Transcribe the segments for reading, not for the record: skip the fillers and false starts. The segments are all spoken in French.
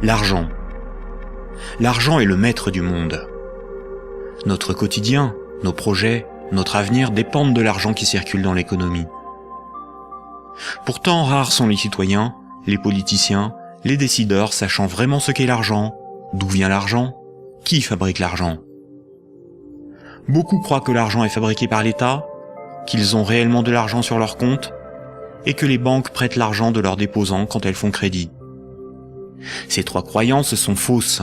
L'argent. L'argent est le maître du monde. Notre quotidien, nos projets, notre avenir dépendent de l'argent qui circule dans l'économie. Pourtant, rares sont les citoyens, les politiciens, les décideurs sachant vraiment ce qu'est l'argent, d'où vient l'argent, qui fabrique l'argent. Beaucoup croient que l'argent est fabriqué par l'État, qu'ils ont réellement de l'argent sur leur compte, et que les banques prêtent l'argent de leurs déposants quand elles font crédit. Ces trois croyances sont fausses.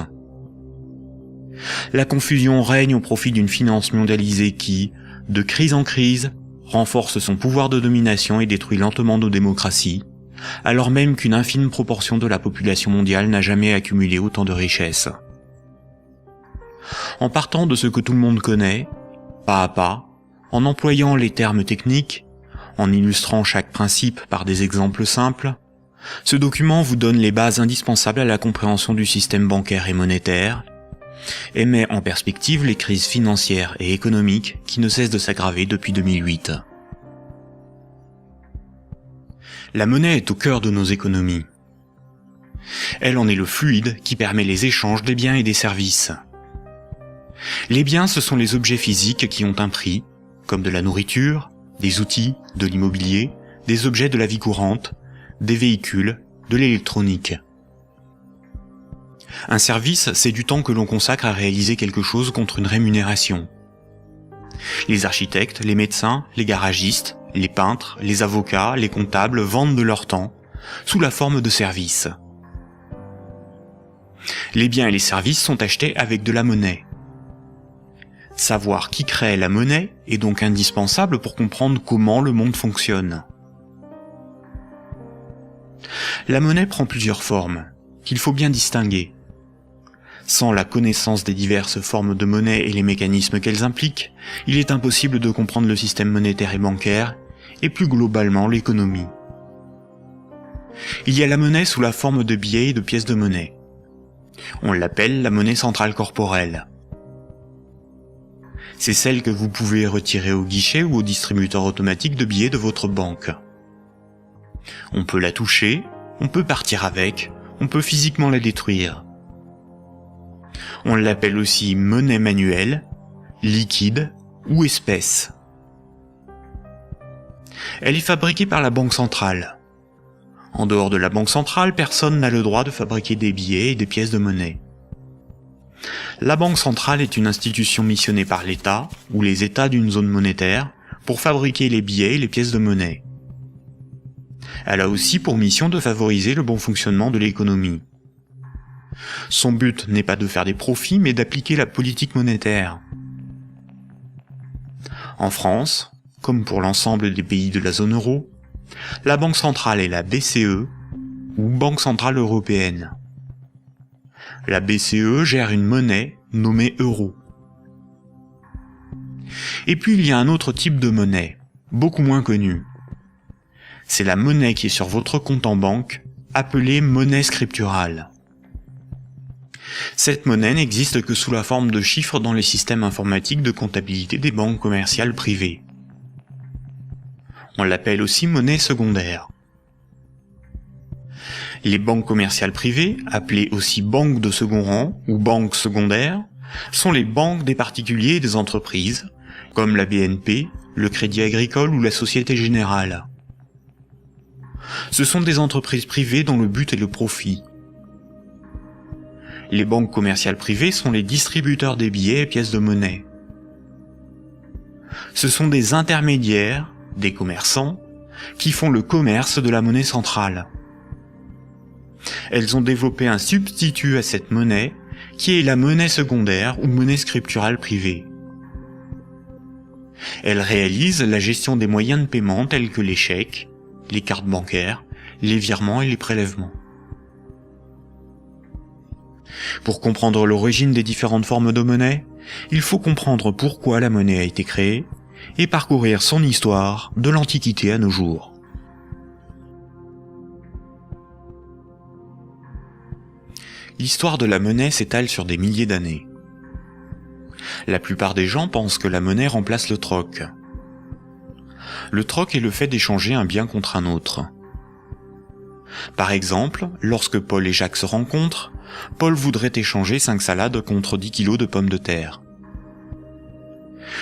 La confusion règne au profit d'une finance mondialisée qui, de crise en crise, renforce son pouvoir de domination et détruit lentement nos démocraties, alors même qu'une infime proportion de la population mondiale n'a jamais accumulé autant de richesses. En partant de ce que tout le monde connaît, pas à pas, en employant les termes techniques, en illustrant chaque principe par des exemples simples, ce document vous donne les bases indispensables à la compréhension du système bancaire et monétaire, et met en perspective les crises financières et économiques qui ne cessent de s'aggraver depuis 2008. La monnaie est au cœur de nos économies. Elle en est le fluide qui permet les échanges des biens et des services. Les biens, ce sont les objets physiques qui ont un prix, comme de la nourriture, des outils, de l'immobilier, des objets de la vie courante, des véhicules, de l'électronique. Un service, c'est du temps que l'on consacre à réaliser quelque chose contre une rémunération. Les architectes, les médecins, les garagistes, les peintres, les avocats, les comptables vendent de leur temps, sous la forme de services. Les biens et les services sont achetés avec de la monnaie. Savoir qui crée la monnaie est donc indispensable pour comprendre comment le monde fonctionne. La monnaie prend plusieurs formes, qu'il faut bien distinguer. Sans la connaissance des diverses formes de monnaie et les mécanismes qu'elles impliquent, il est impossible de comprendre le système monétaire et bancaire, et plus globalement l'économie. Il y a la monnaie sous la forme de billets et de pièces de monnaie. On l'appelle la monnaie centrale corporelle. C'est celle que vous pouvez retirer au guichet ou au distributeur automatique de billets de votre banque. On peut la toucher, on peut partir avec, on peut physiquement la détruire. On l'appelle aussi monnaie manuelle, liquide ou espèce. Elle est fabriquée par la Banque centrale. En dehors de la Banque centrale, personne n'a le droit de fabriquer des billets et des pièces de monnaie. La Banque centrale est une institution missionnée par l'État, ou les États d'une zone monétaire, pour fabriquer les billets et les pièces de monnaie. Elle a aussi pour mission de favoriser le bon fonctionnement de l'économie. Son but n'est pas de faire des profits, mais d'appliquer la politique monétaire. En France, comme pour l'ensemble des pays de la zone euro, la Banque centrale est la BCE, ou Banque centrale européenne. La BCE gère une monnaie nommée euro. Et puis il y a un autre type de monnaie, beaucoup moins connu. C'est la monnaie qui est sur votre compte en banque, appelée monnaie scripturale. Cette monnaie n'existe que sous la forme de chiffres dans les systèmes informatiques de comptabilité des banques commerciales privées. On l'appelle aussi monnaie secondaire. Les banques commerciales privées, appelées aussi banques de second rang ou banques secondaires, sont les banques des particuliers et des entreprises, comme la BNP, le Crédit Agricole ou la Société Générale. Ce sont des entreprises privées dont le but est le profit. Les banques commerciales privées sont les distributeurs des billets et pièces de monnaie. Ce sont des intermédiaires, des commerçants, qui font le commerce de la monnaie centrale. Elles ont développé un substitut à cette monnaie, qui est la monnaie secondaire ou monnaie scripturale privée. Elles réalisent la gestion des moyens de paiement tels que les chèques, les cartes bancaires, les virements et les prélèvements. Pour comprendre l'origine des différentes formes de monnaie, il faut comprendre pourquoi la monnaie a été créée et parcourir son histoire de l'Antiquité à nos jours. L'histoire de la monnaie s'étale sur des milliers d'années. La plupart des gens pensent que la monnaie remplace le troc. Le troc est le fait d'échanger un bien contre un autre. Par exemple, lorsque Paul et Jacques se rencontrent, Paul voudrait échanger 5 salades contre 10 kilos de pommes de terre.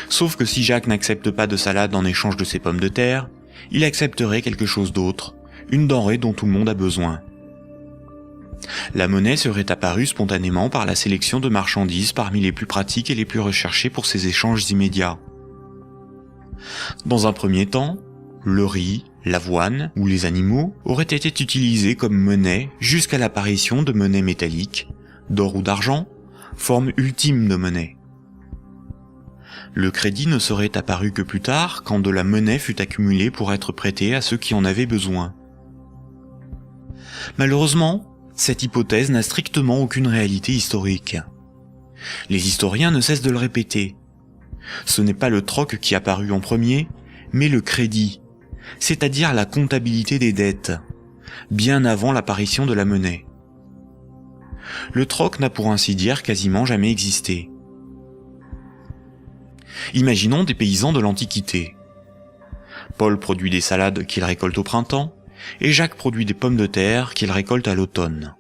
Sauf que si Jacques n'accepte pas de salade en échange de ses pommes de terre, il accepterait quelque chose d'autre, une denrée dont tout le monde a besoin. La monnaie serait apparue spontanément par la sélection de marchandises parmi les plus pratiques et les plus recherchées pour ces échanges immédiats. Dans un premier temps, le riz, l'avoine ou les animaux auraient été utilisés comme monnaie jusqu'à l'apparition de monnaies métalliques, d'or ou d'argent, forme ultime de monnaie. Le crédit ne serait apparu que plus tard, quand de la monnaie fut accumulée pour être prêtée à ceux qui en avaient besoin. Malheureusement, cette hypothèse n'a strictement aucune réalité historique. Les historiens ne cessent de le répéter. Ce n'est pas le troc qui apparut en premier, mais le crédit, c'est-à-dire la comptabilité des dettes, bien avant l'apparition de la monnaie. Le troc n'a pour ainsi dire quasiment jamais existé. Imaginons des paysans de l'Antiquité. Paul produit des salades qu'il récolte au printemps, et Jacques produit des pommes de terre qu'il récolte à l'automne.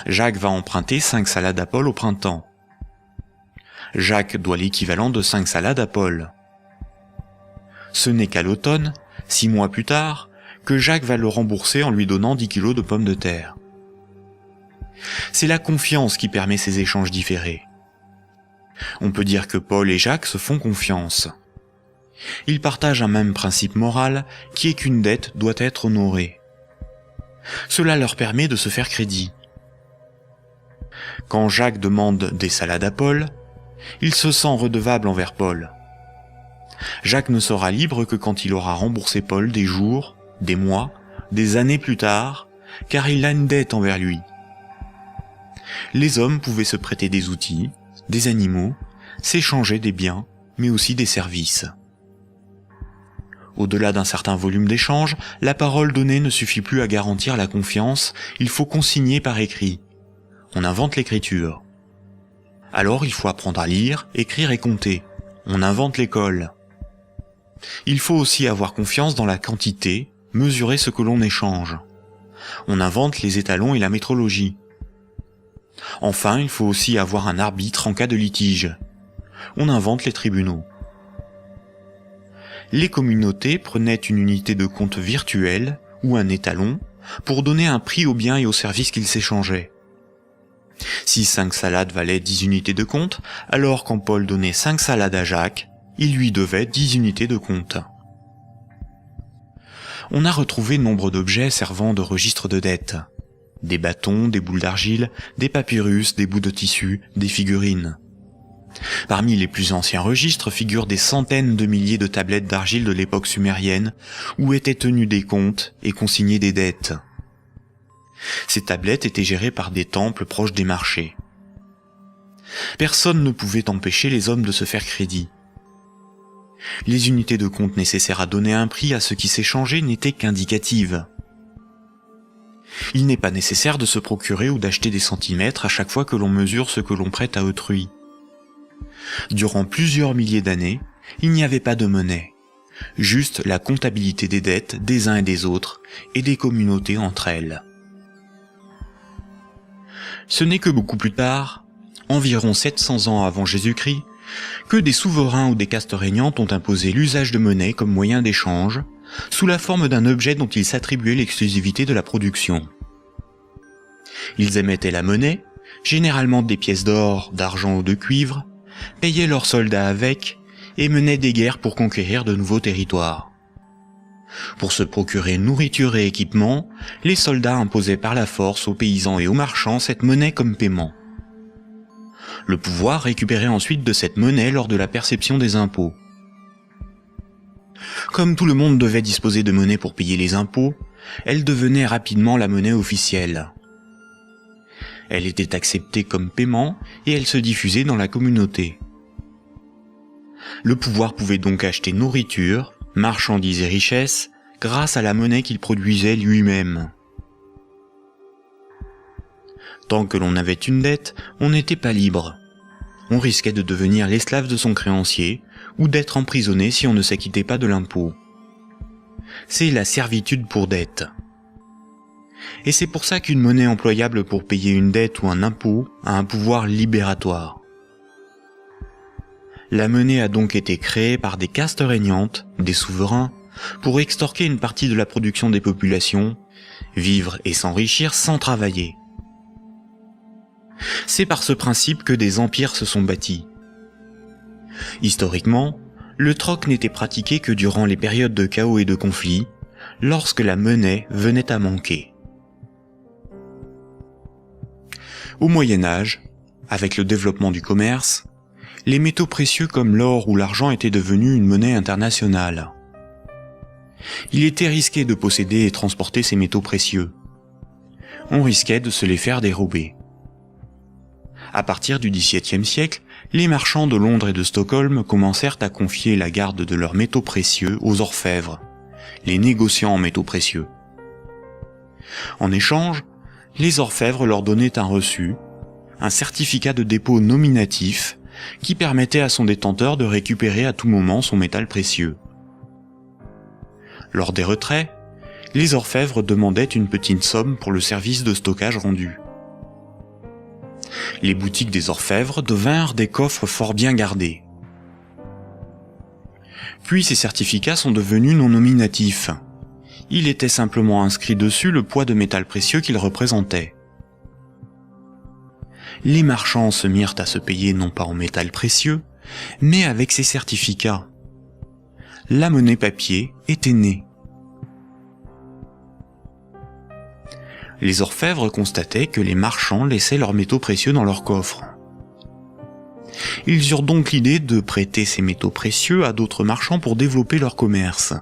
Jacques va emprunter 5 salades à Paul au printemps. Jacques doit l'équivalent de 5 salades à Paul. Ce n'est qu'à l'automne, 6 mois plus tard, que Jacques va le rembourser en lui donnant 10 kilos de pommes de terre. C'est la confiance qui permet ces échanges différés. On peut dire que Paul et Jacques se font confiance. Ils partagent un même principe moral qui est qu'une dette doit être honorée. Cela leur permet de se faire crédit. Quand Jacques demande des salades à Paul, il se sent redevable envers Paul. Jacques ne sera libre que quand il aura remboursé Paul des jours, des mois, des années plus tard, car il a une dette envers lui. Les hommes pouvaient se prêter des outils, des animaux, s'échanger des biens, mais aussi des services. Au-delà d'un certain volume d'échanges, la parole donnée ne suffit plus à garantir la confiance, il faut consigner par écrit. On invente l'écriture. Alors il faut apprendre à lire, écrire et compter. On invente l'école. Il faut aussi avoir confiance dans la quantité, mesurer ce que l'on échange. On invente les étalons et la métrologie. Enfin, il faut aussi avoir un arbitre en cas de litige. On invente les tribunaux. Les communautés prenaient une unité de compte virtuelle, ou un étalon, pour donner un prix aux biens et aux services qu'ils s'échangeaient. Si 5 salades valaient 10 unités de compte, alors quand Paul donnait 5 salades à Jacques, il lui devait 10 unités de compte. On a retrouvé nombre d'objets servant de registre de dette. Des bâtons, des boules d'argile, des papyrus, des bouts de tissu, des figurines. Parmi les plus anciens registres figurent des centaines de milliers de tablettes d'argile de l'époque sumérienne, où étaient tenus des comptes et consignés des dettes. Ces tablettes étaient gérées par des temples proches des marchés. Personne ne pouvait empêcher les hommes de se faire crédit. Les unités de compte nécessaires à donner un prix à ce qui s'échangeait n'étaient qu'indicatives. Il n'est pas nécessaire de se procurer ou d'acheter des centimètres à chaque fois que l'on mesure ce que l'on prête à autrui. Durant plusieurs milliers d'années, il n'y avait pas de monnaie, juste la comptabilité des dettes des uns et des autres et des communautés entre elles. Ce n'est que beaucoup plus tard, environ 700 ans avant Jésus-Christ, que des souverains ou des castes régnantes ont imposé l'usage de monnaie comme moyen d'échange, sous la forme d'un objet dont ils s'attribuaient l'exclusivité de la production. Ils émettaient la monnaie, généralement des pièces d'or, d'argent ou de cuivre, payaient leurs soldats avec, et menaient des guerres pour conquérir de nouveaux territoires. Pour se procurer nourriture et équipement, les soldats imposaient par la force aux paysans et aux marchands cette monnaie comme paiement. Le pouvoir récupérait ensuite de cette monnaie lors de la perception des impôts. Comme tout le monde devait disposer de monnaie pour payer les impôts, elle devenait rapidement la monnaie officielle. Elle était acceptée comme paiement et elle se diffusait dans la communauté. Le pouvoir pouvait donc acheter nourriture, marchandises et richesses grâce à la monnaie qu'il produisait lui-même. Tant que l'on avait une dette, on n'était pas libre. On risquait de devenir l'esclave de son créancier ou d'être emprisonné si on ne s'acquittait pas de l'impôt. C'est la servitude pour dette. Et c'est pour ça qu'une monnaie employable pour payer une dette ou un impôt a un pouvoir libératoire. La monnaie a donc été créée par des castes régnantes, des souverains, pour extorquer une partie de la production des populations, vivre et s'enrichir sans travailler. C'est par ce principe que des empires se sont bâtis. Historiquement, le troc n'était pratiqué que durant les périodes de chaos et de conflits, lorsque la monnaie venait à manquer. Au Moyen Âge, avec le développement du commerce, les métaux précieux comme l'or ou l'argent étaient devenus une monnaie internationale. Il était risqué de posséder et transporter ces métaux précieux. On risquait de se les faire dérober. À partir du XVIIe siècle, les marchands de Londres et de Stockholm commencèrent à confier la garde de leurs métaux précieux aux orfèvres, les négociants en métaux précieux. En échange, les orfèvres leur donnaient un reçu, un certificat de dépôt nominatif qui permettait à son détenteur de récupérer à tout moment son métal précieux. Lors des retraits, les orfèvres demandaient une petite somme pour le service de stockage rendu. Les boutiques des orfèvres devinrent des coffres fort bien gardés. Puis ces certificats sont devenus non nominatifs. Il était simplement inscrit dessus le poids de métal précieux qu'ils représentaient. Les marchands se mirent à se payer non pas en métal précieux, mais avec ces certificats. La monnaie papier était née. Les orfèvres constataient que les marchands laissaient leurs métaux précieux dans leurs coffres. Ils eurent donc l'idée de prêter ces métaux précieux à d'autres marchands pour développer leur commerce.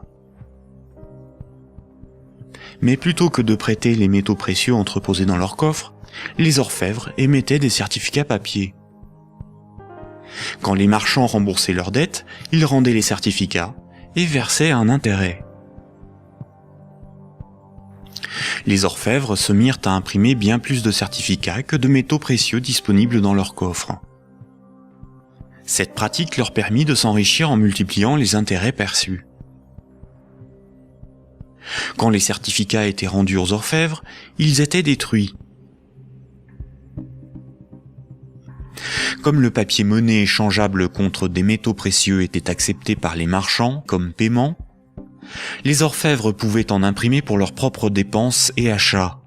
Mais plutôt que de prêter les métaux précieux entreposés dans leurs coffres, les orfèvres émettaient des certificats papier. Quand les marchands remboursaient leurs dettes, ils rendaient les certificats et versaient un intérêt. Les orfèvres se mirent à imprimer bien plus de certificats que de métaux précieux disponibles dans leurs coffres. Cette pratique leur permit de s'enrichir en multipliant les intérêts perçus. Quand les certificats étaient rendus aux orfèvres, ils étaient détruits. Comme le papier monnaie échangeable contre des métaux précieux était accepté par les marchands comme paiement, les orfèvres pouvaient en imprimer pour leurs propres dépenses et achats.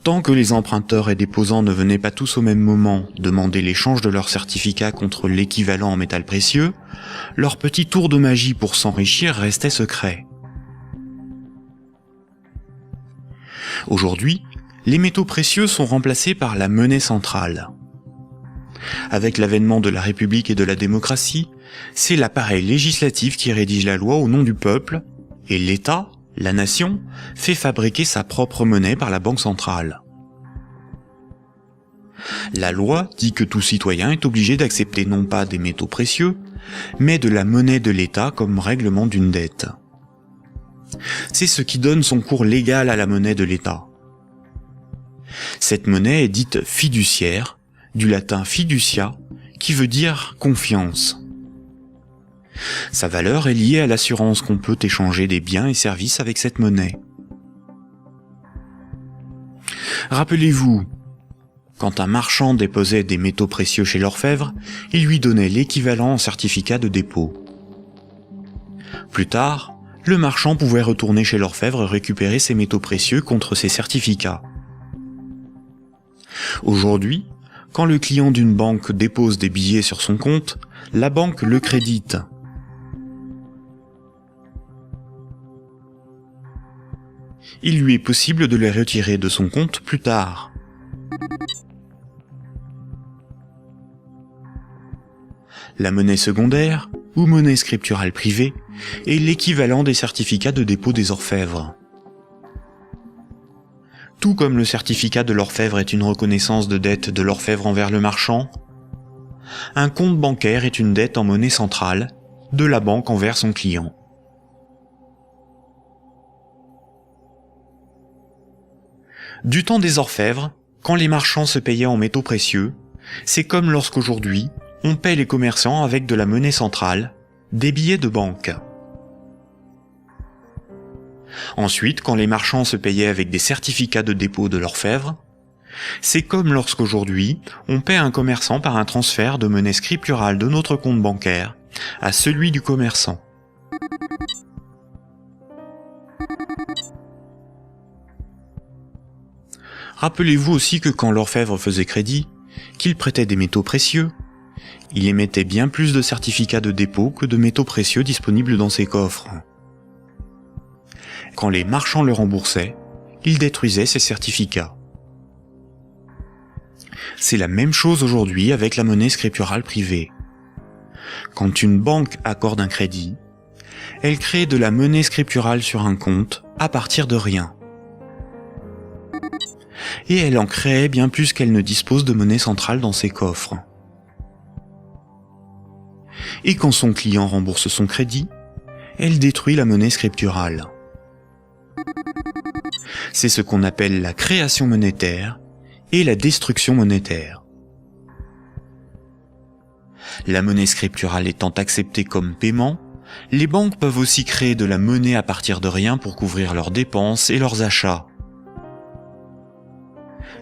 Tant que les emprunteurs et déposants ne venaient pas tous au même moment demander l'échange de leurs certificats contre l'équivalent en métal précieux, leur petit tour de magie pour s'enrichir restait secret. Aujourd'hui, les métaux précieux sont remplacés par la monnaie centrale. Avec l'avènement de la République et de la démocratie, c'est l'appareil législatif qui rédige la loi au nom du peuple, et l'État, la nation, fait fabriquer sa propre monnaie par la Banque centrale. La loi dit que tout citoyen est obligé d'accepter non pas des métaux précieux, mais de la monnaie de l'État comme règlement d'une dette. C'est ce qui donne son cours légal à la monnaie de l'État. Cette monnaie est dite fiduciaire, du latin fiducia, qui veut dire confiance. Sa valeur est liée à l'assurance qu'on peut échanger des biens et services avec cette monnaie. Rappelez-vous, quand un marchand déposait des métaux précieux chez l'orfèvre, il lui donnait l'équivalent en certificat de dépôt. Plus tard, le marchand pouvait retourner chez l'orfèvre et récupérer ses métaux précieux contre ses certificats. Aujourd'hui, quand le client d'une banque dépose des billets sur son compte, la banque le crédite. Il lui est possible de les retirer de son compte plus tard. La monnaie secondaire, ou monnaie scripturale privée, est l'équivalent des certificats de dépôt des orfèvres. Tout comme le certificat de l'orfèvre est une reconnaissance de dette de l'orfèvre envers le marchand, un compte bancaire est une dette en monnaie centrale de la banque envers son client. Du temps des orfèvres, quand les marchands se payaient en métaux précieux, c'est comme lorsqu'aujourd'hui, on paie les commerçants avec de la monnaie centrale, des billets de banque. Ensuite, quand les marchands se payaient avec des certificats de dépôt de l'orfèvre, c'est comme lorsqu'aujourd'hui, on paie un commerçant par un transfert de monnaie scripturale de notre compte bancaire à celui du commerçant. Rappelez-vous aussi que quand l'orfèvre faisait crédit, qu'il prêtait des métaux précieux, il émettait bien plus de certificats de dépôt que de métaux précieux disponibles dans ses coffres. Quand les marchands le remboursaient, il détruisait ces certificats. C'est la même chose aujourd'hui avec la monnaie scripturale privée. Quand une banque accorde un crédit, elle crée de la monnaie scripturale sur un compte à partir de rien. Et elle en crée bien plus qu'elle ne dispose de monnaie centrale dans ses coffres. Et quand son client rembourse son crédit, elle détruit la monnaie scripturale. C'est ce qu'on appelle la création monétaire et la destruction monétaire. La monnaie scripturale étant acceptée comme paiement, les banques peuvent aussi créer de la monnaie à partir de rien pour couvrir leurs dépenses et leurs achats.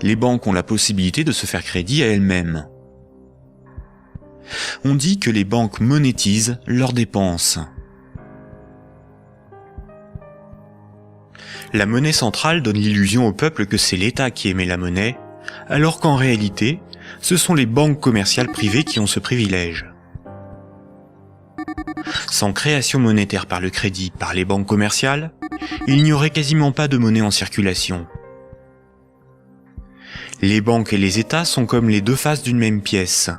Les banques ont la possibilité de se faire crédit à elles-mêmes. On dit que les banques monétisent leurs dépenses. La monnaie centrale donne l'illusion au peuple que c'est l'État qui émet la monnaie, alors qu'en réalité, ce sont les banques commerciales privées qui ont ce privilège. Sans création monétaire par le crédit par les banques commerciales, il n'y aurait quasiment pas de monnaie en circulation. Les banques et les États sont comme les deux faces d'une même pièce.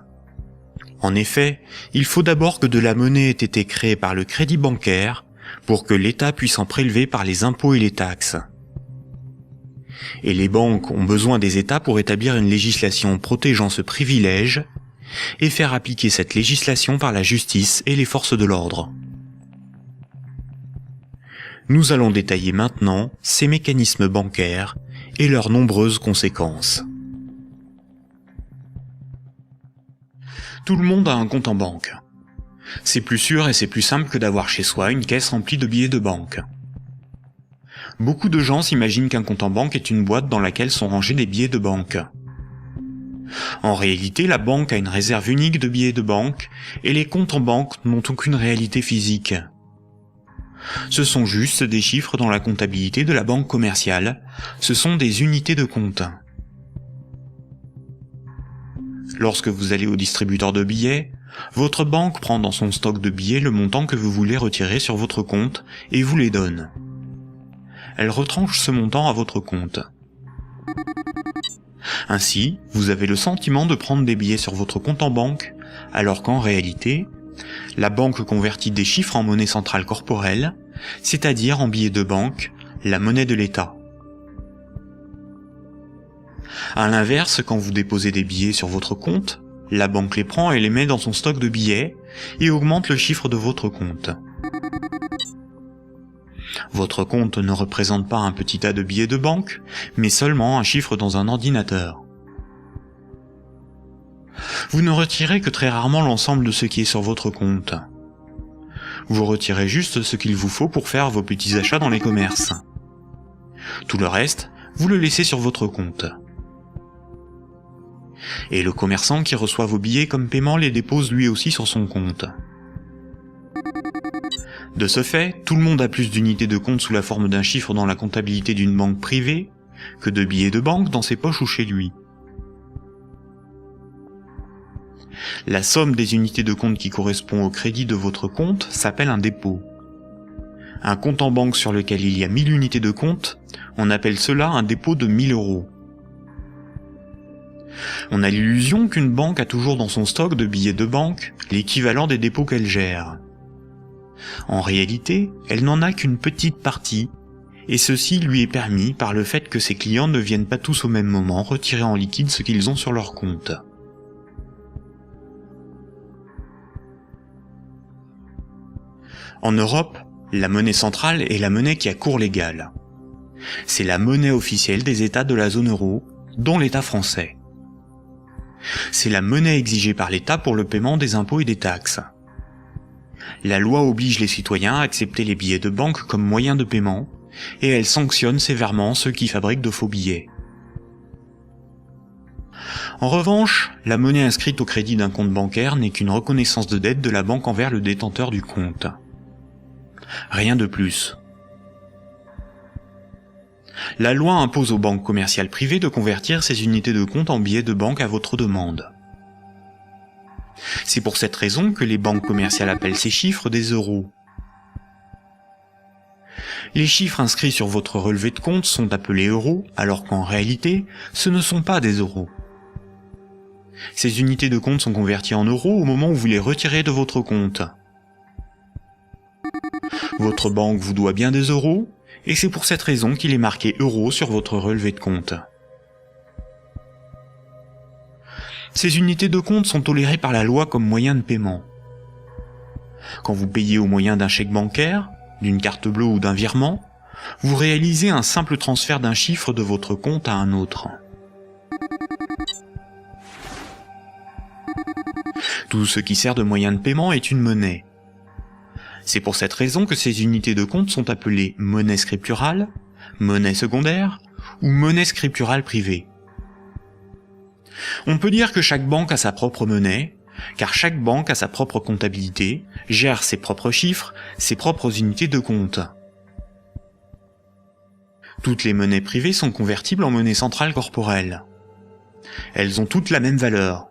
En effet, il faut d'abord que de la monnaie ait été créée par le crédit bancaire pour que l'État puisse en prélever par les impôts et les taxes. Et les banques ont besoin des États pour établir une législation protégeant ce privilège et faire appliquer cette législation par la justice et les forces de l'ordre. Nous allons détailler maintenant ces mécanismes bancaires et leurs nombreuses conséquences. Tout le monde a un compte en banque. C'est plus sûr et c'est plus simple que d'avoir chez soi une caisse remplie de billets de banque. Beaucoup de gens s'imaginent qu'un compte en banque est une boîte dans laquelle sont rangés des billets de banque. En réalité, la banque a une réserve unique de billets de banque et les comptes en banque n'ont aucune réalité physique. Ce sont juste des chiffres dans la comptabilité de la banque commerciale, ce sont des unités de compte. Lorsque vous allez au distributeur de billets, votre banque prend dans son stock de billets le montant que vous voulez retirer sur votre compte et vous les donne. Elle retranche ce montant à votre compte. Ainsi, vous avez le sentiment de prendre des billets sur votre compte en banque, alors qu'en réalité, la banque convertit des chiffres en monnaie centrale corporelle, c'est-à-dire en billets de banque, la monnaie de l'État. À l'inverse, quand vous déposez des billets sur votre compte, la banque les prend et les met dans son stock de billets et augmente le chiffre de votre compte. Votre compte ne représente pas un petit tas de billets de banque, mais seulement un chiffre dans un ordinateur. Vous ne retirez que très rarement l'ensemble de ce qui est sur votre compte. Vous retirez juste ce qu'il vous faut pour faire vos petits achats dans les commerces. Tout le reste, vous le laissez sur votre compte. Et le commerçant qui reçoit vos billets comme paiement les dépose lui aussi sur son compte. De ce fait, tout le monde a plus d'unités de compte sous la forme d'un chiffre dans la comptabilité d'une banque privée que de billets de banque dans ses poches ou chez lui. La somme des unités de compte qui correspond au crédit de votre compte s'appelle un dépôt. Un compte en banque sur lequel il y a 1000 unités de compte, on appelle cela un dépôt de 1000 €. On a l'illusion qu'une banque a toujours dans son stock de billets de banque l'équivalent des dépôts qu'elle gère. En réalité, elle n'en a qu'une petite partie, et ceci lui est permis par le fait que ses clients ne viennent pas tous au même moment retirer en liquide ce qu'ils ont sur leur compte. En Europe, la monnaie centrale est la monnaie qui a cours légal. C'est la monnaie officielle des États de la zone euro, dont l'État français. C'est la monnaie exigée par l'État pour le paiement des impôts et des taxes. La loi oblige les citoyens à accepter les billets de banque comme moyen de paiement, et elle sanctionne sévèrement ceux qui fabriquent de faux billets. En revanche, la monnaie inscrite au crédit d'un compte bancaire n'est qu'une reconnaissance de dette de la banque envers le détenteur du compte. Rien de plus. La loi impose aux banques commerciales privées de convertir ces unités de compte en billets de banque à votre demande. C'est pour cette raison que les banques commerciales appellent ces chiffres des euros. Les chiffres inscrits sur votre relevé de compte sont appelés euros, alors qu'en réalité, ce ne sont pas des euros. Ces unités de compte sont converties en euros au moment où vous les retirez de votre compte. Votre banque vous doit bien des euros, et c'est pour cette raison qu'il est marqué euros sur votre relevé de compte. Ces unités de compte sont tolérées par la loi comme moyen de paiement. Quand vous payez au moyen d'un chèque bancaire, d'une carte bleue ou d'un virement, vous réalisez un simple transfert d'un chiffre de votre compte à un autre. Tout ce qui sert de moyen de paiement est une monnaie. C'est pour cette raison que ces unités de compte sont appelées monnaie scripturale, monnaie secondaire ou monnaie scripturale privée. On peut dire que chaque banque a sa propre monnaie, car chaque banque a sa propre comptabilité, gère ses propres chiffres, ses propres unités de compte. Toutes les monnaies privées sont convertibles en monnaie centrale corporelle. Elles ont toutes la même valeur.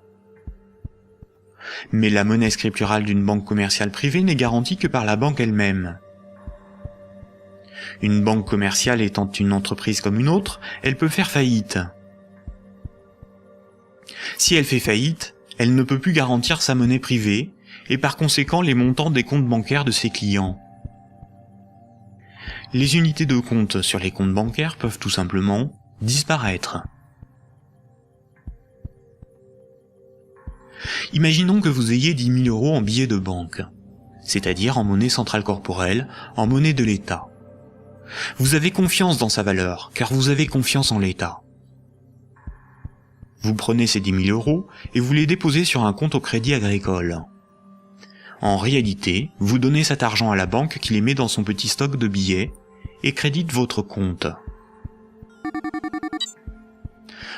Mais la monnaie scripturale d'une banque commerciale privée n'est garantie que par la banque elle-même. Une banque commerciale étant une entreprise comme une autre, elle peut faire faillite. Si elle fait faillite, elle ne peut plus garantir sa monnaie privée, et par conséquent les montants des comptes bancaires de ses clients. Les unités de compte sur les comptes bancaires peuvent tout simplement disparaître. Imaginons que vous ayez 10 000 euros en billets de banque, c'est-à-dire en monnaie centrale corporelle, en monnaie de l'État. Vous avez confiance dans sa valeur, car vous avez confiance en l'État. Vous prenez ces 10 000 euros et vous les déposez sur un compte au Crédit Agricole. En réalité, vous donnez cet argent à la banque qui les met dans son petit stock de billets et crédite votre compte.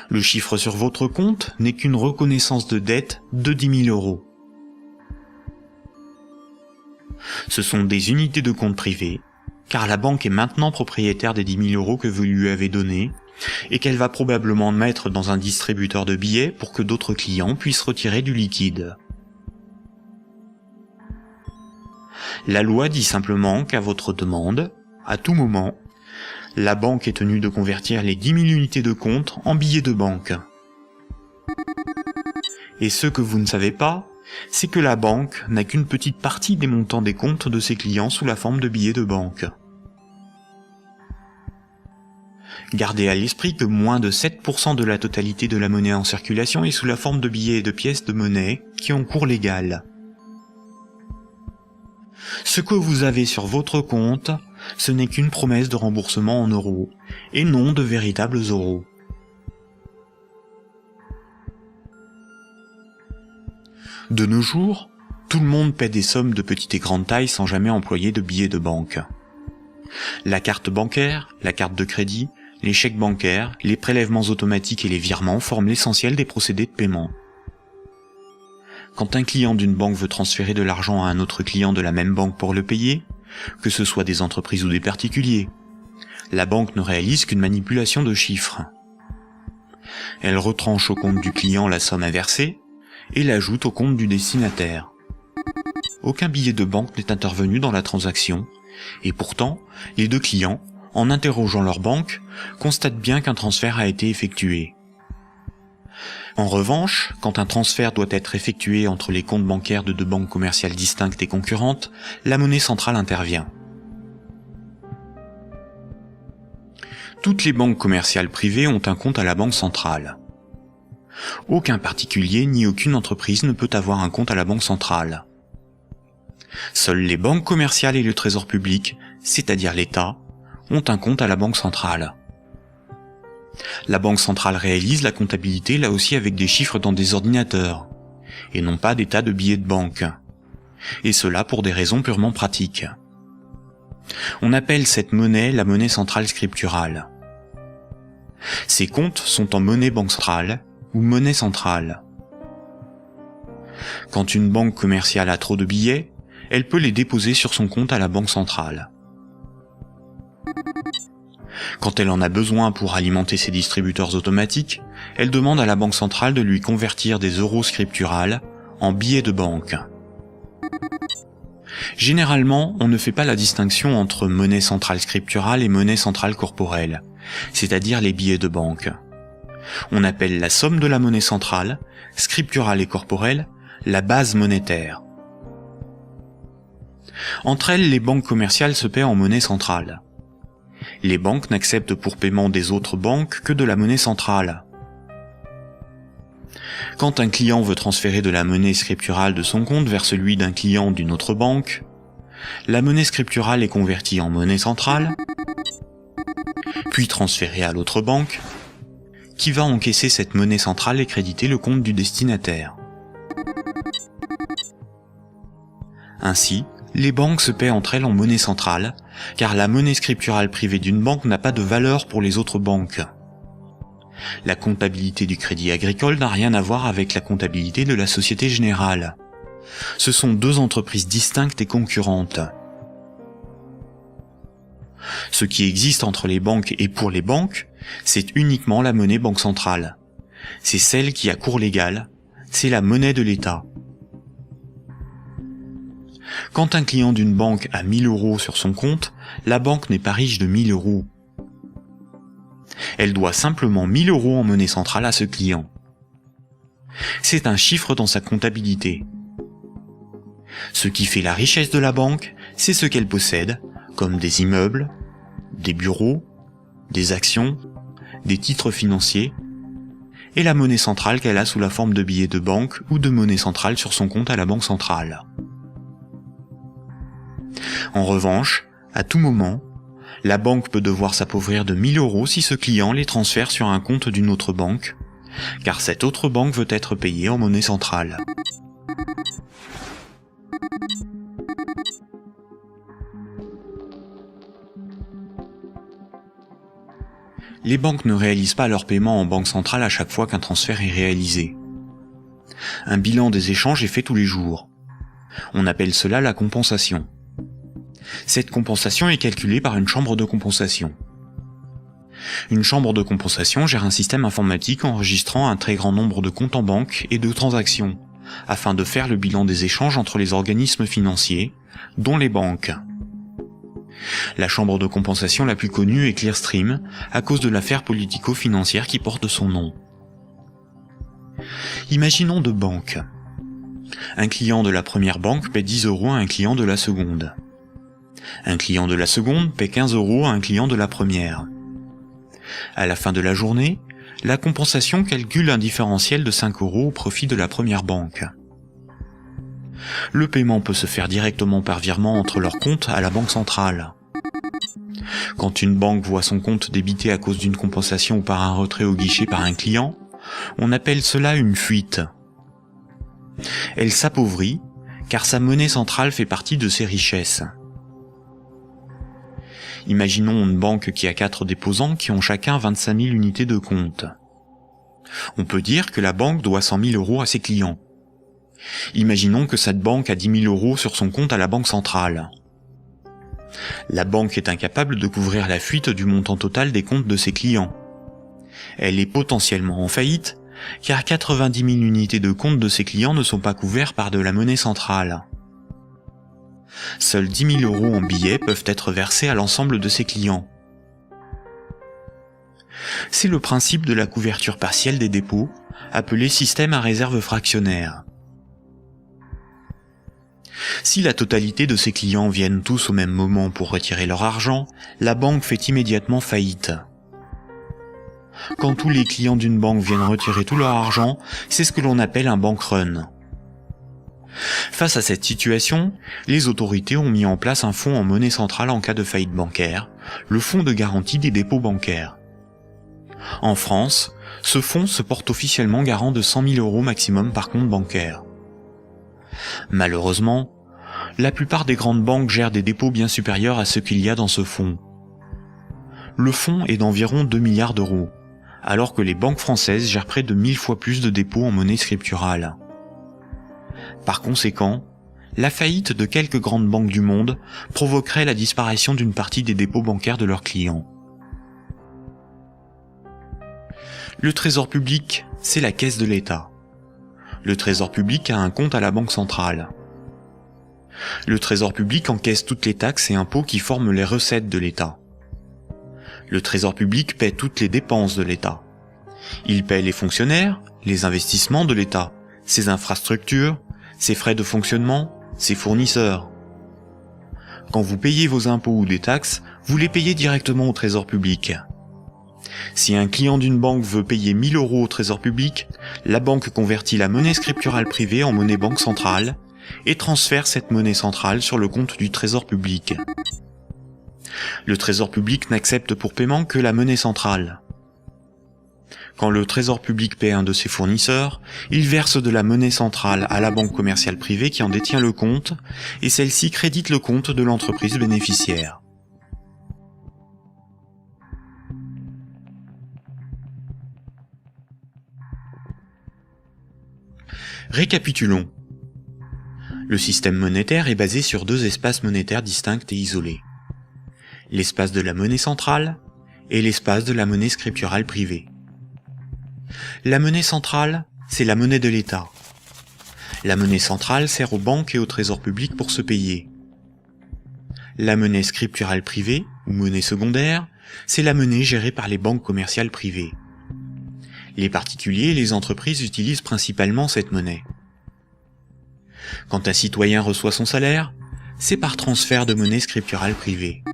Le chiffre sur votre compte n'est qu'une reconnaissance de dette de 10 000 euros. Ce sont des unités de compte privées, car la banque est maintenant propriétaire des 10 000 euros que vous lui avez donnés, et qu'elle va probablement mettre dans un distributeur de billets pour que d'autres clients puissent retirer du liquide. La loi dit simplement qu'à votre demande, à tout moment, la banque est tenue de convertir les 10 000 unités de compte en billets de banque. Et ce que vous ne savez pas, c'est que la banque n'a qu'une petite partie des montants des comptes de ses clients sous la forme de billets de banque. Gardez à l'esprit que moins de 7% de la totalité de la monnaie en circulation est sous la forme de billets et de pièces de monnaie qui ont cours légal. Ce que vous avez sur votre compte, ce n'est qu'une promesse de remboursement en euros, et non de véritables euros. De nos jours, tout le monde paie des sommes de petite et grande taille sans jamais employer de billets de banque. La carte bancaire, la carte de crédit, les chèques bancaires, les prélèvements automatiques et les virements forment l'essentiel des procédés de paiement. Quand un client d'une banque veut transférer de l'argent à un autre client de la même banque pour le payer, que ce soit des entreprises ou des particuliers, la banque ne réalise qu'une manipulation de chiffres. Elle retranche au compte du client la somme à verser et l'ajoute au compte du destinataire. Aucun billet de banque n'est intervenu dans la transaction, et pourtant, les deux clients, en interrogeant leur banque, constatent bien qu'un transfert a été effectué. En revanche, quand un transfert doit être effectué entre les comptes bancaires de deux banques commerciales distinctes et concurrentes, la monnaie centrale intervient. Toutes les banques commerciales privées ont un compte à la banque centrale. Aucun particulier ni aucune entreprise ne peut avoir un compte à la banque centrale. Seules les banques commerciales et le trésor public, c'est-à-dire l'État, ont un compte à la banque centrale. La banque centrale réalise la comptabilité là aussi avec des chiffres dans des ordinateurs, et non pas des tas de billets de banque. Et cela pour des raisons purement pratiques. On appelle cette monnaie la monnaie centrale scripturale. Ces comptes sont en monnaie banque centrale ou monnaie centrale. Quand une banque commerciale a trop de billets, elle peut les déposer sur son compte à la banque centrale. Quand elle en a besoin pour alimenter ses distributeurs automatiques, elle demande à la banque centrale de lui convertir des euros scripturales en billets de banque. Généralement, on ne fait pas la distinction entre monnaie centrale scripturale et monnaie centrale corporelle, c'est-à-dire les billets de banque. On appelle la somme de la monnaie centrale, scripturale et corporelle, la base monétaire. Entre elles, les banques commerciales se paient en monnaie centrale. Les banques n'acceptent pour paiement des autres banques que de la monnaie centrale. Quand un client veut transférer de la monnaie scripturale de son compte vers celui d'un client d'une autre banque, la monnaie scripturale est convertie en monnaie centrale, puis transférée à l'autre banque, qui va encaisser cette monnaie centrale et créditer le compte du destinataire. Ainsi, les banques se paient entre elles en monnaie centrale, car la monnaie scripturale privée d'une banque n'a pas de valeur pour les autres banques. La comptabilité du Crédit Agricole n'a rien à voir avec la comptabilité de la Société Générale. Ce sont deux entreprises distinctes et concurrentes. Ce qui existe entre les banques et pour les banques, c'est uniquement la monnaie banque centrale. C'est celle qui a cours légal, c'est la monnaie de l'État. Quand un client d'une banque a 1000 euros sur son compte, la banque n'est pas riche de 1000 euros. Elle doit simplement 1000 euros en monnaie centrale à ce client. C'est un chiffre dans sa comptabilité. Ce qui fait la richesse de la banque, c'est ce qu'elle possède, comme des immeubles, des bureaux, des actions, des titres financiers, et la monnaie centrale qu'elle a sous la forme de billets de banque ou de monnaie centrale sur son compte à la banque centrale. En revanche, à tout moment, la banque peut devoir s'appauvrir de 1000 euros si ce client les transfère sur un compte d'une autre banque, car cette autre banque veut être payée en monnaie centrale. Les banques ne réalisent pas leur paiement en banque centrale à chaque fois qu'un transfert est réalisé. Un bilan des échanges est fait tous les jours. On appelle cela la compensation. Cette compensation est calculée par une chambre de compensation. Une chambre de compensation gère un système informatique enregistrant un très grand nombre de comptes en banque et de transactions, afin de faire le bilan des échanges entre les organismes financiers, dont les banques. La chambre de compensation la plus connue est Clearstream, à cause de l'affaire politico-financière qui porte son nom. Imaginons deux banques. Un client de la première banque paie 10 euros à un client de la seconde. Un client de la seconde paie 15 euros à un client de la première. À la fin de la journée, la compensation calcule un différentiel de 5 euros au profit de la première banque. Le paiement peut se faire directement par virement entre leurs comptes à la banque centrale. Quand une banque voit son compte débité à cause d'une compensation ou par un retrait au guichet par un client, on appelle cela une fuite. Elle s'appauvrit, car sa monnaie centrale fait partie de ses richesses. Imaginons une banque qui a 4 déposants qui ont chacun 25 000 unités de compte. On peut dire que la banque doit 100 000 euros à ses clients. Imaginons que cette banque a 10 000 euros sur son compte à la banque centrale. La banque est incapable de couvrir la fuite du montant total des comptes de ses clients. Elle est potentiellement en faillite, car 90 000 unités de compte de ses clients ne sont pas couverts par de la monnaie centrale. Seuls 10 000 euros en billets peuvent être versés à l'ensemble de ses clients. C'est le principe de la couverture partielle des dépôts, appelé système à réserve fractionnaire. Si la totalité de ses clients viennent tous au même moment pour retirer leur argent, la banque fait immédiatement faillite. Quand tous les clients d'une banque viennent retirer tout leur argent, c'est ce que l'on appelle un bank run. Face à cette situation, les autorités ont mis en place un fonds en monnaie centrale en cas de faillite bancaire, le fonds de garantie des dépôts bancaires. En France, ce fonds se porte officiellement garant de 100 000 euros maximum par compte bancaire. Malheureusement, La plupart des grandes banques gèrent des dépôts bien supérieurs à ce qu'il y a dans ce fonds. Le fonds est d'environ 2 milliards d'euros, alors que les banques françaises gèrent près de 1000 fois plus de dépôts en monnaie scripturale. Par conséquent, la faillite de quelques grandes banques du monde provoquerait la disparition d'une partie des dépôts bancaires de leurs clients. Le Trésor public, c'est la caisse de l'État. Le Trésor public a un compte à la Banque centrale. Le Trésor public encaisse toutes les taxes et impôts qui forment les recettes de l'État. Le Trésor public paie toutes les dépenses de l'État. Il paie les fonctionnaires, les investissements de l'État, ses infrastructures, ses frais de fonctionnement, ses fournisseurs. Quand vous payez vos impôts ou des taxes, vous les payez directement au Trésor public. Si un client d'une banque veut payer 1000 € au Trésor public, la banque convertit la monnaie scripturale privée en monnaie banque centrale et transfère cette monnaie centrale sur le compte du Trésor public. Le Trésor public n'accepte pour paiement que la monnaie centrale. Quand le Trésor public paie un de ses fournisseurs, il verse de la monnaie centrale à la banque commerciale privée qui en détient le compte, et celle-ci crédite le compte de l'entreprise bénéficiaire. Récapitulons. Le système monétaire est basé sur deux espaces monétaires distincts et isolés. L'espace de la monnaie centrale et l'espace de la monnaie scripturale privée. La monnaie centrale, c'est la monnaie de l'État. La monnaie centrale sert aux banques et au Trésor public pour se payer. La monnaie scripturale privée, ou monnaie secondaire, c'est la monnaie gérée par les banques commerciales privées. Les particuliers et les entreprises utilisent principalement cette monnaie. Quand un citoyen reçoit son salaire, c'est par transfert de monnaie scripturale privée.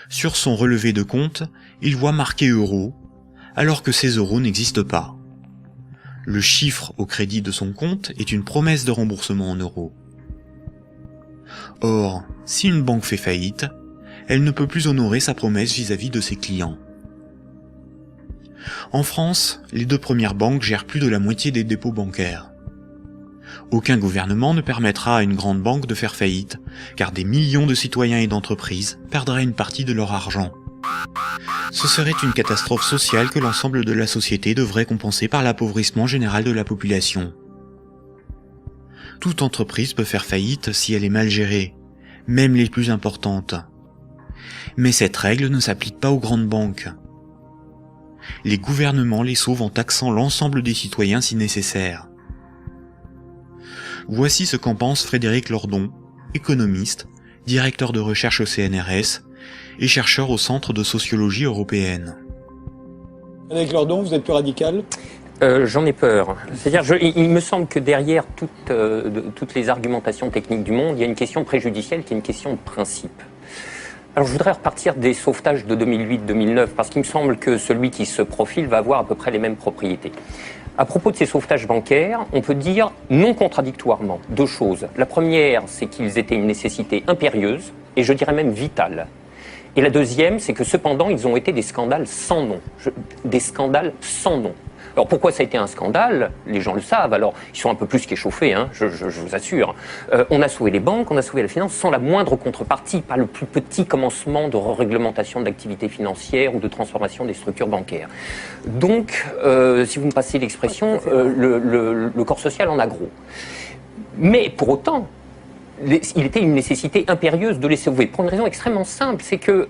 Sur son relevé de compte, il voit marqué euros, alors que ces euros n'existent pas. Le chiffre au crédit de son compte est une promesse de remboursement en euros. Or, si une banque fait faillite, elle ne peut plus honorer sa promesse vis-à-vis de ses clients. En France, les deux premières banques gèrent plus de la moitié des dépôts bancaires. Aucun gouvernement ne permettra à une grande banque de faire faillite, car des millions de citoyens et d'entreprises perdraient une partie de leur argent. Ce serait une catastrophe sociale que l'ensemble de la société devrait compenser par l'appauvrissement général de la population. Toute entreprise peut faire faillite si elle est mal gérée, même les plus importantes. Mais cette règle ne s'applique pas aux grandes banques. Les gouvernements les sauvent en taxant l'ensemble des citoyens si nécessaire. Voici ce qu'en pense Frédéric Lordon, économiste, directeur de recherche au CNRS et chercheur au Centre de sociologie européenne. Frédéric Lordon, vous êtes plus radical ? J'en ai peur. C'est-à-dire, il me semble que derrière toutes les argumentations techniques du monde, il y a une question préjudicielle qui est une question de principe. Alors je voudrais repartir des sauvetages de 2008-2009, parce qu'il me semble que celui qui se profile va avoir à peu près les mêmes propriétés. À propos de ces sauvetages bancaires, on peut dire non contradictoirement deux choses. La première, c'est qu'ils étaient une nécessité impérieuse, et je dirais même vitale. Et la deuxième, c'est que cependant, ils ont été des scandales sans nom. Des scandales sans nom. Alors pourquoi ça a été un scandale? Les gens le savent, alors ils sont un peu plus qu'échauffés, hein, je vous assure. On a sauvé les banques, on a sauvé la finance sans la moindre contrepartie, pas le plus petit commencement de réglementation d'activité financière ou de transformation des structures bancaires. Donc, si vous me passez l'expression, le corps social en a gros. Mais pour autant, il était une nécessité impérieuse de les sauver, pour une raison extrêmement simple, c'est que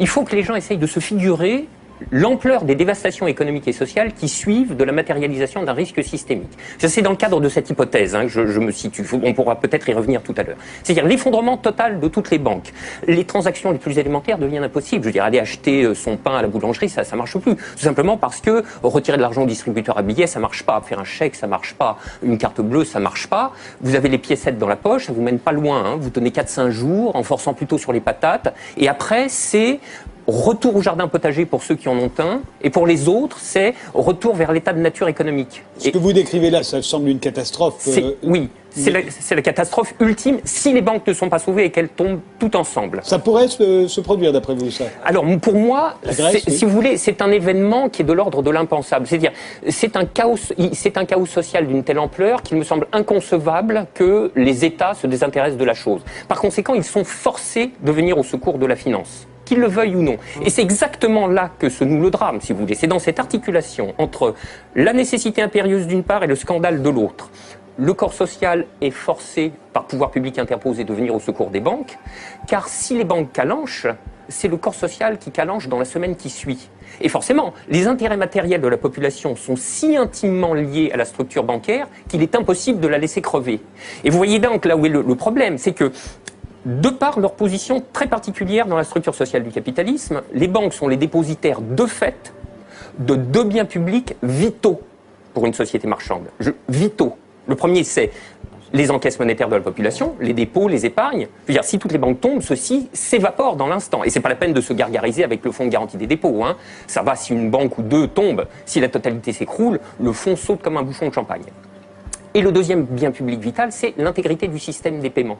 il faut que les gens essayent de se figurer l'ampleur des dévastations économiques et sociales qui suivent de la matérialisation d'un risque systémique. C'est dans le cadre de cette hypothèse que je me situe. On pourra peut-être y revenir tout à l'heure. C'est-à-dire l'effondrement total de toutes les banques. Les transactions les plus élémentaires deviennent impossibles. Je veux dire, aller acheter son pain à la boulangerie, ça marche plus. Tout simplement parce que retirer de l'argent au distributeur à billets, ça marche pas. Faire un chèque, ça marche pas. Une carte bleue, ça marche pas. Vous avez les piécettes dans la poche, ça vous mène pas loin. Hein. Vous tenez 4-5 jours en forçant plutôt sur les patates. Et après, c'est retour au jardin potager pour ceux qui en ont un, et pour les autres, c'est retour vers l'état de nature économique. Ce que vous décrivez là, ça semble une catastrophe. Oui, C'est la catastrophe ultime si les banques ne sont pas sauvées et qu'elles tombent toutes ensemble. Ça pourrait se produire d'après vous, ça? Alors pour moi, La Grèce, oui. si vous voulez, c'est un événement qui est de l'ordre de l'impensable. C'est-à-dire, c'est un chaos social d'une telle ampleur qu'il me semble inconcevable que les États se désintéressent de la chose. Par conséquent, ils sont forcés de venir au secours de la finance, qu'ils le veuillent ou non. Et c'est exactement là que se noue le drame, si vous voulez. C'est dans cette articulation entre la nécessité impérieuse d'une part et le scandale de l'autre. Le corps social est forcé, par pouvoir public interposé, de venir au secours des banques, car si les banques calanchent, c'est le corps social qui calanche dans la semaine qui suit. Et forcément, les intérêts matériels de la population sont si intimement liés à la structure bancaire qu'il est impossible de la laisser crever. Et vous voyez donc là où est le problème, c'est que de par leur position très particulière dans la structure sociale du capitalisme, les banques sont les dépositaires de fait de deux biens publics vitaux pour une société marchande. Vitaux. Le premier, c'est les encaisses monétaires de la population, les dépôts, les épargnes. Je veux dire, si toutes les banques tombent, ceci s'évapore dans l'instant. Et c'est pas la peine de se gargariser avec le fonds de garantie des dépôts. Hein. Ça va si une banque ou deux tombe. Si la totalité s'écroule, le fonds saute comme un bouchon de champagne. Et le deuxième bien public vital, c'est l'intégrité du système des paiements.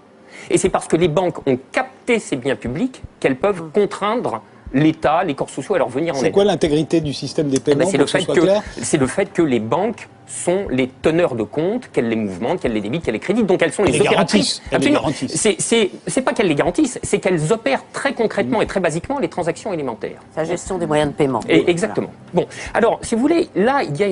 Et c'est parce que les banques ont capté ces biens publics qu'elles peuvent contraindre l'État, les corps sociaux à leur venir en aide. C'est quoi l'intégrité du système des paiements, C'est le fait que les banques sont les teneurs de compte, qu'elles les mouvementent, qu'elles les débitent, qu'elles les créditent, donc elles sont les opératrices. Absolument. C'est pas qu'elles les garantissent, c'est qu'elles opèrent très concrètement et très basiquement les transactions élémentaires. La gestion des moyens de paiement. Et exactement. Bon, alors, si vous voulez, là, il y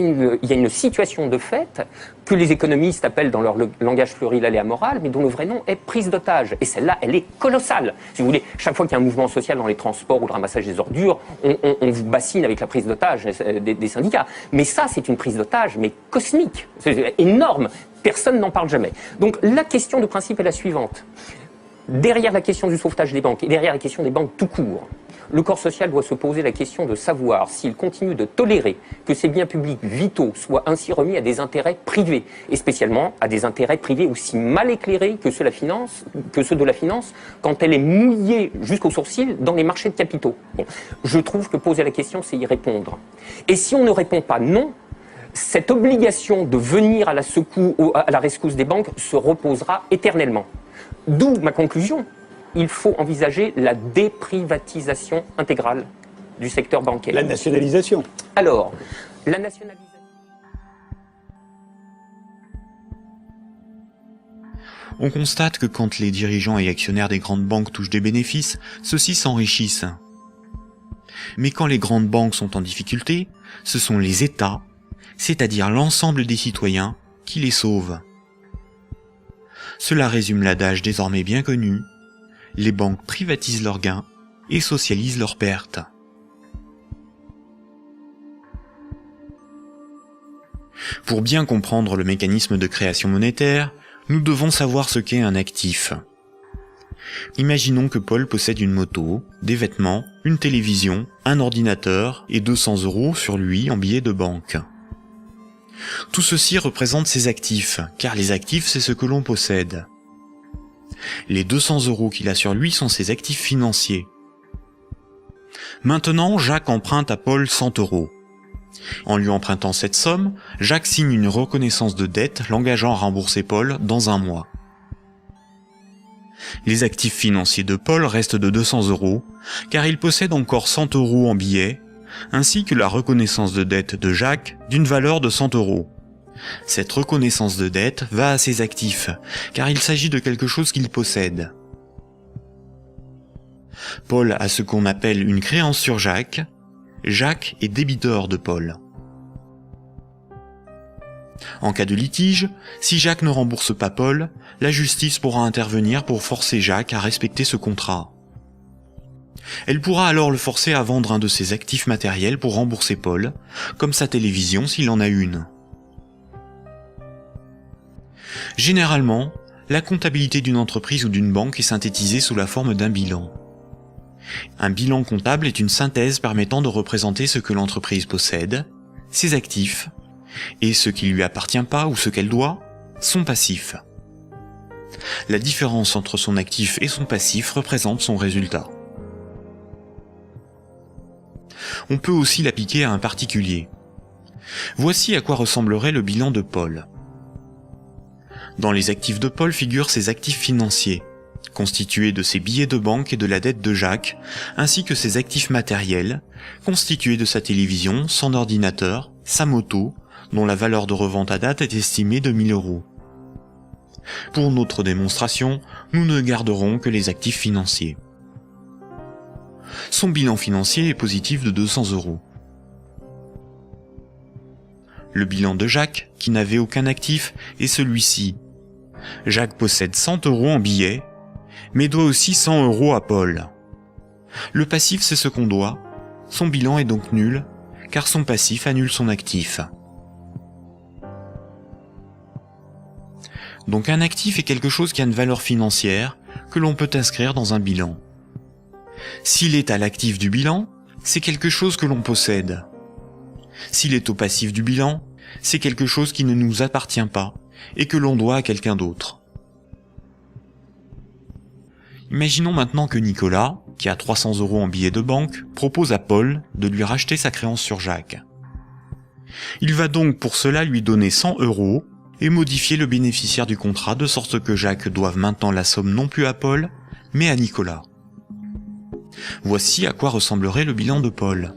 a une situation de fait que les économistes appellent dans leur langage pluriel et amoral, mais dont le vrai nom est prise d'otage. Et celle-là, elle est colossale. Si vous voulez, chaque fois qu'il y a un mouvement social dans les transports ou le ramassage des ordures, on vous bassine avec la prise d'otage des syndicats. Mais ça, c'est une prise d'otage, mais cosmique. C'est énorme. Personne n'en parle jamais. Donc, la question de principe est la suivante. Derrière la question du sauvetage des banques et derrière la question des banques tout court, le corps social doit se poser la question de savoir s'il continue de tolérer que ces biens publics vitaux soient ainsi remis à des intérêts privés, et spécialement à des intérêts privés aussi mal éclairés que ceux de la finance, quand elle est mouillée jusqu'aux sourcils dans les marchés de capitaux. Bon, je trouve que poser la question, c'est y répondre. Et si on ne répond pas non, cette obligation de venir à la rescousse des banques se reposera éternellement. D'où ma conclusion. Il faut envisager la déprivatisation intégrale du secteur bancaire. La nationalisation. Alors, la nationalisation... On constate que quand les dirigeants et actionnaires des grandes banques touchent des bénéfices, ceux-ci s'enrichissent. Mais quand les grandes banques sont en difficulté, ce sont les États, c'est-à-dire l'ensemble des citoyens, qui les sauvent. Cela résume l'adage désormais bien connu: les banques privatisent leurs gains et socialisent leurs pertes. Pour bien comprendre le mécanisme de création monétaire, nous devons savoir ce qu'est un actif. Imaginons que Paul possède une moto, des vêtements, une télévision, un ordinateur et 200 € sur lui en billets de banque. Tout ceci représente ses actifs, car les actifs c'est ce que l'on possède. Les 200 € qu'il a sur lui sont ses actifs financiers. Maintenant, Jacques emprunte à Paul 100 €. En lui empruntant cette somme, Jacques signe une reconnaissance de dette l'engageant à rembourser Paul dans un mois. Les actifs financiers de Paul restent de 200 €, car il possède encore 100 € en billets, ainsi que la reconnaissance de dette de Jacques d'une valeur de 100 €. Cette reconnaissance de dette va à ses actifs, car il s'agit de quelque chose qu'il possède. Paul a ce qu'on appelle une créance sur Jacques. Jacques est débiteur de Paul. En cas de litige, si Jacques ne rembourse pas Paul, la justice pourra intervenir pour forcer Jacques à respecter ce contrat. Elle pourra alors le forcer à vendre un de ses actifs matériels pour rembourser Paul, comme sa télévision s'il en a une. Généralement, la comptabilité d'une entreprise ou d'une banque est synthétisée sous la forme d'un bilan. Un bilan comptable est une synthèse permettant de représenter ce que l'entreprise possède, ses actifs, et ce qui lui appartient pas ou ce qu'elle doit, son passif. La différence entre son actif et son passif représente son résultat. On peut aussi l'appliquer à un particulier. Voici à quoi ressemblerait le bilan de Paul. Dans les actifs de Paul figurent ses actifs financiers, constitués de ses billets de banque et de la dette de Jacques, ainsi que ses actifs matériels, constitués de sa télévision, son ordinateur, sa moto, dont la valeur de revente à date est estimée de 1 000 €. Pour notre démonstration, nous ne garderons que les actifs financiers. Son bilan financier est positif de 200 €. Le bilan de Jacques, qui n'avait aucun actif, est celui-ci. Jacques possède 100 € en billets, mais doit aussi 100 € à Paul. Le passif, c'est ce qu'on doit. Son bilan est donc nul, car son passif annule son actif. Donc un actif est quelque chose qui a une valeur financière que l'on peut inscrire dans un bilan. S'il est à l'actif du bilan, c'est quelque chose que l'on possède. S'il est au passif du bilan, c'est quelque chose qui ne nous appartient pas et que l'on doit à quelqu'un d'autre. Imaginons maintenant que Nicolas, qui a 300 € en billets de banque, propose à Paul de lui racheter sa créance sur Jacques. Il va donc pour cela lui donner 100 € et modifier le bénéficiaire du contrat de sorte que Jacques doive maintenant la somme non plus à Paul, mais à Nicolas. Voici à quoi ressemblerait le bilan de Paul.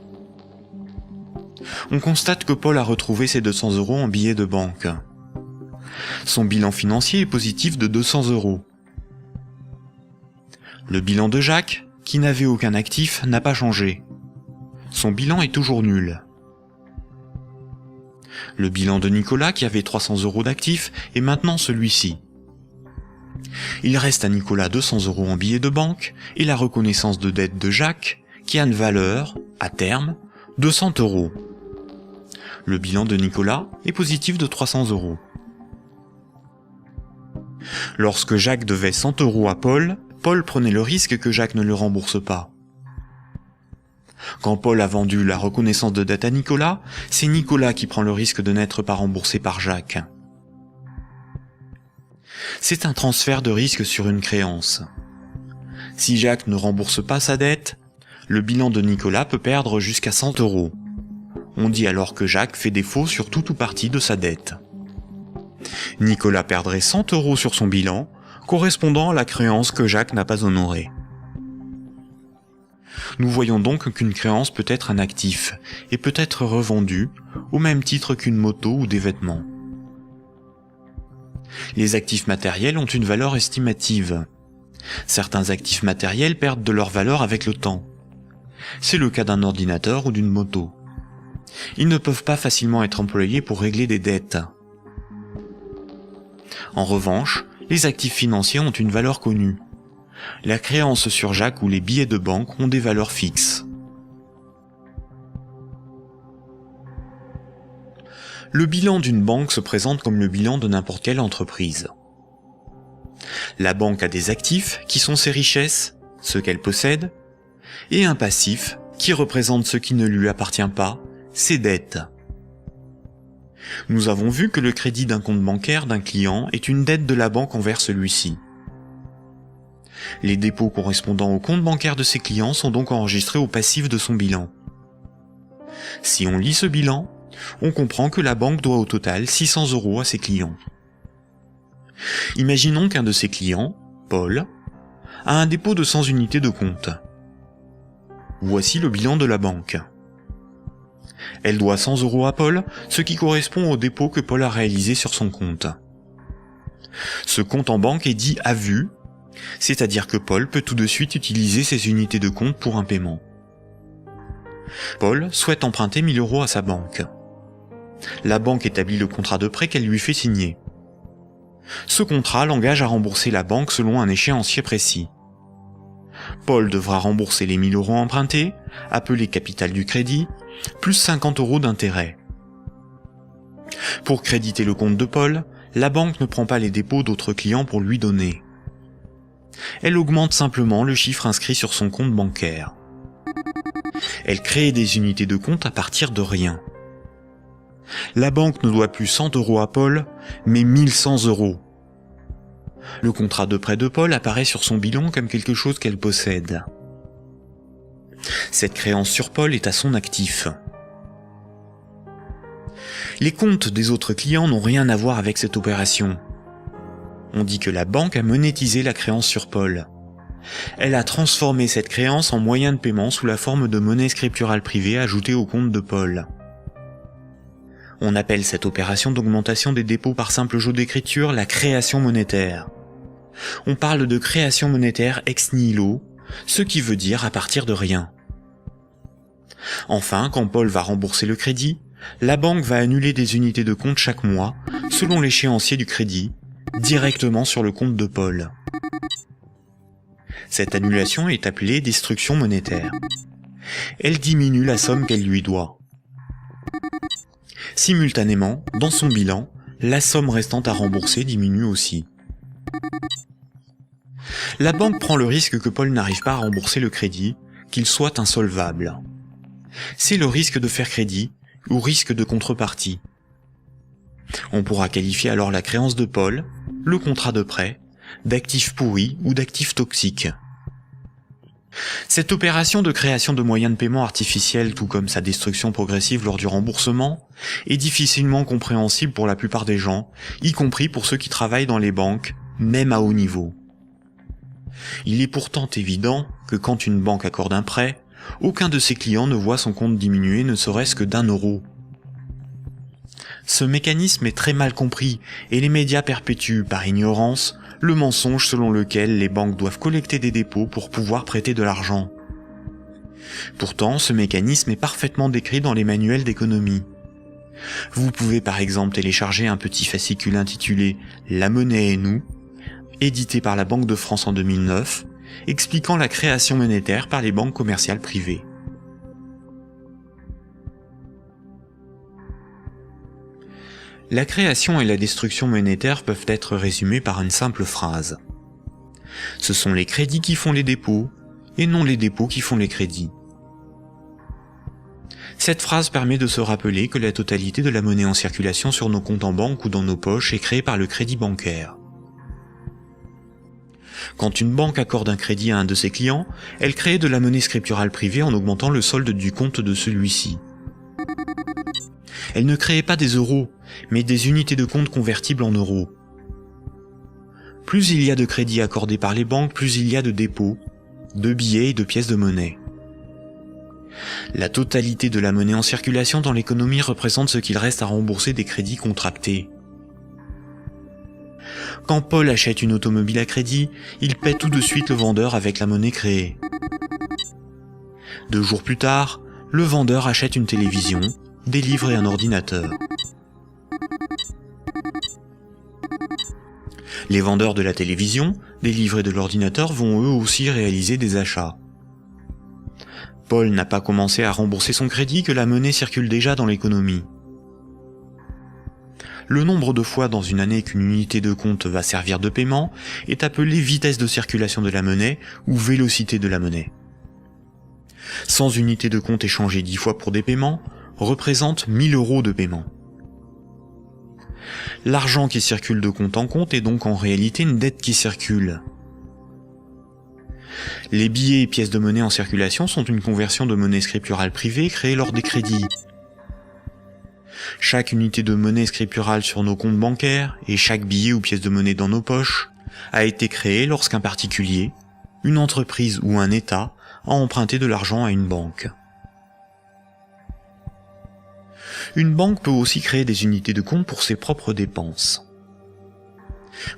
On constate que Paul a retrouvé ses 200 € en billets de banque. Son bilan financier est positif de 200 €. Le bilan de Jacques, qui n'avait aucun actif, n'a pas changé. Son bilan est toujours nul. Le bilan de Nicolas, qui avait 300 € d'actifs, est maintenant celui-ci. Il reste à Nicolas 200 € en billets de banque et la reconnaissance de dette de Jacques, qui a une valeur, à terme, de 100 €. Le bilan de Nicolas est positif de 300 €. Lorsque Jacques devait 100 € à Paul, Paul prenait le risque que Jacques ne le rembourse pas. Quand Paul a vendu la reconnaissance de dette à Nicolas, c'est Nicolas qui prend le risque de n'être pas remboursé par Jacques. C'est un transfert de risque sur une créance. Si Jacques ne rembourse pas sa dette, le bilan de Nicolas peut perdre jusqu'à 100 €. On dit alors que Jacques fait défaut sur tout ou partie de sa dette. Nicolas perdrait 100 € sur son bilan, correspondant à la créance que Jacques n'a pas honorée. Nous voyons donc qu'une créance peut être un actif et peut être revendue au même titre qu'une moto ou des vêtements. Les actifs matériels ont une valeur estimative. Certains actifs matériels perdent de leur valeur avec le temps. C'est le cas d'un ordinateur ou d'une moto. Ils ne peuvent pas facilement être employés pour régler des dettes. En revanche, les actifs financiers ont une valeur connue. La créance sur Jacques ou les billets de banque ont des valeurs fixes. Le bilan d'une banque se présente comme le bilan de n'importe quelle entreprise. La banque a des actifs qui sont ses richesses, ce qu'elle possède, et un passif qui représente ce qui ne lui appartient pas, ses dettes. Nous avons vu que le crédit d'un compte bancaire d'un client est une dette de la banque envers celui-ci. Les dépôts correspondant au compte bancaire de ses clients sont donc enregistrés au passif de son bilan. Si on lit ce bilan, on comprend que la banque doit au total 600 € à ses clients. Imaginons qu'un de ses clients, Paul, a un dépôt de 100 unités de compte. Voici le bilan de la banque. Elle doit 100 € à Paul, ce qui correspond au dépôt que Paul a réalisé sur son compte. Ce compte en banque est dit à vue, c'est-à-dire que Paul peut tout de suite utiliser ses unités de compte pour un paiement. Paul souhaite emprunter 1 000 € à sa banque. La banque établit le contrat de prêt qu'elle lui fait signer. Ce contrat l'engage à rembourser la banque selon un échéancier précis. Paul devra rembourser les 1 000 € empruntés, appelés capital du crédit, plus 50 € d'intérêt. Pour créditer le compte de Paul, la banque ne prend pas les dépôts d'autres clients pour lui donner. Elle augmente simplement le chiffre inscrit sur son compte bancaire. Elle crée des unités de compte à partir de rien. La banque ne doit plus 100 € à Paul, mais 1 100 €. Le contrat de prêt de Paul apparaît sur son bilan comme quelque chose qu'elle possède. Cette créance sur Paul est à son actif. Les comptes des autres clients n'ont rien à voir avec cette opération. On dit que la banque a monétisé la créance sur Paul. Elle a transformé cette créance en moyen de paiement sous la forme de monnaie scripturale privée ajoutée au compte de Paul. On appelle cette opération d'augmentation des dépôts par simple jeu d'écriture la création monétaire. On parle de création monétaire ex nihilo, ce qui veut dire à partir de rien. Enfin, quand Paul va rembourser le crédit, la banque va annuler des unités de compte chaque mois, selon l'échéancier du crédit, directement sur le compte de Paul. Cette annulation est appelée destruction monétaire. Elle diminue la somme qu'elle lui doit. Simultanément, dans son bilan, la somme restante à rembourser diminue aussi. La banque prend le risque que Paul n'arrive pas à rembourser le crédit, qu'il soit insolvable. C'est le risque de faire crédit ou risque de contrepartie. On pourra qualifier alors la créance de Paul, le contrat de prêt, d'actifs pourris ou d'actifs toxiques. Cette opération de création de moyens de paiement artificiels, tout comme sa destruction progressive lors du remboursement, est difficilement compréhensible pour la plupart des gens, y compris pour ceux qui travaillent dans les banques, même à haut niveau. Il est pourtant évident que quand une banque accorde un prêt, aucun de ses clients ne voit son compte diminuer ne serait-ce que d'1 €. Ce mécanisme est très mal compris et les médias perpétuent, par ignorance, le mensonge selon lequel les banques doivent collecter des dépôts pour pouvoir prêter de l'argent. Pourtant, ce mécanisme est parfaitement décrit dans les manuels d'économie. Vous pouvez par exemple télécharger un petit fascicule intitulé « La monnaie et nous », édité par la Banque de France en 2009, expliquant la création monétaire par les banques commerciales privées. La création et la destruction monétaire peuvent être résumées par une simple phrase. Ce sont les crédits qui font les dépôts, et non les dépôts qui font les crédits. Cette phrase permet de se rappeler que la totalité de la monnaie en circulation sur nos comptes en banque ou dans nos poches est créée par le crédit bancaire. Quand une banque accorde un crédit à un de ses clients, elle crée de la monnaie scripturale privée en augmentant le solde du compte de celui-ci. Elle ne crée pas des euros, mais des unités de compte convertibles en euros. Plus il y a de crédits accordés par les banques, plus il y a de dépôts, de billets et de pièces de monnaie. La totalité de la monnaie en circulation dans l'économie représente ce qu'il reste à rembourser des crédits contractés. Quand Paul achète une automobile à crédit, il paie tout de suite le vendeur avec la monnaie créée. 2 jours plus tard, le vendeur achète une télévision, des livres et un ordinateur. Les vendeurs de la télévision, des livres et de l'ordinateur vont eux aussi réaliser des achats. Paul n'a pas commencé à rembourser son crédit que la monnaie circule déjà dans l'économie. Le nombre de fois dans une année qu'une unité de compte va servir de paiement est appelé vitesse de circulation de la monnaie ou vélocité de la monnaie. 100 unités de compte échangées 10 fois pour des paiements représente 1 000 € de paiement. L'argent qui circule de compte en compte est donc en réalité une dette qui circule. Les billets et pièces de monnaie en circulation sont une conversion de monnaie scripturale privée créée lors des crédits. Chaque unité de monnaie scripturale sur nos comptes bancaires et chaque billet ou pièce de monnaie dans nos poches a été créé lorsqu'un particulier, une entreprise ou un État a emprunté de l'argent à une banque. Une banque peut aussi créer des unités de compte pour ses propres dépenses.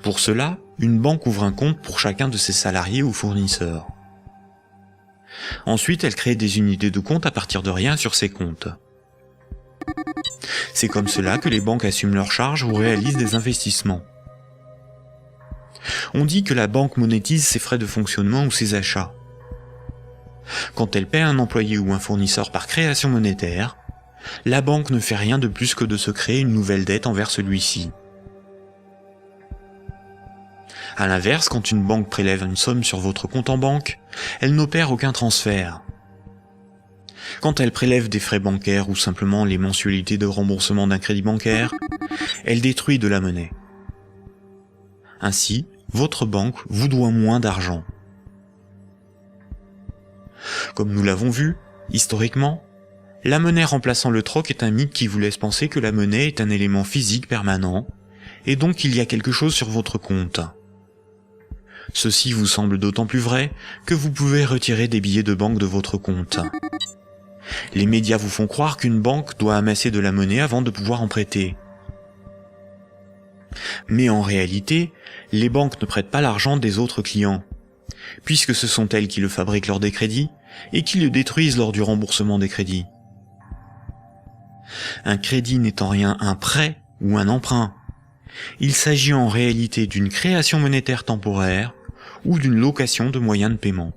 Pour cela, une banque ouvre un compte pour chacun de ses salariés ou fournisseurs. Ensuite, elle crée des unités de compte à partir de rien sur ses comptes. C'est comme cela que les banques assument leurs charges ou réalisent des investissements. On dit que la banque monétise ses frais de fonctionnement ou ses achats. Quand elle paie un employé ou un fournisseur par création monétaire, la banque ne fait rien de plus que de se créer une nouvelle dette envers celui-ci. À l'inverse, quand une banque prélève une somme sur votre compte en banque, elle n'opère aucun transfert. Quand elle prélève des frais bancaires ou simplement les mensualités de remboursement d'un crédit bancaire, elle détruit de la monnaie. Ainsi, votre banque vous doit moins d'argent. Comme nous l'avons vu, historiquement, la monnaie remplaçant le troc est un mythe qui vous laisse penser que la monnaie est un élément physique permanent et donc il y a quelque chose sur votre compte. Ceci vous semble d'autant plus vrai que vous pouvez retirer des billets de banque de votre compte. Les médias vous font croire qu'une banque doit amasser de la monnaie avant de pouvoir en prêter. Mais en réalité, les banques ne prêtent pas l'argent des autres clients, puisque ce sont elles qui le fabriquent lors des crédits et qui le détruisent lors du remboursement des crédits. Un crédit n'est en rien un prêt ou un emprunt. Il s'agit en réalité d'une création monétaire temporaire ou d'une location de moyens de paiement.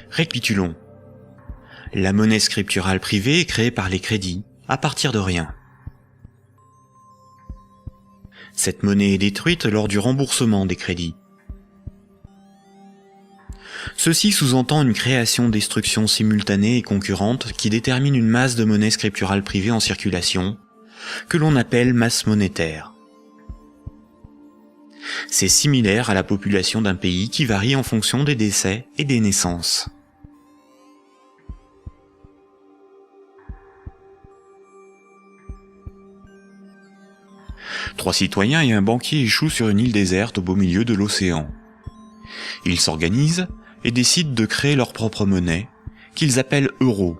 Récapitulons. La monnaie scripturale privée est créée par les crédits, à partir de rien. Cette monnaie est détruite lors du remboursement des crédits. Ceci sous-entend une création-destruction simultanée et concurrente qui détermine une masse de monnaie scripturale privée en circulation, que l'on appelle masse monétaire. C'est similaire à la population d'un pays qui varie en fonction des décès et des naissances. Trois citoyens et un banquier échouent sur une île déserte au beau milieu de l'océan. Ils s'organisent et décident de créer leur propre monnaie, qu'ils appellent euro.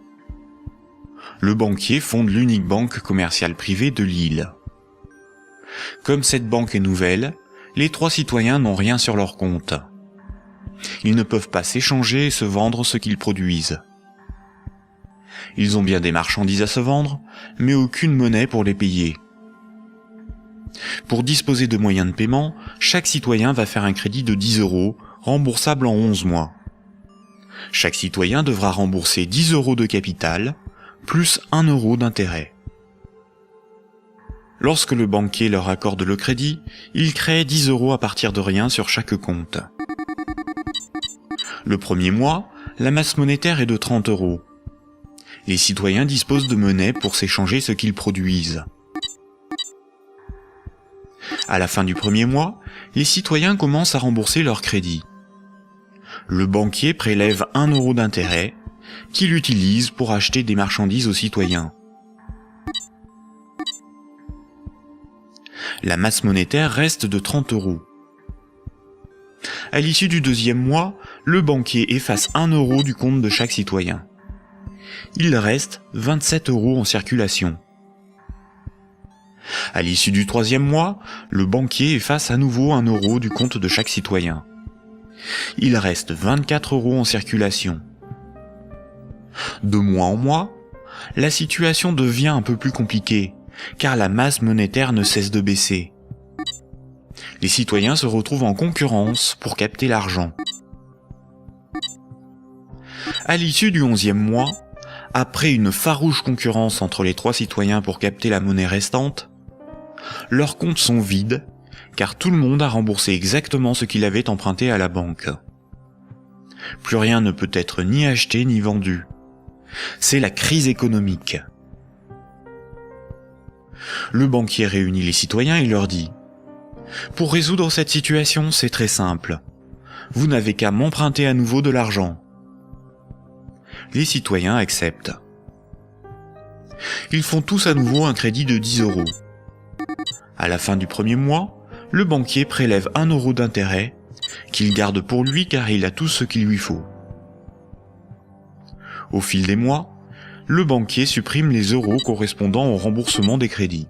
Le banquier fonde l'unique banque commerciale privée de l'île. Comme cette banque est nouvelle, les trois citoyens n'ont rien sur leur compte. Ils ne peuvent pas s'échanger et se vendre ce qu'ils produisent. Ils ont bien des marchandises à se vendre, mais aucune monnaie pour les payer. Pour disposer de moyens de paiement, chaque citoyen va faire un crédit de 10 €, remboursable en 11 mois. Chaque citoyen devra rembourser 10 € de capital, plus 1 € d'intérêt. Lorsque le banquier leur accorde le crédit, il crée 10 € à partir de rien sur chaque compte. Le premier mois, la masse monétaire est de 30 €. Les citoyens disposent de monnaie pour s'échanger ce qu'ils produisent. À la fin du premier mois, les citoyens commencent à rembourser leur crédit. Le banquier prélève 1 € d'intérêt, qu'il utilise pour acheter des marchandises aux citoyens. La masse monétaire reste de 30 €. À l'issue du deuxième mois, le banquier efface 1 € du compte de chaque citoyen. Il reste 27 € en circulation. À l'issue du troisième mois, le banquier efface à nouveau 1 € du compte de chaque citoyen. Il reste 24 € en circulation. De mois en mois, la situation devient un peu plus compliquée, car la masse monétaire ne cesse de baisser. Les citoyens se retrouvent en concurrence pour capter l'argent. À l'issue du 11e mois, après une farouche concurrence entre les trois citoyens pour capter la monnaie restante, leurs comptes sont vides, car tout le monde a remboursé exactement ce qu'il avait emprunté à la banque. Plus rien ne peut être ni acheté ni vendu. C'est la crise économique. Le banquier réunit les citoyens et leur dit : « Pour résoudre cette situation, c'est très simple. Vous n'avez qu'à m'emprunter à nouveau de l'argent. » Les citoyens acceptent. Ils font tous à nouveau un crédit de 10 €. À la fin du premier mois, le banquier prélève 1 € d'intérêt, qu'il garde pour lui car il a tout ce qu'il lui faut. Au fil des mois, le banquier supprime les euros correspondant au remboursement des crédits.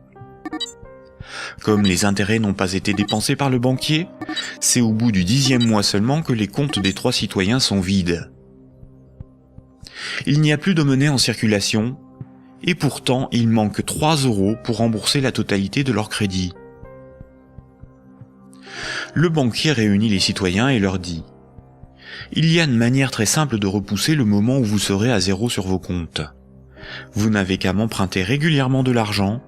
Comme les intérêts n'ont pas été dépensés par le banquier, c'est au bout du 10e mois seulement que les comptes des trois citoyens sont vides. Il n'y a plus de monnaie en circulation, et pourtant il manque 3 € pour rembourser la totalité de leur crédit. Le banquier réunit les citoyens et leur dit : « Il y a une manière très simple de repousser le moment où vous serez à zéro sur vos comptes. Vous n'avez qu'à m'emprunter régulièrement de l'argent,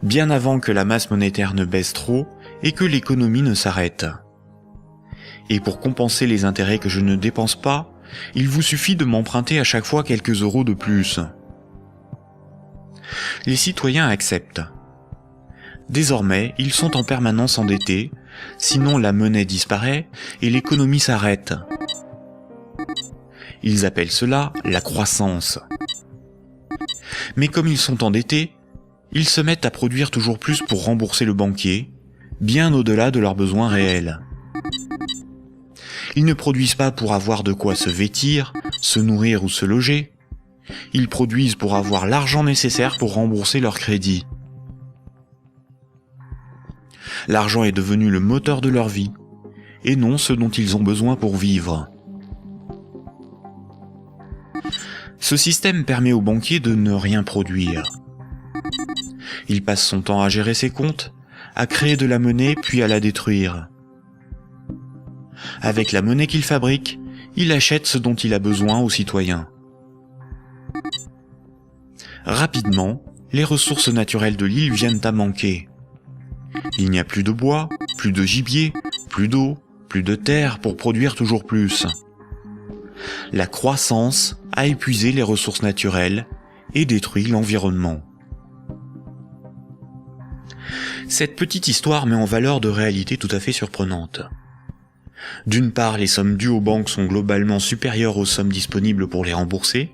bien avant que la masse monétaire ne baisse trop et que l'économie ne s'arrête. Et pour compenser les intérêts que je ne dépense pas, il vous suffit de m'emprunter à chaque fois quelques euros de plus. » Les citoyens acceptent. Désormais, ils sont en permanence endettés, sinon la monnaie disparaît et l'économie s'arrête. Ils appellent cela la croissance. Mais comme ils sont endettés, ils se mettent à produire toujours plus pour rembourser le banquier, bien au-delà de leurs besoins réels. Ils ne produisent pas pour avoir de quoi se vêtir, se nourrir ou se loger. Ils produisent pour avoir l'argent nécessaire pour rembourser leur crédit. L'argent est devenu le moteur de leur vie, et non ce dont ils ont besoin pour vivre. Ce système permet au banquier de ne rien produire. Il passe son temps à gérer ses comptes, à créer de la monnaie puis à la détruire. Avec la monnaie qu'il fabrique, il achète ce dont il a besoin aux citoyens. Rapidement, les ressources naturelles de l'île viennent à manquer. Il n'y a plus de bois, plus de gibier, plus d'eau, plus de terre pour produire toujours plus. La croissance a épuisé les ressources naturelles et détruit l'environnement. Cette petite histoire met en valeur de réalités tout à fait surprenantes. D'une part, les sommes dues aux banques sont globalement supérieures aux sommes disponibles pour les rembourser.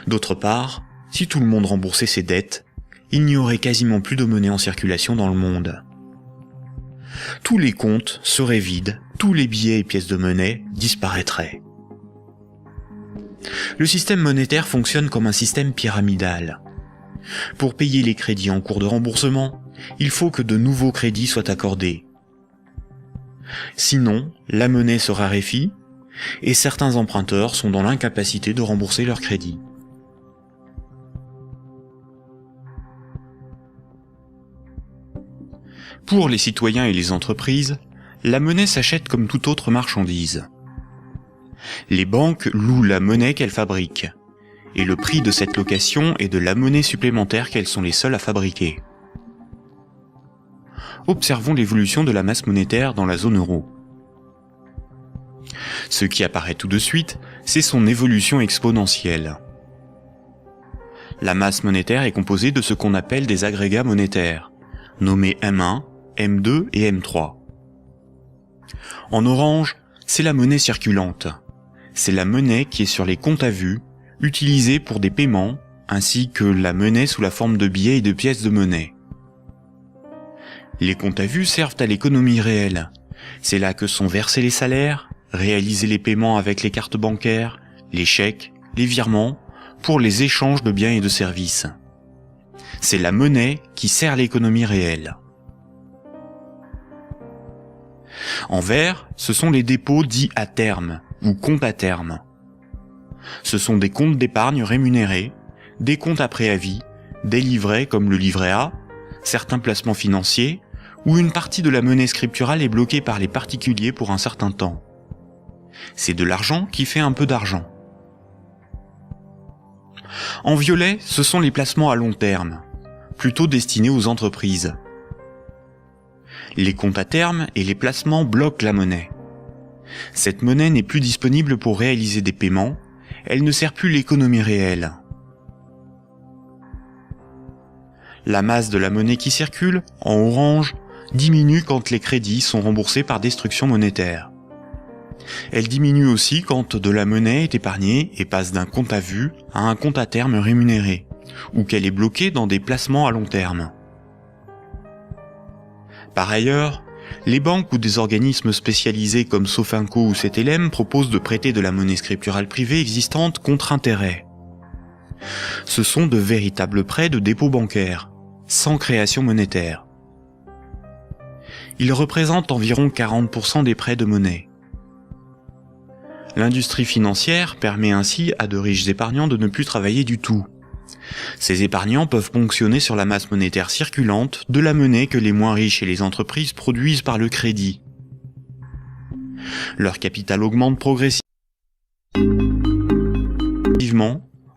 D'autre part, si tout le monde remboursait ses dettes, il n'y aurait quasiment plus de monnaie en circulation dans le monde. Tous les comptes seraient vides, tous les billets et pièces de monnaie disparaîtraient. Le système monétaire fonctionne comme un système pyramidal. Pour payer les crédits en cours de remboursement, il faut que de nouveaux crédits soient accordés. Sinon, la monnaie se raréfie et certains emprunteurs sont dans l'incapacité de rembourser leurs crédits. Pour les citoyens et les entreprises, la monnaie s'achète comme toute autre marchandise. Les banques louent la monnaie qu'elles fabriquent, et le prix de cette location est de la monnaie supplémentaire qu'elles sont les seules à fabriquer. Observons l'évolution de la masse monétaire dans la zone euro. Ce qui apparaît tout de suite, c'est son évolution exponentielle. La masse monétaire est composée de ce qu'on appelle des agrégats monétaires, nommés M1, M2 et M3. En orange, c'est la monnaie circulante. C'est la monnaie qui est sur les comptes à vue, utilisée pour des paiements, ainsi que la monnaie sous la forme de billets et de pièces de monnaie. Les comptes à vue servent à l'économie réelle. C'est là que sont versés les salaires, réalisés les paiements avec les cartes bancaires, les chèques, les virements, pour les échanges de biens et de services. C'est la monnaie qui sert l'économie réelle. En vert, ce sont les dépôts dits à terme, ou comptes à terme. Ce sont des comptes d'épargne rémunérés, des comptes à préavis, des livrets comme le livret A, certains placements financiers, où une partie de la monnaie scripturale est bloquée par les particuliers pour un certain temps. C'est de l'argent qui fait un peu d'argent. En violet, ce sont les placements à long terme, plutôt destinés aux entreprises. Les comptes à terme et les placements bloquent la monnaie. Cette monnaie n'est plus disponible pour réaliser des paiements, elle ne sert plus l'économie réelle. La masse de la monnaie qui circule, en orange, diminue quand les crédits sont remboursés par destruction monétaire. Elle diminue aussi quand de la monnaie est épargnée et passe d'un compte à vue à un compte à terme rémunéré, ou qu'elle est bloquée dans des placements à long terme. Par ailleurs, les banques ou des organismes spécialisés comme Sofinco ou CTLM proposent de prêter de la monnaie scripturale privée existante contre intérêt. Ce sont de véritables prêts de dépôt bancaire, sans création monétaire. Ils représentent environ 40% des prêts de monnaie. L'industrie financière permet ainsi à de riches épargnants de ne plus travailler du tout. Ces épargnants peuvent ponctionner sur la masse monétaire circulante de la monnaie que les moins riches et les entreprises produisent par le crédit. Leur capital augmente progressivement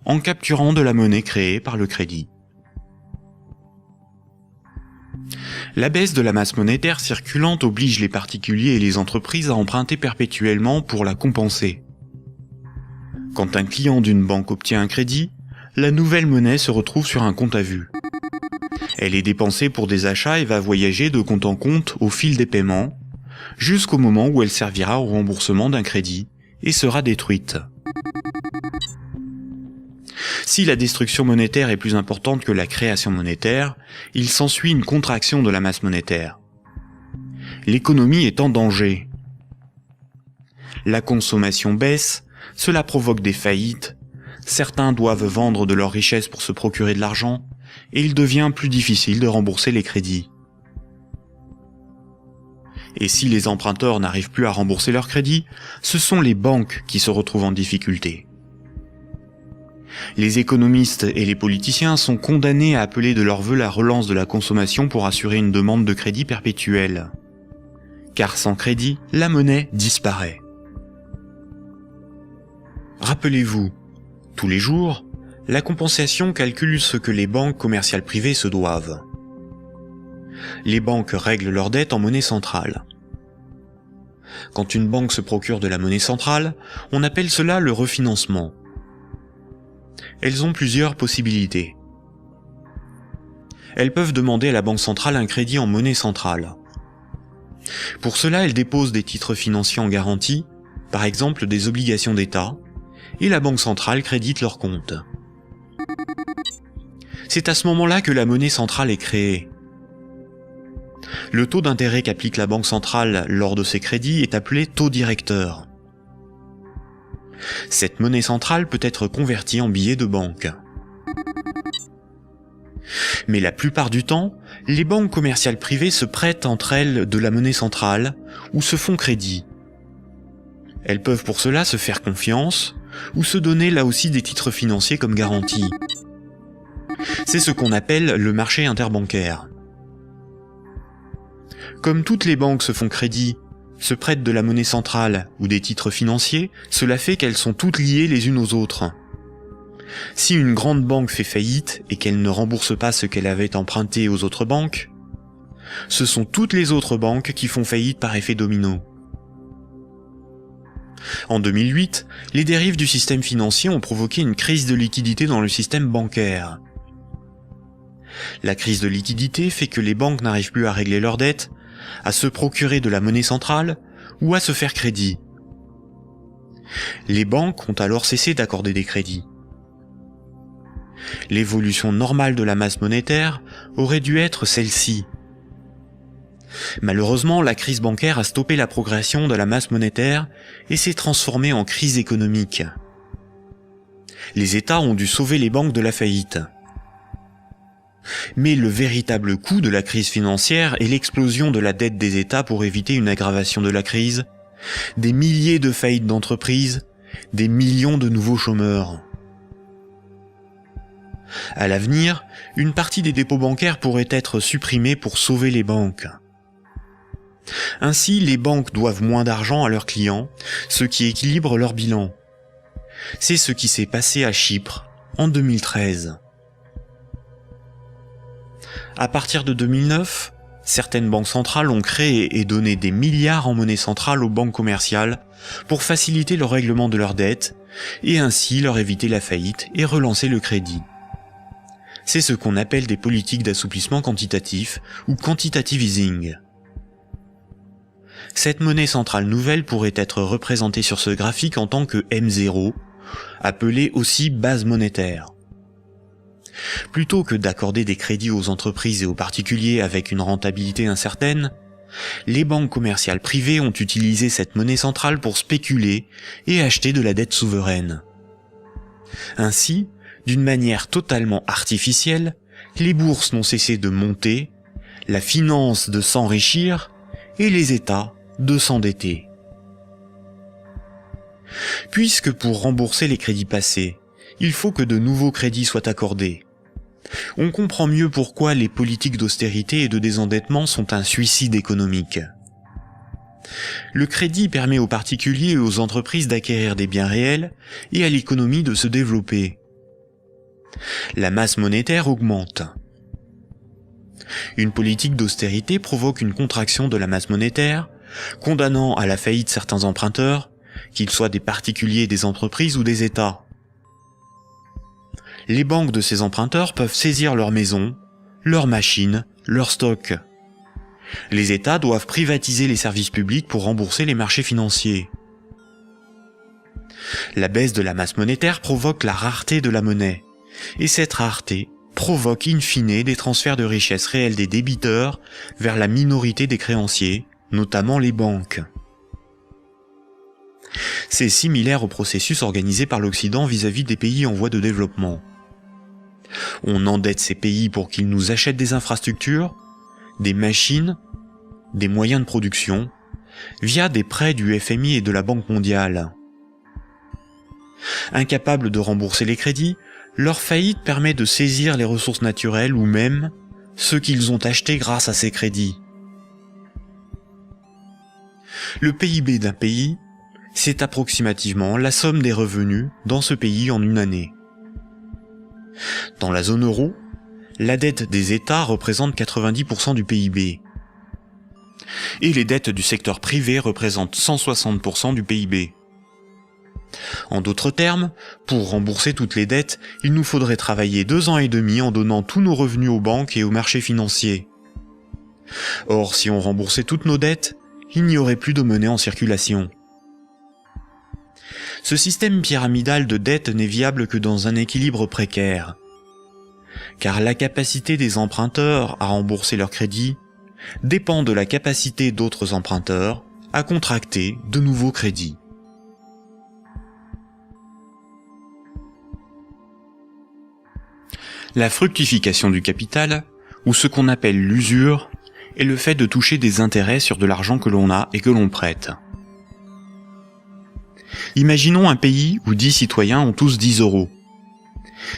en capturant de la monnaie créée par le crédit. La baisse de la masse monétaire circulante oblige les particuliers et les entreprises à emprunter perpétuellement pour la compenser. Quand un client d'une banque obtient un crédit, la nouvelle monnaie se retrouve sur un compte à vue. Elle est dépensée pour des achats et va voyager de compte en compte au fil des paiements, jusqu'au moment où elle servira au remboursement d'un crédit et sera détruite. Si la destruction monétaire est plus importante que la création monétaire, il s'ensuit une contraction de la masse monétaire. L'économie est en danger. La consommation baisse, cela provoque des faillites, certains doivent vendre de leurs richesses pour se procurer de l'argent, et il devient plus difficile de rembourser les crédits. Et si les emprunteurs n'arrivent plus à rembourser leurs crédits, ce sont les banques qui se retrouvent en difficulté. Les économistes et les politiciens sont condamnés à appeler de leur vœu la relance de la consommation pour assurer une demande de crédit perpétuelle. Car sans crédit, la monnaie disparaît. Rappelez-vous, tous les jours, la compensation calcule ce que les banques commerciales privées se doivent. Les banques règlent leurs dettes en monnaie centrale. Quand une banque se procure de la monnaie centrale, on appelle cela le refinancement. Elles ont plusieurs possibilités. Elles peuvent demander à la banque centrale un crédit en monnaie centrale. Pour cela, elles déposent des titres financiers en garantie, par exemple des obligations d'État, et la banque centrale crédite leurs comptes. C'est à ce moment-là que la monnaie centrale est créée. Le taux d'intérêt qu'applique la banque centrale lors de ces crédits est appelé taux directeur. Cette monnaie centrale peut être convertie en billets de banque. Mais la plupart du temps, les banques commerciales privées se prêtent entre elles de la monnaie centrale ou se font crédit. Elles peuvent pour cela se faire confiance ou se donner là aussi des titres financiers comme garantie. C'est ce qu'on appelle le marché interbancaire. Comme toutes les banques se font crédit, se prêtent de la monnaie centrale ou des titres financiers, cela fait qu'elles sont toutes liées les unes aux autres. Si une grande banque fait faillite et qu'elle ne rembourse pas ce qu'elle avait emprunté aux autres banques, ce sont toutes les autres banques qui font faillite par effet domino. En 2008, les dérives du système financier ont provoqué une crise de liquidité dans le système bancaire. La crise de liquidité fait que les banques n'arrivent plus à régler leurs dettes, à se procurer de la monnaie centrale ou à se faire crédit. Les banques ont alors cessé d'accorder des crédits. L'évolution normale de la masse monétaire aurait dû être celle-ci. Malheureusement, la crise bancaire a stoppé la progression de la masse monétaire et s'est transformée en crise économique. Les États ont dû sauver les banques de la faillite. Mais le véritable coût de la crise financière est l'explosion de la dette des États pour éviter une aggravation de la crise, des milliers de faillites d'entreprises, des millions de nouveaux chômeurs. À l'avenir, une partie des dépôts bancaires pourrait être supprimée pour sauver les banques. Ainsi, les banques doivent moins d'argent à leurs clients, ce qui équilibre leur bilan. C'est ce qui s'est passé à Chypre en 2013. À partir de 2009, certaines banques centrales ont créé et donné des milliards en monnaie centrale aux banques commerciales pour faciliter le règlement de leurs dettes et ainsi leur éviter la faillite et relancer le crédit. C'est ce qu'on appelle des politiques d'assouplissement quantitatif ou quantitative easing. Cette monnaie centrale nouvelle pourrait être représentée sur ce graphique en tant que M0, appelée aussi base monétaire. Plutôt que d'accorder des crédits aux entreprises et aux particuliers avec une rentabilité incertaine, les banques commerciales privées ont utilisé cette monnaie centrale pour spéculer et acheter de la dette souveraine. Ainsi, d'une manière totalement artificielle, les bourses n'ont cessé de monter, la finance de s'enrichir et les États de s'endetter. Puisque pour rembourser les crédits passés, il faut que de nouveaux crédits soient accordés, on comprend mieux pourquoi les politiques d'austérité et de désendettement sont un suicide économique. Le crédit permet aux particuliers et aux entreprises d'acquérir des biens réels et à l'économie de se développer. La masse monétaire augmente. Une politique d'austérité provoque une contraction de la masse monétaire, condamnant à la faillite certains emprunteurs, qu'ils soient des particuliers, des entreprises ou des États. Les banques de ces emprunteurs peuvent saisir leurs maisons, leurs machines, leurs stocks. Les États doivent privatiser les services publics pour rembourser les marchés financiers. La baisse de la masse monétaire provoque la rareté de la monnaie, et cette rareté provoque in fine des transferts de richesses réelles des débiteurs vers la minorité des créanciers, notamment les banques. C'est similaire au processus organisé par l'Occident vis-à-vis des pays en voie de développement. On endette ces pays pour qu'ils nous achètent des infrastructures, des machines, des moyens de production, via des prêts du FMI et de la Banque mondiale. Incapables de rembourser les crédits, leur faillite permet de saisir les ressources naturelles ou même ceux qu'ils ont achetés grâce à ces crédits. Le PIB d'un pays, c'est approximativement la somme des revenus dans ce pays en une année. Dans la zone euro, la dette des États représente 90% du PIB. Et les dettes du secteur privé représentent 160% du PIB. En d'autres termes, pour rembourser toutes les dettes, il nous faudrait travailler 2 ans et demi en donnant tous nos revenus aux banques et aux marchés financiers. Or, si on remboursait toutes nos dettes, il n'y aurait plus de monnaie en circulation. Ce système pyramidal de dette n'est viable que dans un équilibre précaire, car la capacité des emprunteurs à rembourser leurs crédits dépend de la capacité d'autres emprunteurs à contracter de nouveaux crédits. La fructification du capital, ou ce qu'on appelle l'usure, est le fait de toucher des intérêts sur de l'argent que l'on a et que l'on prête. Imaginons un pays où 10 citoyens ont tous 10 euros.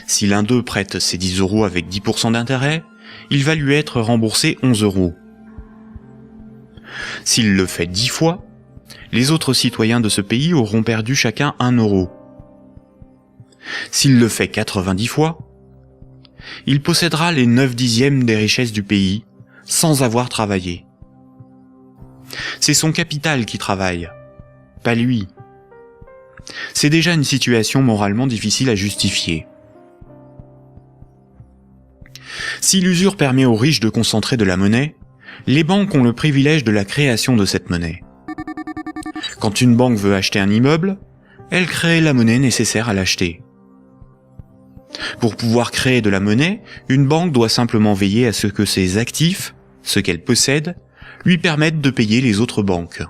Si l'un d'eux prête ces 10 euros avec 10% d'intérêt, il va lui être remboursé 11 euros. S'il le fait 10 fois, les autres citoyens de ce pays auront perdu chacun 1 euro. S'il le fait 90 fois, il possédera les 9/10 des richesses du pays sans avoir travaillé. C'est son capital qui travaille, pas lui. C'est déjà une situation moralement difficile à justifier. Si l'usure permet aux riches de concentrer de la monnaie, les banques ont le privilège de la création de cette monnaie. Quand une banque veut acheter un immeuble, elle crée la monnaie nécessaire à l'acheter. Pour pouvoir créer de la monnaie, une banque doit simplement veiller à ce que ses actifs, ce qu'elle possède, lui permettent de payer les autres banques.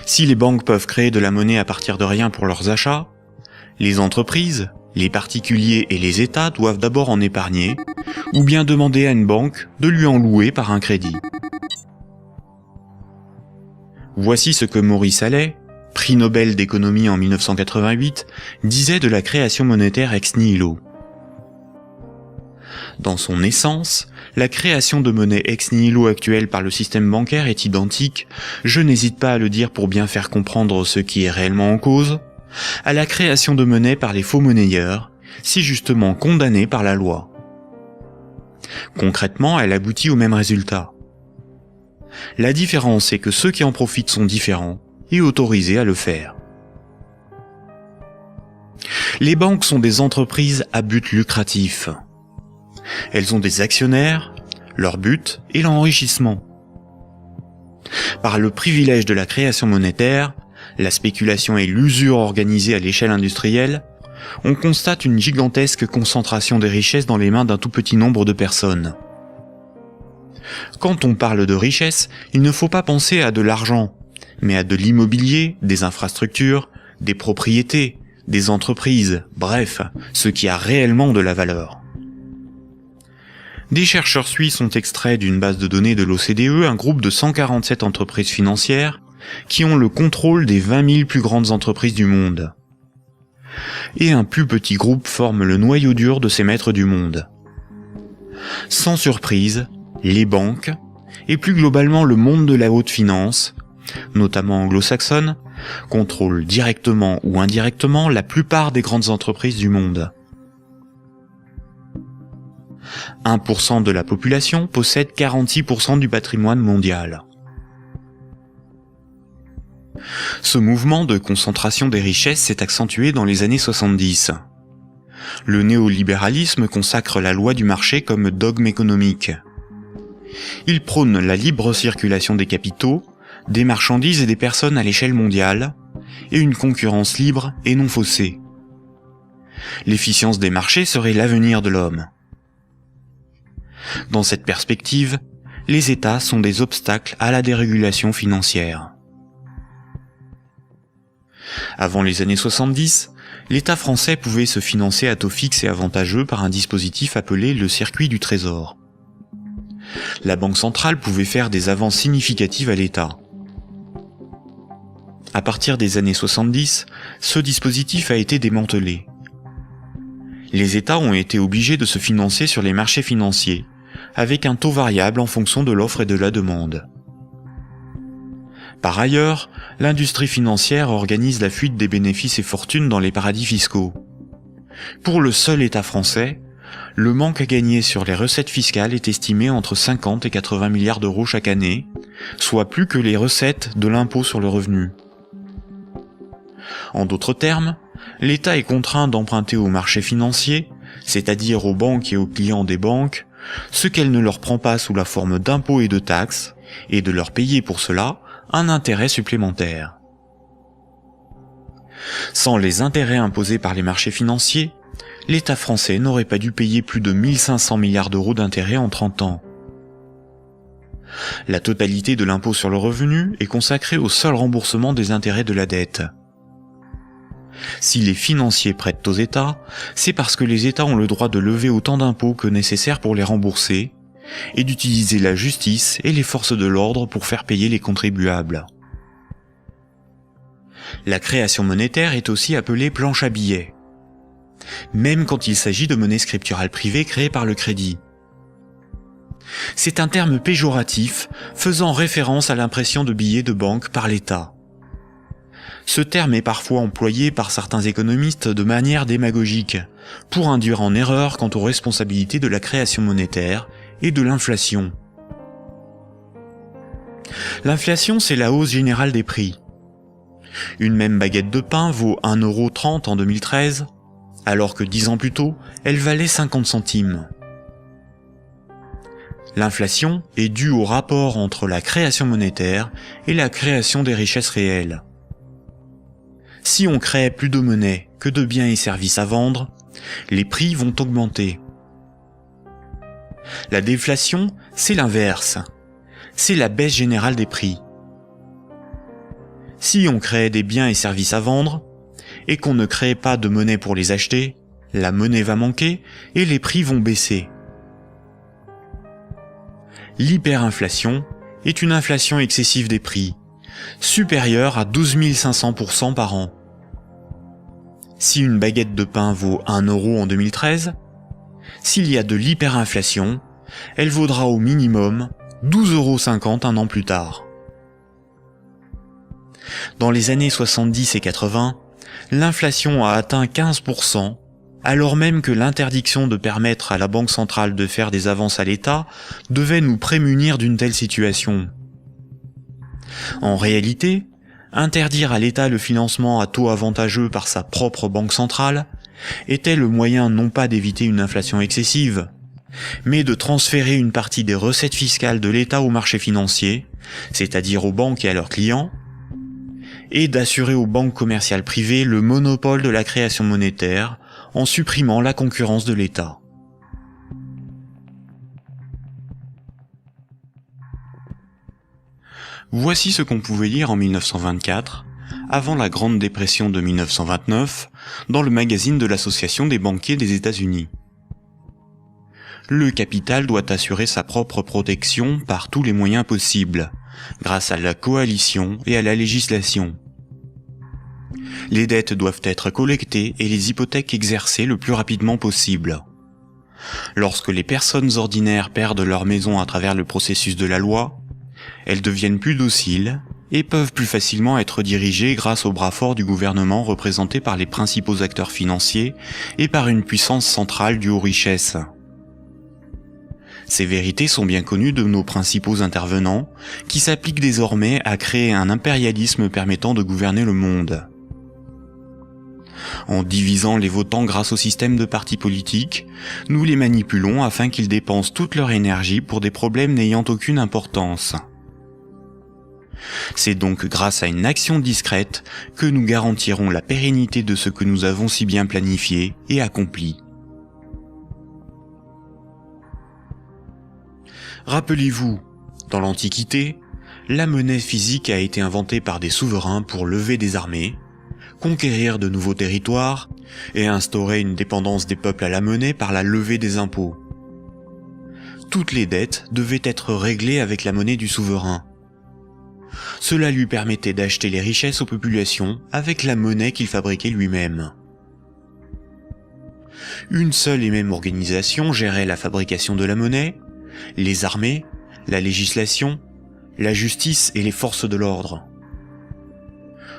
Si les banques peuvent créer de la monnaie à partir de rien pour leurs achats, les entreprises, les particuliers et les États doivent d'abord en épargner, ou bien demander à une banque de lui en louer par un crédit. Voici ce que Maurice Allais, prix Nobel d'économie en 1988, disait de la création monétaire ex nihilo. Dans son essence, la création de monnaie ex nihilo actuelle par le système bancaire est identique, je n'hésite pas à le dire pour bien faire comprendre ce qui est réellement en cause, à la création de monnaie par les faux monnayeurs, si justement condamnée par la loi. Concrètement, elle aboutit au même résultat. La différence est que ceux qui en profitent sont différents et autorisés à le faire. Les banques sont des entreprises à but lucratif. Elles ont des actionnaires, leur but est l'enrichissement. Par le privilège de la création monétaire, la spéculation et l'usure organisée à l'échelle industrielle, on constate une gigantesque concentration des richesses dans les mains d'un tout petit nombre de personnes. Quand on parle de richesse, il ne faut pas penser à de l'argent, mais à de l'immobilier, des infrastructures, des propriétés, des entreprises, bref, ce qui a réellement de la valeur. Des chercheurs suisses ont extrait d'une base de données de l'OCDE un groupe de 147 entreprises financières qui ont le contrôle des 20 000 plus grandes entreprises du monde. Et un plus petit groupe forme le noyau dur de ces maîtres du monde. Sans surprise, les banques, et plus globalement le monde de la haute finance, notamment anglo-saxonne, contrôlent directement ou indirectement la plupart des grandes entreprises du monde. 1% de la population possède 46% du patrimoine mondial. Ce mouvement de concentration des richesses s'est accentué dans les années 70. Le néolibéralisme consacre la loi du marché comme dogme économique. Il prône la libre circulation des capitaux, des marchandises et des personnes à l'échelle mondiale, et une concurrence libre et non faussée. L'efficience des marchés serait l'avenir de l'homme. Dans cette perspective, les États sont des obstacles à la dérégulation financière. Avant les années 70, l'État français pouvait se financer à taux fixe et avantageux par un dispositif appelé le circuit du Trésor. La Banque centrale pouvait faire des avances significatives à l'État. À partir des années 70, ce dispositif a été démantelé. Les États ont été obligés de se financer sur les marchés financiers, avec un taux variable en fonction de l'offre et de la demande. Par ailleurs, l'industrie financière organise la fuite des bénéfices et fortunes dans les paradis fiscaux. Pour le seul État français, le manque à gagner sur les recettes fiscales est estimé entre 50 et 80 milliards d'euros chaque année, soit plus que les recettes de l'impôt sur le revenu. En d'autres termes, l'État est contraint d'emprunter aux marchés financiers, c'est-à-dire aux banques et aux clients des banques, ce qu'elle ne leur prend pas sous la forme d'impôts et de taxes, et de leur payer pour cela un intérêt supplémentaire. Sans les intérêts imposés par les marchés financiers, l'État français n'aurait pas dû payer plus de 1500 milliards d'euros d'intérêts en 30 ans. La totalité de l'impôt sur le revenu est consacrée au seul remboursement des intérêts de la dette. Si les financiers prêtent aux États, c'est parce que les États ont le droit de lever autant d'impôts que nécessaire pour les rembourser, et d'utiliser la justice et les forces de l'ordre pour faire payer les contribuables. La création monétaire est aussi appelée planche à billets, même quand il s'agit de monnaie scripturale privée créée par le crédit. C'est un terme péjoratif faisant référence à l'impression de billets de banque par l'État. Ce terme est parfois employé par certains économistes de manière démagogique, pour induire en erreur quant aux responsabilités de la création monétaire et de l'inflation. L'inflation, c'est la hausse générale des prix. Une même baguette de pain vaut 1,30 € en 2013, alors que 10 ans plus tôt, elle valait 50 centimes. L'inflation est due au rapport entre la création monétaire et la création des richesses réelles. Si on crée plus de monnaie que de biens et services à vendre, les prix vont augmenter. La déflation, c'est l'inverse. C'est la baisse générale des prix. Si on crée des biens et services à vendre, et qu'on ne crée pas de monnaie pour les acheter, la monnaie va manquer et les prix vont baisser. L'hyperinflation est une inflation excessive des prix, supérieure à 12 500% par an. Si une baguette de pain vaut 1 € en 2013, s'il y a de l'hyperinflation, elle vaudra au minimum 12,50 € un an plus tard. Dans les années 70 et 80, l'inflation a atteint 15%, alors même que l'interdiction de permettre à la Banque centrale de faire des avances à l'État devait nous prémunir d'une telle situation. En réalité, interdire à l'État le financement à taux avantageux par sa propre banque centrale était le moyen non pas d'éviter une inflation excessive, mais de transférer une partie des recettes fiscales de l'État aux marchés financiers, c'est-à-dire aux banques et à leurs clients, et d'assurer aux banques commerciales privées le monopole de la création monétaire en supprimant la concurrence de l'État. Voici ce qu'on pouvait lire en 1924, avant la Grande Dépression de 1929, dans le magazine de l'Association des banquiers des États-Unis. Le capital doit assurer sa propre protection par tous les moyens possibles, grâce à la coalition et à la législation. Les dettes doivent être collectées et les hypothèques exercées le plus rapidement possible. Lorsque les personnes ordinaires perdent leur maison à travers le processus de la loi, elles deviennent plus dociles et peuvent plus facilement être dirigées grâce au bras fort du gouvernement représenté par les principaux acteurs financiers et par une puissance centrale due aux richesses. Ces vérités sont bien connues de nos principaux intervenants, qui s'appliquent désormais à créer un impérialisme permettant de gouverner le monde. En divisant les votants grâce au système de partis politiques, nous les manipulons afin qu'ils dépensent toute leur énergie pour des problèmes n'ayant aucune importance. C'est donc grâce à une action discrète que nous garantirons la pérennité de ce que nous avons si bien planifié et accompli. Rappelez-vous, dans l'Antiquité, la monnaie physique a été inventée par des souverains pour lever des armées, conquérir de nouveaux territoires et instaurer une dépendance des peuples à la monnaie par la levée des impôts. Toutes les dettes devaient être réglées avec la monnaie du souverain. Cela lui permettait d'acheter les richesses aux populations avec la monnaie qu'il fabriquait lui-même. Une seule et même organisation gérait la fabrication de la monnaie, les armées, la législation, la justice et les forces de l'ordre.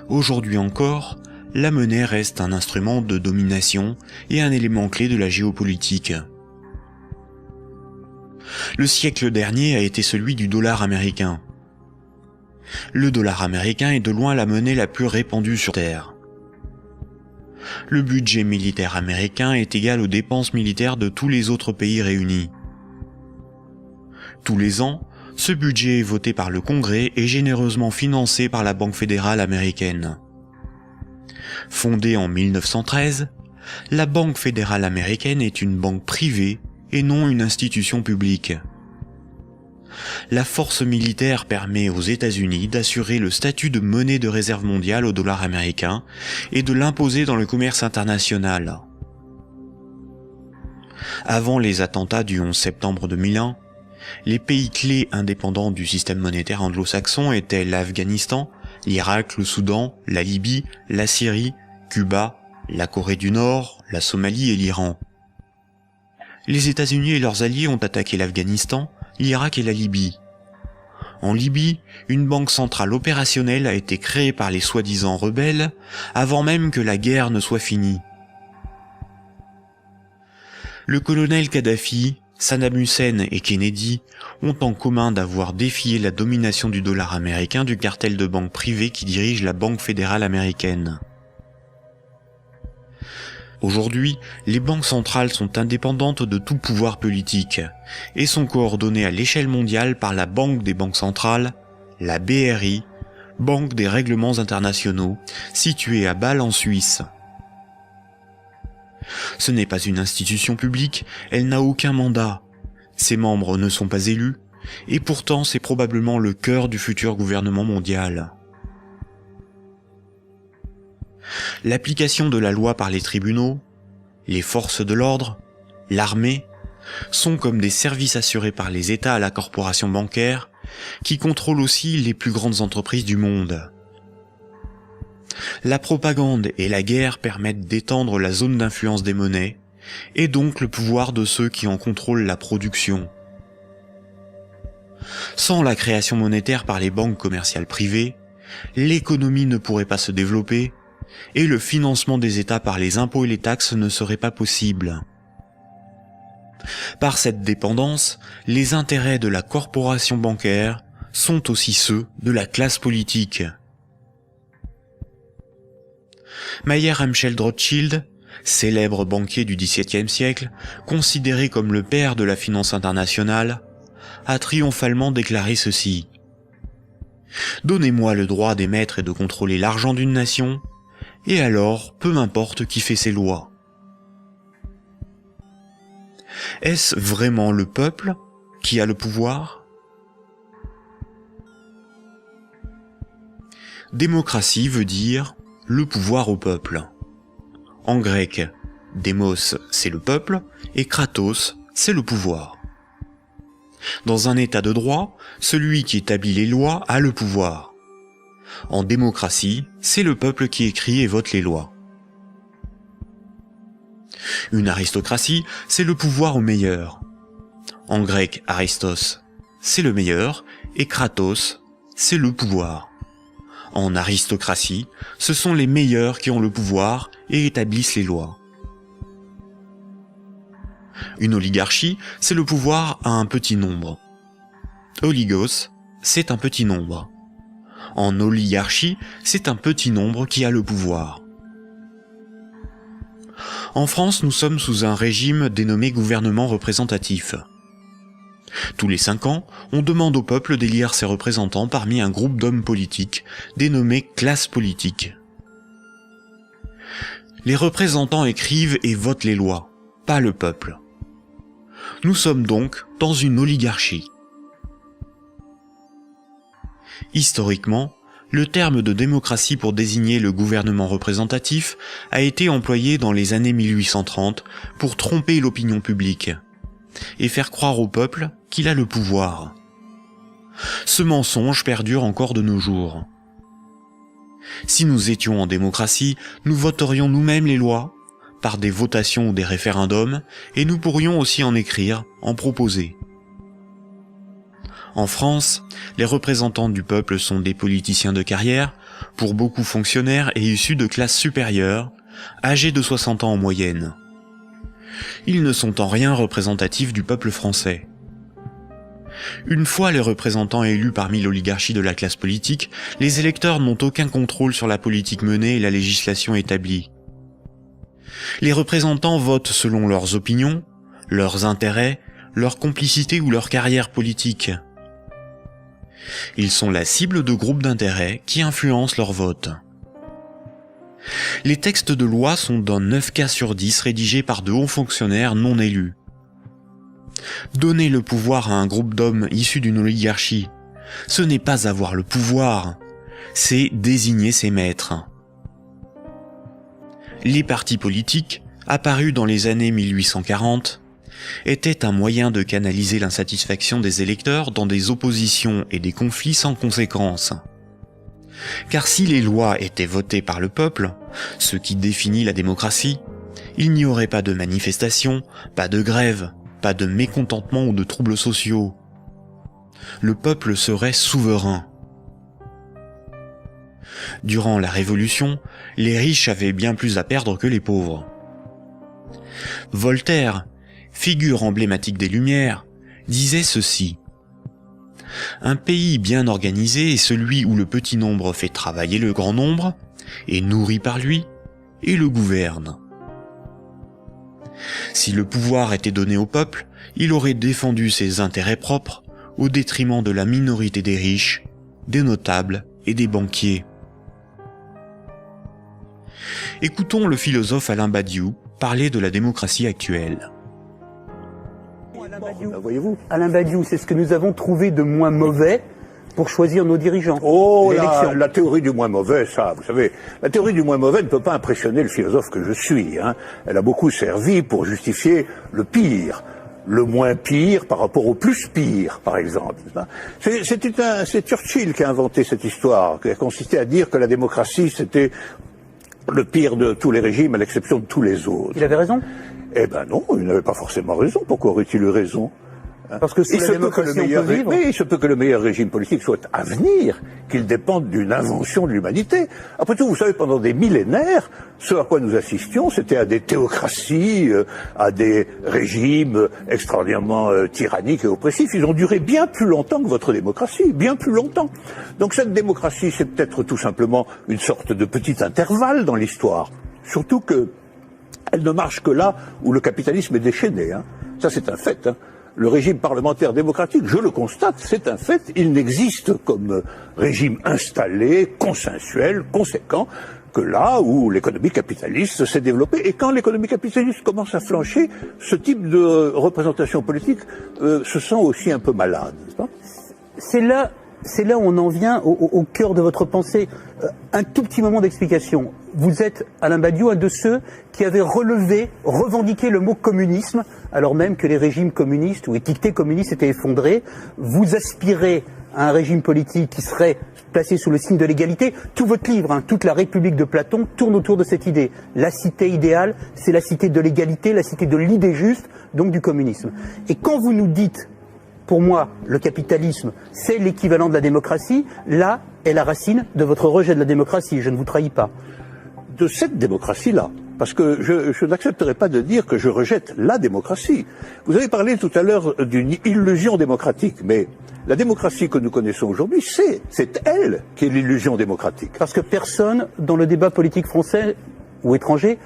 Aujourd'hui encore, la monnaie reste un instrument de domination et un élément clé de la géopolitique. Le siècle dernier a été celui du dollar américain. Le dollar américain est de loin la monnaie la plus répandue sur Terre. Le budget militaire américain est égal aux dépenses militaires de tous les autres pays réunis. Tous les ans, ce budget est voté par le Congrès et généreusement financé par la Banque fédérale américaine. Fondée en 1913, la Banque fédérale américaine est une banque privée et non une institution publique. La force militaire permet aux États-Unis d'assurer le statut de monnaie de réserve mondiale au dollar américain et de l'imposer dans le commerce international. Avant les attentats du 11 septembre 2001, les pays clés indépendants du système monétaire anglo-saxon étaient l'Afghanistan, l'Irak, le Soudan, la Libye, la Syrie, Cuba, la Corée du Nord, la Somalie et l'Iran. Les États-Unis et leurs alliés ont attaqué l'Afghanistan, l'Irak et la Libye. En Libye, une banque centrale opérationnelle a été créée par les soi-disant rebelles avant même que la guerre ne soit finie. Le colonel Kadhafi, Saddam Hussein et Kennedy ont en commun d'avoir défié la domination du dollar américain du cartel de banques privées qui dirige la Banque fédérale américaine. Aujourd'hui, les banques centrales sont indépendantes de tout pouvoir politique et sont coordonnées à l'échelle mondiale par la Banque des banques centrales, la BRI, Banque des règlements internationaux, située à Bâle en Suisse. Ce n'est pas une institution publique, elle n'a aucun mandat, ses membres ne sont pas élus, et pourtant c'est probablement le cœur du futur gouvernement mondial. L'application de la loi par les tribunaux, les forces de l'ordre, l'armée, sont comme des services assurés par les États à la corporation bancaire, qui contrôle aussi les plus grandes entreprises du monde. La propagande et la guerre permettent d'étendre la zone d'influence des monnaies, et donc le pouvoir de ceux qui en contrôlent la production. Sans la création monétaire par les banques commerciales privées, l'économie ne pourrait pas se développer, et le financement des États par les impôts et les taxes ne serait pas possible. Par cette dépendance, les intérêts de la corporation bancaire sont aussi ceux de la classe politique. Mayer Amschel Rothschild, célèbre banquier du XVIIe siècle, considéré comme le père de la finance internationale, a triomphalement déclaré ceci. « Donnez-moi le droit d'émettre et de contrôler l'argent d'une nation, et alors peu m'importe qui fait ses lois. » Est-ce vraiment le peuple qui a le pouvoir ? Démocratie veut dire le pouvoir au peuple. En grec, démos c'est le peuple et kratos c'est le pouvoir. Dans un état de droit, celui qui établit les lois a le pouvoir. En démocratie, c'est le peuple qui écrit et vote les lois. Une aristocratie, c'est le pouvoir au meilleur. En grec, aristos, c'est le meilleur, et kratos, c'est le pouvoir. En aristocratie, ce sont les meilleurs qui ont le pouvoir et établissent les lois. Une oligarchie, c'est le pouvoir à un petit nombre. Oligos, c'est un petit nombre. En oligarchie, c'est un petit nombre qui a le pouvoir. En France, nous sommes sous un régime dénommé gouvernement représentatif. Tous les 5 ans, on demande au peuple d'élire ses représentants parmi un groupe d'hommes politiques, dénommé classe politique. Les représentants écrivent et votent les lois, pas le peuple. Nous sommes donc dans une oligarchie. Historiquement, le terme de démocratie pour désigner le gouvernement représentatif a été employé dans les années 1830 pour tromper l'opinion publique et faire croire au peuple qu'il a le pouvoir. Ce mensonge perdure encore de nos jours. Si nous étions en démocratie, nous voterions nous-mêmes les lois, par des votations ou des référendums, et nous pourrions aussi en écrire, en proposer. En France, les représentants du peuple sont des politiciens de carrière, pour beaucoup fonctionnaires et issus de classes supérieures, âgés de 60 ans en moyenne. Ils ne sont en rien représentatifs du peuple français. Une fois les représentants élus parmi l'oligarchie de la classe politique, les électeurs n'ont aucun contrôle sur la politique menée et la législation établie. Les représentants votent selon leurs opinions, leurs intérêts, leur complicité ou leur carrière politique. Ils sont la cible de groupes d'intérêts qui influencent leur vote. Les textes de loi sont dans 9 cas sur 10 rédigés par de hauts fonctionnaires non élus. Donner le pouvoir à un groupe d'hommes issus d'une oligarchie, ce n'est pas avoir le pouvoir, c'est désigner ses maîtres. Les partis politiques, apparus dans les années 1840, étaient un moyen de canaliser l'insatisfaction des électeurs dans des oppositions et des conflits sans conséquences. Car si les lois étaient votées par le peuple, ce qui définit la démocratie, il n'y aurait pas de manifestations, pas de grèves, pas de mécontentement ou de troubles sociaux. Le peuple serait souverain. Durant la Révolution, les riches avaient bien plus à perdre que les pauvres. Voltaire, figure emblématique des Lumières, disait ceci. Un pays bien organisé est celui où le petit nombre fait travailler le grand nombre, est nourri par lui, et le gouverne. Si le pouvoir était donné au peuple, il aurait défendu ses intérêts propres au détriment de la minorité des riches, des notables et des banquiers. Écoutons le philosophe Alain Badiou parler de la démocratie actuelle. Voyez-vous, Alain Badiou, c'est ce que nous avons trouvé de moins mauvais pour choisir nos dirigeants. Oh, la théorie du moins mauvais, ça, vous savez, la théorie du moins mauvais ne peut pas impressionner le philosophe que je suis. Hein. Elle a beaucoup servi pour justifier le pire, le moins pire par rapport au plus pire, par exemple. C'est Churchill qui a inventé cette histoire, qui a consisté à dire que la démocratie, c'était le pire de tous les régimes, à l'exception de tous les autres. Il avait raison? Eh ben non, il n'avait pas forcément raison. Pourquoi aurait-il eu raison? Parce que il se peut que le meilleur régime politique soit à venir, qu'il dépende d'une invention de l'humanité. Après tout, vous savez, pendant des millénaires, ce à quoi nous assistions, c'était à des théocraties, à des régimes extraordinairement tyranniques et oppressifs. Ils ont duré bien plus longtemps que votre démocratie, bien plus longtemps. Donc cette démocratie, c'est peut-être tout simplement une sorte de petit intervalle dans l'histoire. Surtout que elle ne marche que là où le capitalisme est déchaîné. Hein. Ça, c'est un fait. Hein. Le régime parlementaire démocratique, je le constate, c'est un fait. Il n'existe comme régime installé, consensuel, conséquent, que là où l'économie capitaliste s'est développée. Et quand l'économie capitaliste commence à flancher, ce type de représentation politique se sent aussi un peu malade, n'est-ce pas ? C'est là où on en vient au cœur de votre pensée. Un tout petit moment d'explication. Vous êtes, Alain Badiou, un de ceux qui avaient revendiqué le mot communisme, alors même que les régimes communistes ou étiquetés communistes étaient effondrés. Vous aspirez à un régime politique qui serait placé sous le signe de l'égalité. Tout votre livre, toute la République de Platon, tourne autour de cette idée. La cité idéale, c'est la cité de l'égalité, la cité de l'idée juste, donc du communisme. Et quand vous nous dites, pour moi, le capitalisme, c'est l'équivalent de la démocratie, là est la racine de votre rejet de la démocratie, je ne vous trahis pas. De cette démocratie-là, parce que je n'accepterai pas de dire que je rejette la démocratie. Vous avez parlé tout à l'heure d'une illusion démocratique, mais la démocratie que nous connaissons aujourd'hui, c'est elle qui est l'illusion démocratique. Parce que personne, dans le débat politique français ou étranger,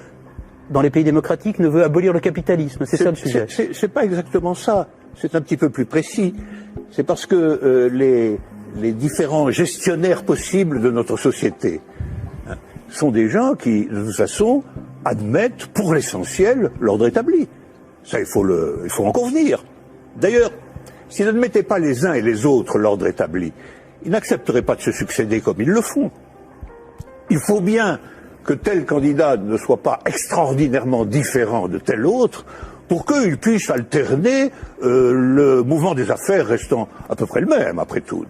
dans les pays démocratiques, ne veut abolir le capitalisme, c'est ça le sujet. C'est pas exactement ça. c'est un petit peu plus précis. C'est parce que les différents gestionnaires possibles de notre société sont des gens qui, de toute façon, admettent pour l'essentiel l'ordre établi. Ça, il faut en convenir. D'ailleurs, s'ils n'admettaient pas les uns et les autres l'ordre établi, ils n'accepteraient pas de se succéder comme ils le font. Il faut bien que tel candidat ne soit pas extraordinairement différent de tel autre pour qu'il puisse alterner le mouvement des affaires restant à peu près le même, après tout.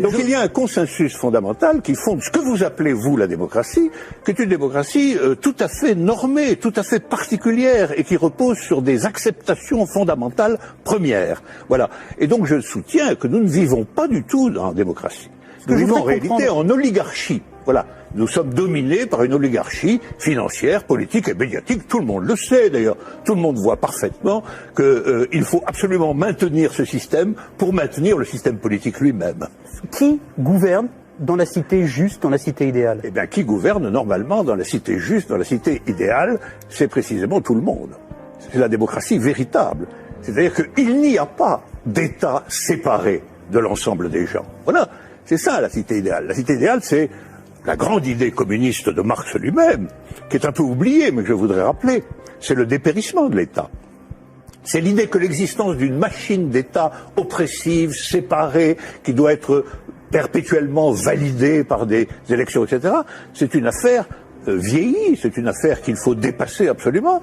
Donc il y a un consensus fondamental qui fonde ce que vous appelez, vous, la démocratie, qui est une démocratie tout à fait normée, tout à fait particulière, et qui repose sur des acceptations fondamentales premières. Voilà. Et donc je soutiens que nous ne vivons pas du tout en démocratie. Nous vivons en réalité en oligarchie. Voilà. Nous sommes dominés par une oligarchie financière, politique et médiatique. Tout le monde le sait d'ailleurs. Tout le monde voit parfaitement qu'il faut absolument maintenir ce système pour maintenir le système politique lui-même. Qui gouverne dans la cité juste, dans la cité idéale? Eh bien, qui gouverne normalement dans la cité juste, dans la cité idéale, c'est précisément tout le monde. C'est la démocratie véritable. C'est-à-dire qu'il n'y a pas d'État séparé de l'ensemble des gens. Voilà. C'est ça la cité idéale. La cité idéale, c'est la grande idée communiste de Marx lui-même, qui est un peu oubliée, mais que je voudrais rappeler. C'est le dépérissement de l'État. C'est l'idée que l'existence d'une machine d'État oppressive, séparée, qui doit être perpétuellement validée par des élections, etc., c'est une affaire vieillie, c'est une affaire qu'il faut dépasser absolument,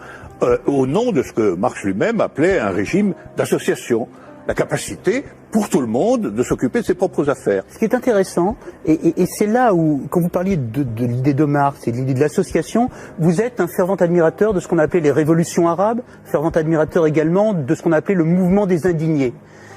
au nom de ce que Marx lui-même appelait un régime d'association. La capacité pour tout le monde de s'occuper de ses propres affaires. Ce qui est intéressant, et c'est là où, quand vous parliez de l'idée de Marx et de l'idée de l'association, vous êtes un fervent admirateur de ce qu'on a appelé les révolutions arabes, fervent admirateur également de ce qu'on a appelé le mouvement des indignés.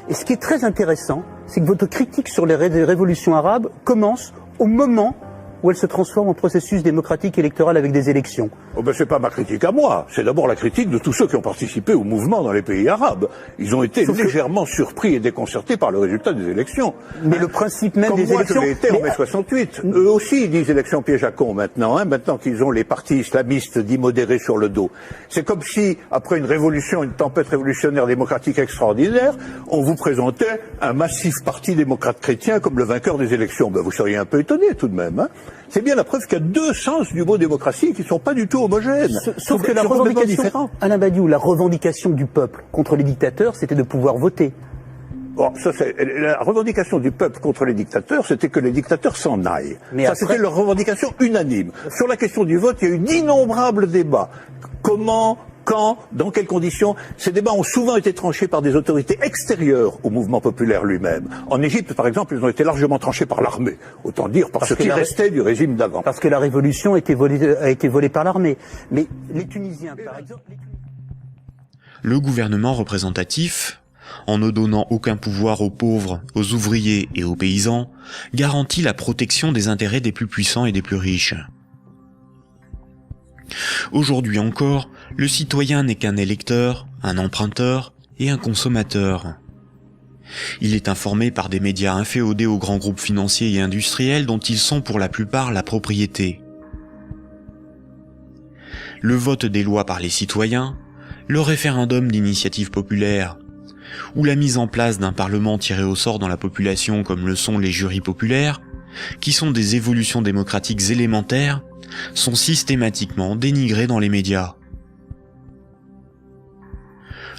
Et ce qui est très intéressant, c'est que votre critique sur les révolutions arabes commence au moment où elle se transforme en processus démocratique électoral avec des élections. Oh ben c'est pas ma critique à moi, c'est d'abord la critique de tous ceux qui ont participé au mouvement dans les pays arabes. Ils ont été légèrement surpris et déconcertés par le résultat des élections. Mais le principe même des élections... Comme moi je l'ai été en mai 68. Eux aussi ils disent élections piège à con maintenant, maintenant qu'ils ont les partis islamistes dits modérés sur le dos. C'est comme si, après une révolution, une tempête révolutionnaire démocratique extraordinaire, on vous présentait un massif parti démocrate chrétien comme le vainqueur des élections. Ben vous seriez un peu étonné tout de même, hein. C'est bien la preuve qu'il y a deux sens du mot démocratie qui ne sont pas du tout homogènes. Sauf que la revendication, Alain Badiou, la revendication du peuple contre les dictateurs, c'était de pouvoir voter. Bon, la revendication du peuple contre les dictateurs, c'était que les dictateurs s'en aillent. Mais ça, c'était leur revendication unanime. Sur la question du vote, il y a eu d'innombrables débats. Comment, quand, dans quelles conditions? Ces débats ont souvent été tranchés par des autorités extérieures au mouvement populaire lui-même. En Égypte, par exemple, ils ont été largement tranchés par l'armée. Autant dire par ce qui restait du régime d'avant. Parce que la révolution a été volée par l'armée. Mais les Tunisiens, par exemple... Le gouvernement représentatif, en ne donnant aucun pouvoir aux pauvres, aux ouvriers et aux paysans, garantit la protection des intérêts des plus puissants et des plus riches. Aujourd'hui encore, le citoyen n'est qu'un électeur, un emprunteur et un consommateur. Il est informé par des médias inféodés aux grands groupes financiers et industriels dont ils sont pour la plupart la propriété. Le vote des lois par les citoyens, le référendum d'initiative populaire, ou la mise en place d'un parlement tiré au sort dans la population comme le sont les jurys populaires, qui sont des évolutions démocratiques élémentaires, sont systématiquement dénigrés dans les médias.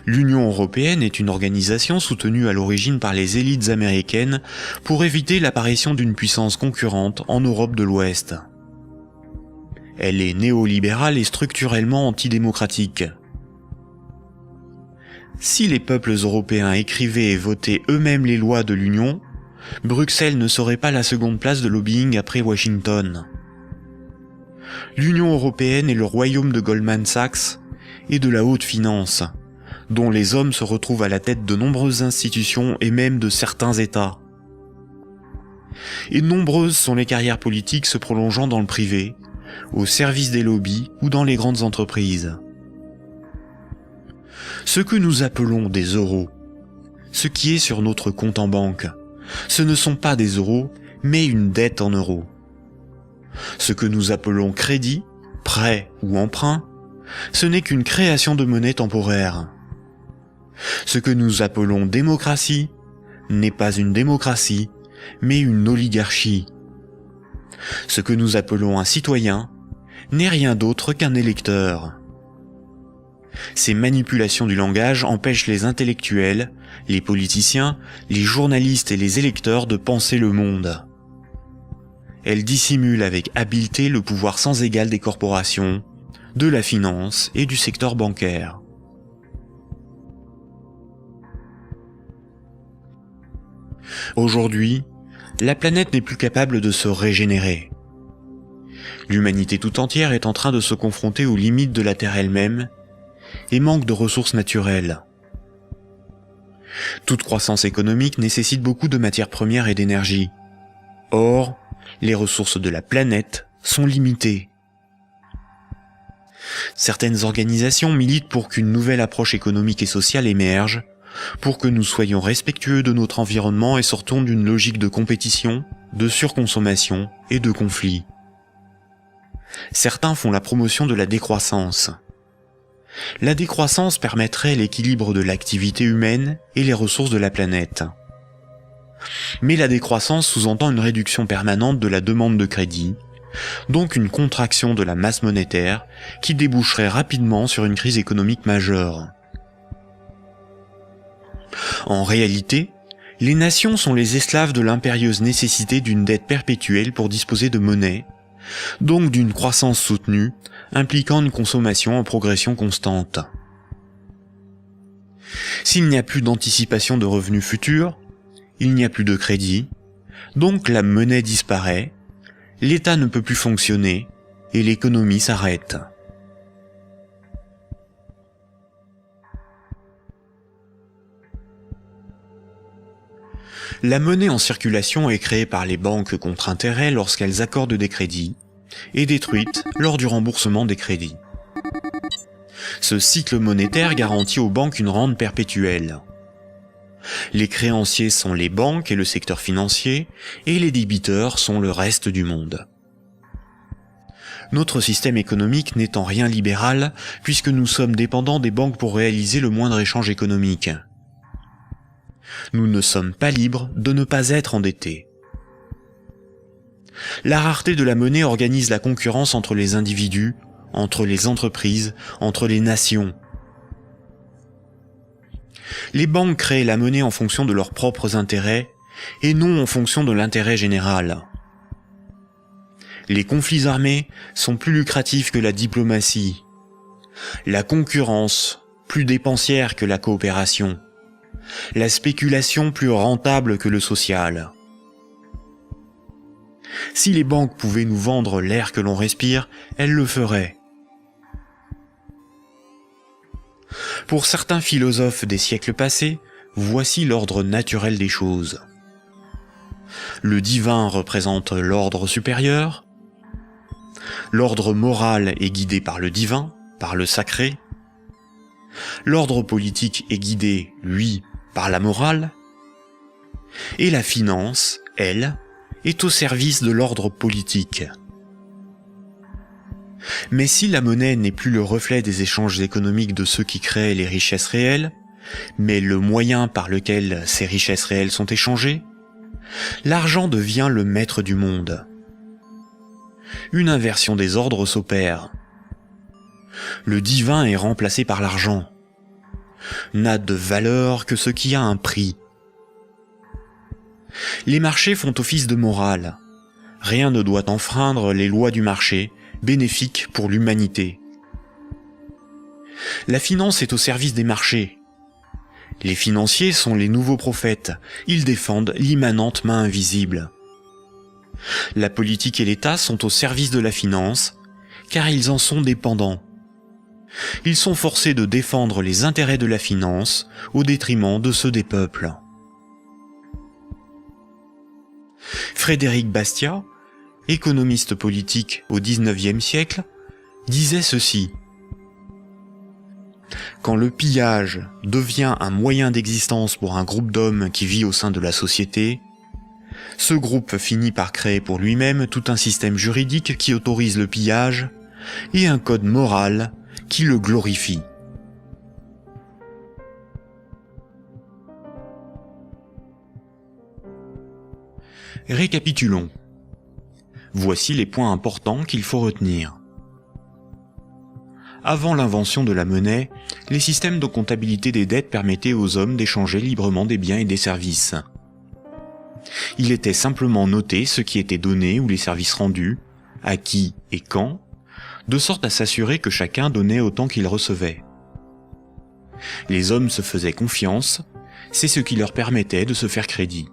L'Union européenne est une organisation soutenue à l'origine par les élites américaines pour éviter l'apparition d'une puissance concurrente en Europe de l'Ouest. Elle est néolibérale et structurellement antidémocratique. Si les peuples européens écrivaient et votaient eux-mêmes les lois de l'Union, Bruxelles ne serait pas la seconde place de lobbying après Washington. L'Union européenne est le royaume de Goldman Sachs et de la haute finance, dont les hommes se retrouvent à la tête de nombreuses institutions et même de certains États. Et nombreuses sont les carrières politiques se prolongeant dans le privé, au service des lobbies ou dans les grandes entreprises. Ce que nous appelons des euros, ce qui est sur notre compte en banque, ce ne sont pas des euros, mais une dette en euros. Ce que nous appelons crédit, prêt ou emprunt, ce n'est qu'une création de monnaie temporaire. Ce que nous appelons démocratie n'est pas une démocratie, mais une oligarchie. Ce que nous appelons un citoyen n'est rien d'autre qu'un électeur. Ces manipulations du langage empêchent les intellectuels, les politiciens, les journalistes et les électeurs de penser le monde. Elles dissimulent avec habileté le pouvoir sans égal des corporations, de la finance et du secteur bancaire. Aujourd'hui, la planète n'est plus capable de se régénérer. L'humanité tout entière est en train de se confronter aux limites de la Terre elle-même et manque de ressources naturelles. Toute croissance économique nécessite beaucoup de matières premières et d'énergie. Or, les ressources de la planète sont limitées. Certaines organisations militent pour qu'une nouvelle approche économique et sociale émerge, pour que nous soyons respectueux de notre environnement et sortons d'une logique de compétition, de surconsommation et de conflit. Certains font la promotion de la décroissance. La décroissance permettrait l'équilibre de l'activité humaine et les ressources de la planète. Mais la décroissance sous-entend une réduction permanente de la demande de crédit, donc une contraction de la masse monétaire qui déboucherait rapidement sur une crise économique majeure. En réalité, les nations sont les esclaves de l'impérieuse nécessité d'une dette perpétuelle pour disposer de monnaie, donc d'une croissance soutenue, impliquant une consommation en progression constante. S'il n'y a plus d'anticipation de revenus futurs, il n'y a plus de crédit, donc la monnaie disparaît, l'État ne peut plus fonctionner et l'économie s'arrête. La monnaie en circulation est créée par les banques contre intérêt lorsqu'elles accordent des crédits et détruite lors du remboursement des crédits. Ce cycle monétaire garantit aux banques une rente perpétuelle. Les créanciers sont les banques et le secteur financier, et les débiteurs sont le reste du monde. Notre système économique n'est en rien libéral, puisque nous sommes dépendants des banques pour réaliser le moindre échange économique. Nous ne sommes pas libres de ne pas être endettés. La rareté de la monnaie organise la concurrence entre les individus, entre les entreprises, entre les nations. Les banques créent la monnaie en fonction de leurs propres intérêts et non en fonction de l'intérêt général. Les conflits armés sont plus lucratifs que la diplomatie. La concurrence, plus dépensière que la coopération. La spéculation plus rentable que le social. Si les banques pouvaient nous vendre l'air que l'on respire, elles le feraient. Pour certains philosophes des siècles passés, voici l'ordre naturel des choses. Le divin représente l'ordre supérieur. L'ordre moral est guidé par le divin, par le sacré. L'ordre politique est guidé, lui, par la morale. Et la finance, elle, est au service de l'ordre politique. Mais si la monnaie n'est plus le reflet des échanges économiques de ceux qui créent les richesses réelles, mais le moyen par lequel ces richesses réelles sont échangées, l'argent devient le maître du monde. Une inversion des ordres s'opère. Le divin est remplacé par l'argent. N'a de valeur que ce qui a un prix. Les marchés font office de morale. Rien ne doit enfreindre les lois du marché, bénéfiques pour l'humanité. La finance est au service des marchés. Les financiers sont les nouveaux prophètes, ils défendent l'immanente main invisible. La politique et l'État sont au service de la finance, car ils en sont dépendants. Ils sont forcés de défendre les intérêts de la finance au détriment de ceux des peuples. Frédéric Bastiat, économiste politique au XIXe siècle, disait ceci. Quand le pillage devient un moyen d'existence pour un groupe d'hommes qui vit au sein de la société, ce groupe finit par créer pour lui-même tout un système juridique qui autorise le pillage et un code moral qui le glorifie. Récapitulons. Voici les points importants qu'il faut retenir. Avant l'invention de la monnaie, les systèmes de comptabilité des dettes permettaient aux hommes d'échanger librement des biens et des services. Il était simplement noté ce qui était donné ou les services rendus, à qui et quand, de sorte à s'assurer que chacun donnait autant qu'il recevait. Les hommes se faisaient confiance, c'est ce qui leur permettait de se faire crédit.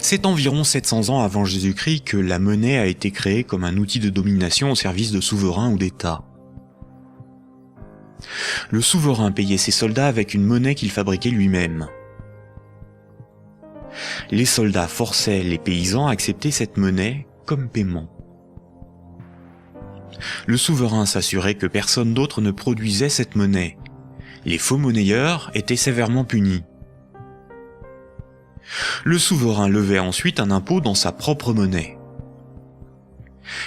C'est environ 700 ans avant Jésus-Christ que la monnaie a été créée comme un outil de domination au service de souverains ou d'États. Le souverain payait ses soldats avec une monnaie qu'il fabriquait lui-même. Les soldats forçaient les paysans à accepter cette monnaie comme paiement. Le souverain s'assurait que personne d'autre ne produisait cette monnaie. Les faux monnayeurs étaient sévèrement punis. Le souverain levait ensuite un impôt dans sa propre monnaie.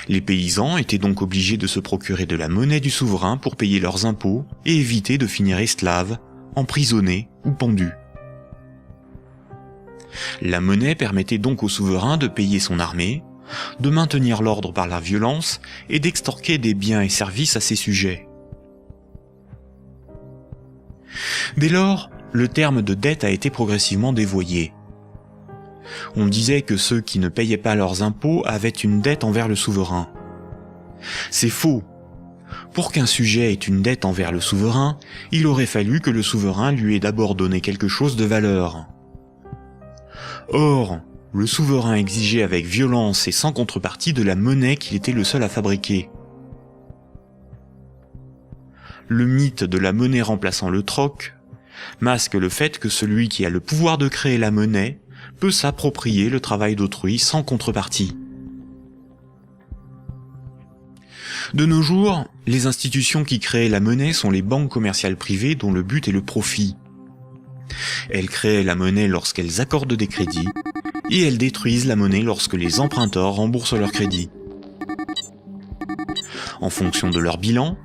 Les paysans étaient donc obligés de se procurer de la monnaie du souverain pour payer leurs impôts et éviter de finir esclaves, emprisonnés ou pendus. La monnaie permettait donc au souverain de payer son armée, de maintenir l'ordre par la violence et d'extorquer des biens et services à ses sujets. Dès lors, le terme de dette a été progressivement dévoyé. On disait que ceux qui ne payaient pas leurs impôts avaient une dette envers le souverain. C'est faux. Pour qu'un sujet ait une dette envers le souverain, il aurait fallu que le souverain lui ait d'abord donné quelque chose de valeur. Or, le souverain exigeait avec violence et sans contrepartie de la monnaie qu'il était le seul à fabriquer. Le mythe de la monnaie remplaçant le troc masque le fait que celui qui a le pouvoir de créer la monnaie peut s'approprier le travail d'autrui sans contrepartie. De nos jours, les institutions qui créent la monnaie sont les banques commerciales privées dont le but est le profit. Elles créent la monnaie lorsqu'elles accordent des crédits, et elles détruisent la monnaie lorsque les emprunteurs remboursent leurs crédits. En fonction de leur bilan,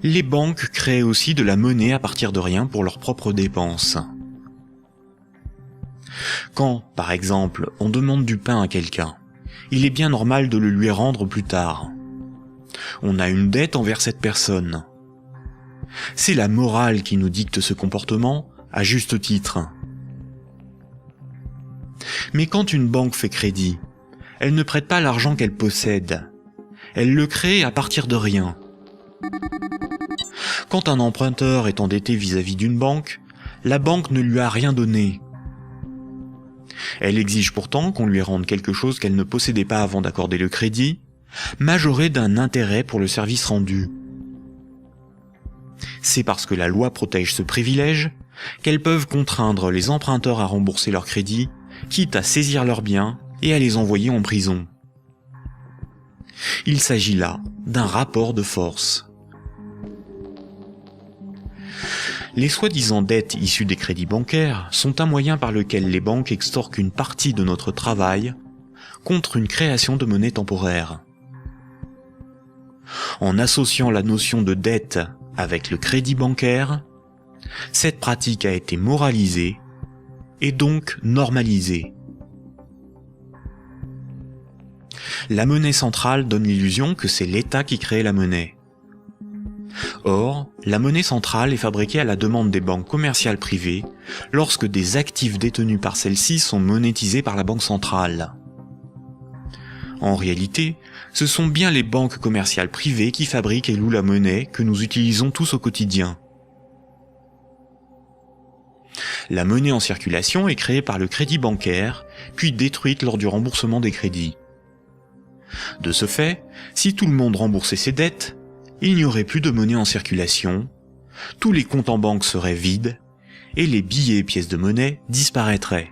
les banques créent aussi de la monnaie à partir de rien pour leurs propres dépenses. Quand, par exemple, on demande du pain à quelqu'un, il est bien normal de le lui rendre plus tard. On a une dette envers cette personne. C'est la morale qui nous dicte ce comportement, à juste titre. Mais quand une banque fait crédit, elle ne prête pas l'argent qu'elle possède. Elle le crée à partir de rien. Quand un emprunteur est endetté vis-à-vis d'une banque, la banque ne lui a rien donné. Elle exige pourtant qu'on lui rende quelque chose qu'elle ne possédait pas avant d'accorder le crédit, majoré d'un intérêt pour le service rendu. C'est parce que la loi protège ce privilège qu'elles peuvent contraindre les emprunteurs à rembourser leur crédit, quitte à saisir leurs biens et à les envoyer en prison. Il s'agit là d'un rapport de force. Les soi-disant dettes issues des crédits bancaires sont un moyen par lequel les banques extorquent une partie de notre travail contre une création de monnaie temporaire. En associant la notion de dette avec le crédit bancaire, cette pratique a été moralisée et donc normalisée. La monnaie centrale donne l'illusion que c'est l'État qui crée la monnaie. Or, la monnaie centrale est fabriquée à la demande des banques commerciales privées lorsque des actifs détenus par celles-ci sont monétisés par la banque centrale. En réalité, ce sont bien les banques commerciales privées qui fabriquent et louent la monnaie que nous utilisons tous au quotidien. La monnaie en circulation est créée par le crédit bancaire, puis détruite lors du remboursement des crédits. De ce fait, si tout le monde remboursait ses dettes, il n'y aurait plus de monnaie en circulation, tous les comptes en banque seraient vides, et les billets et pièces de monnaie disparaîtraient.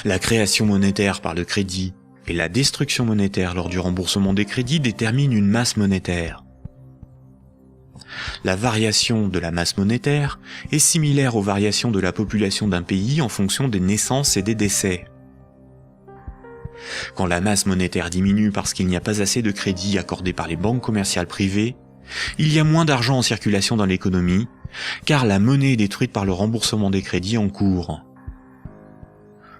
La création monétaire par le crédit et la destruction monétaire lors du remboursement des crédits déterminent une masse monétaire. La variation de la masse monétaire est similaire aux variations de la population d'un pays en fonction des naissances et des décès. Quand la masse monétaire diminue parce qu'il n'y a pas assez de crédits accordés par les banques commerciales privées, Il y a moins d'argent en circulation dans l'économie, car la monnaie est détruite par le remboursement des crédits en cours.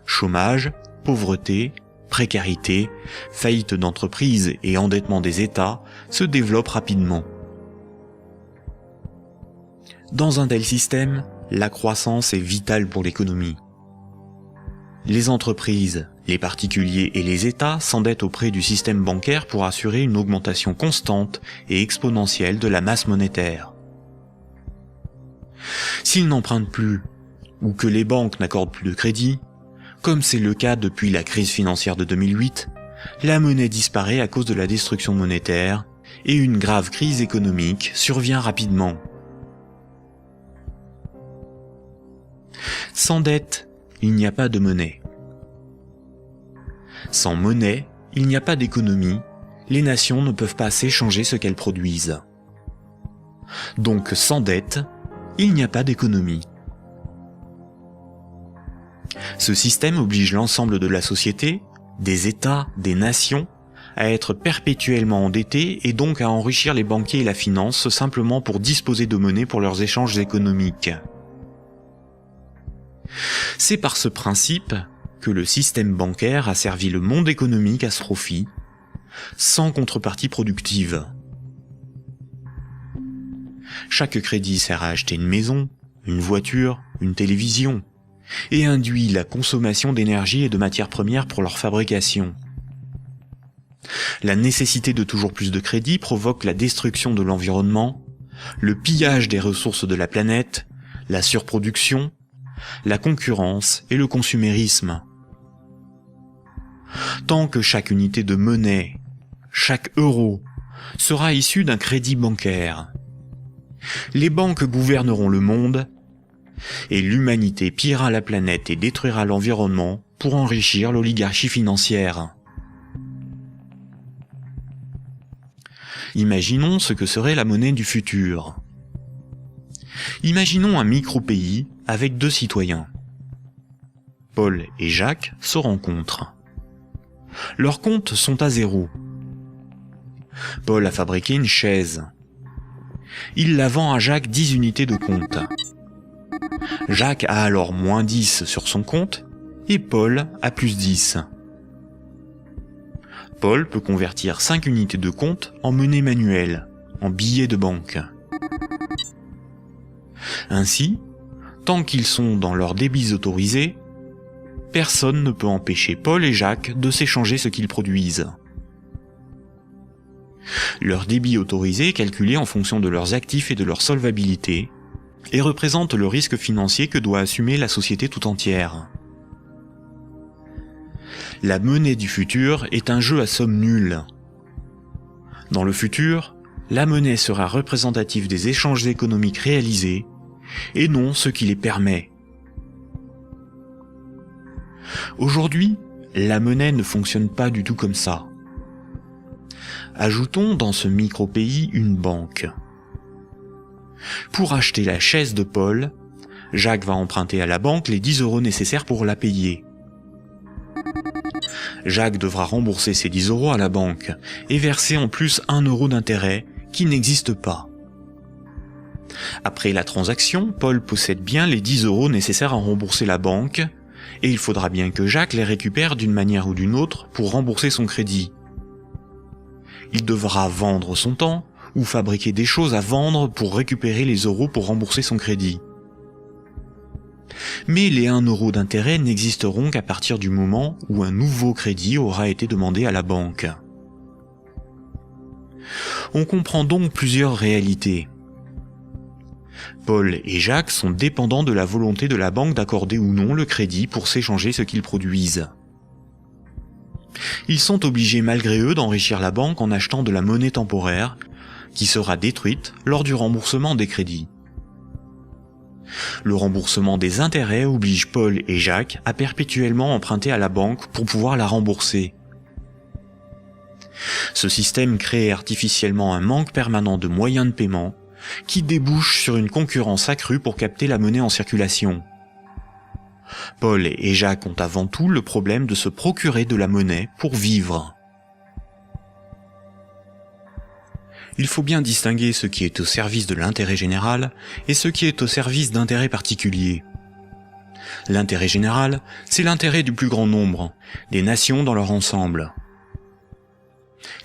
Chômage, pauvreté, précarité, faillite d'entreprises et endettement des États se développent rapidement. Dans un tel système, la croissance est vitale pour l'économie. Les entreprises, les particuliers et les États s'endettent auprès du système bancaire pour assurer une augmentation constante et exponentielle de la masse monétaire. S'ils n'empruntent plus, ou que les banques n'accordent plus de crédit, comme c'est le cas depuis la crise financière de 2008, la monnaie disparaît à cause de la destruction monétaire et une grave crise économique survient rapidement. Sans dette, il n'y a pas de monnaie. Sans monnaie, il n'y a pas d'économie, les nations ne peuvent pas s'échanger ce qu'elles produisent. Donc sans dette, il n'y a pas d'économie. Ce système oblige l'ensemble de la société, des États, des nations, à être perpétuellement endettés et donc à enrichir les banquiers et la finance simplement pour disposer de monnaie pour leurs échanges économiques. C'est par ce principe que le système bancaire a servi le monde économique à ce profit, sans contrepartie productive. Chaque crédit sert à acheter une maison, une voiture, une télévision, et induit la consommation d'énergie et de matières premières pour leur fabrication. La nécessité de toujours plus de crédit provoque la destruction de l'environnement, le pillage des ressources de la planète, la surproduction, la concurrence et le consumérisme. Tant que chaque unité de monnaie, chaque euro, sera issu d'un crédit bancaire, les banques gouverneront le monde et l'humanité pillera la planète et détruira l'environnement pour enrichir l'oligarchie financière. Imaginons ce que serait la monnaie du futur. Imaginons un micro-pays avec 2 citoyens. Paul et Jacques se rencontrent. Leurs comptes sont à 0. Paul a fabriqué une chaise. Il la vend à Jacques 10 unités de compte. Jacques a alors moins 10 sur son compte et Paul a plus 10. Paul peut convertir 5 unités de compte en monnaie manuelle, en billets de banque. Ainsi, tant qu'ils sont dans leurs débits autorisés, personne ne peut empêcher Paul et Jacques de s'échanger ce qu'ils produisent. Leur débit autorisé est calculé en fonction de leurs actifs et de leur solvabilité, et représente le risque financier que doit assumer la société tout entière. La monnaie du futur est un jeu à somme nulle. Dans le futur, la monnaie sera représentative des échanges économiques réalisés, et non ce qui les permet. Aujourd'hui, la monnaie ne fonctionne pas du tout comme ça. Ajoutons dans ce micro-pays une banque. Pour acheter la chaise de Paul, Jacques va emprunter à la banque les 10 € nécessaires pour la payer. Jacques devra rembourser ces 10 € à la banque et verser en plus 1 € d'intérêt qui n'existe pas. Après la transaction, Paul possède bien les 10 € nécessaires à rembourser la banque et il faudra bien que Jacques les récupère d'une manière ou d'une autre pour rembourser son crédit. Il devra vendre son temps ou fabriquer des choses à vendre pour récupérer les euros pour rembourser son crédit. Mais les 1 € d'intérêt n'existeront qu'à partir du moment où un nouveau crédit aura été demandé à la banque. On comprend donc plusieurs réalités. Paul et Jacques sont dépendants de la volonté de la banque d'accorder ou non le crédit pour s'échanger ce qu'ils produisent. Ils sont obligés malgré eux d'enrichir la banque en achetant de la monnaie temporaire, qui sera détruite lors du remboursement des crédits. Le remboursement des intérêts oblige Paul et Jacques à perpétuellement emprunter à la banque pour pouvoir la rembourser. Ce système crée artificiellement un manque permanent de moyens de paiement qui débouche sur une concurrence accrue pour capter la monnaie en circulation. Paul et Jacques ont avant tout le problème de se procurer de la monnaie pour vivre. il faut bien distinguer ce qui est au service de l'intérêt général et ce qui est au service d'intérêts particuliers. L'intérêt général, c'est l'intérêt du plus grand nombre, des nations dans leur ensemble.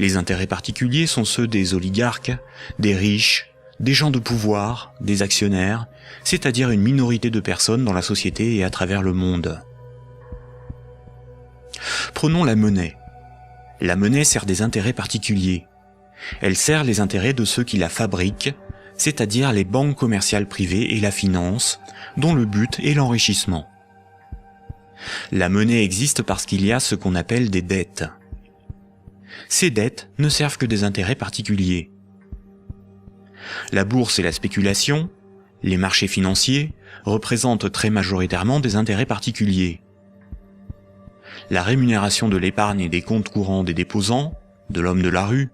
Les intérêts particuliers sont ceux des oligarques, des riches, des gens de pouvoir, des actionnaires, c'est-à-dire une minorité de personnes dans la société et à travers le monde. Prenons la monnaie. La monnaie sert des intérêts particuliers. Elle sert les intérêts de ceux qui la fabriquent, c'est-à-dire les banques commerciales privées et la finance, dont le but est l'enrichissement. La monnaie existe parce qu'il y a ce qu'on appelle des dettes. Ces dettes ne servent que des intérêts particuliers. La bourse et la spéculation, les marchés financiers, représentent très majoritairement des intérêts particuliers. La rémunération de l'épargne et des comptes courants des déposants, de l'homme de la rue,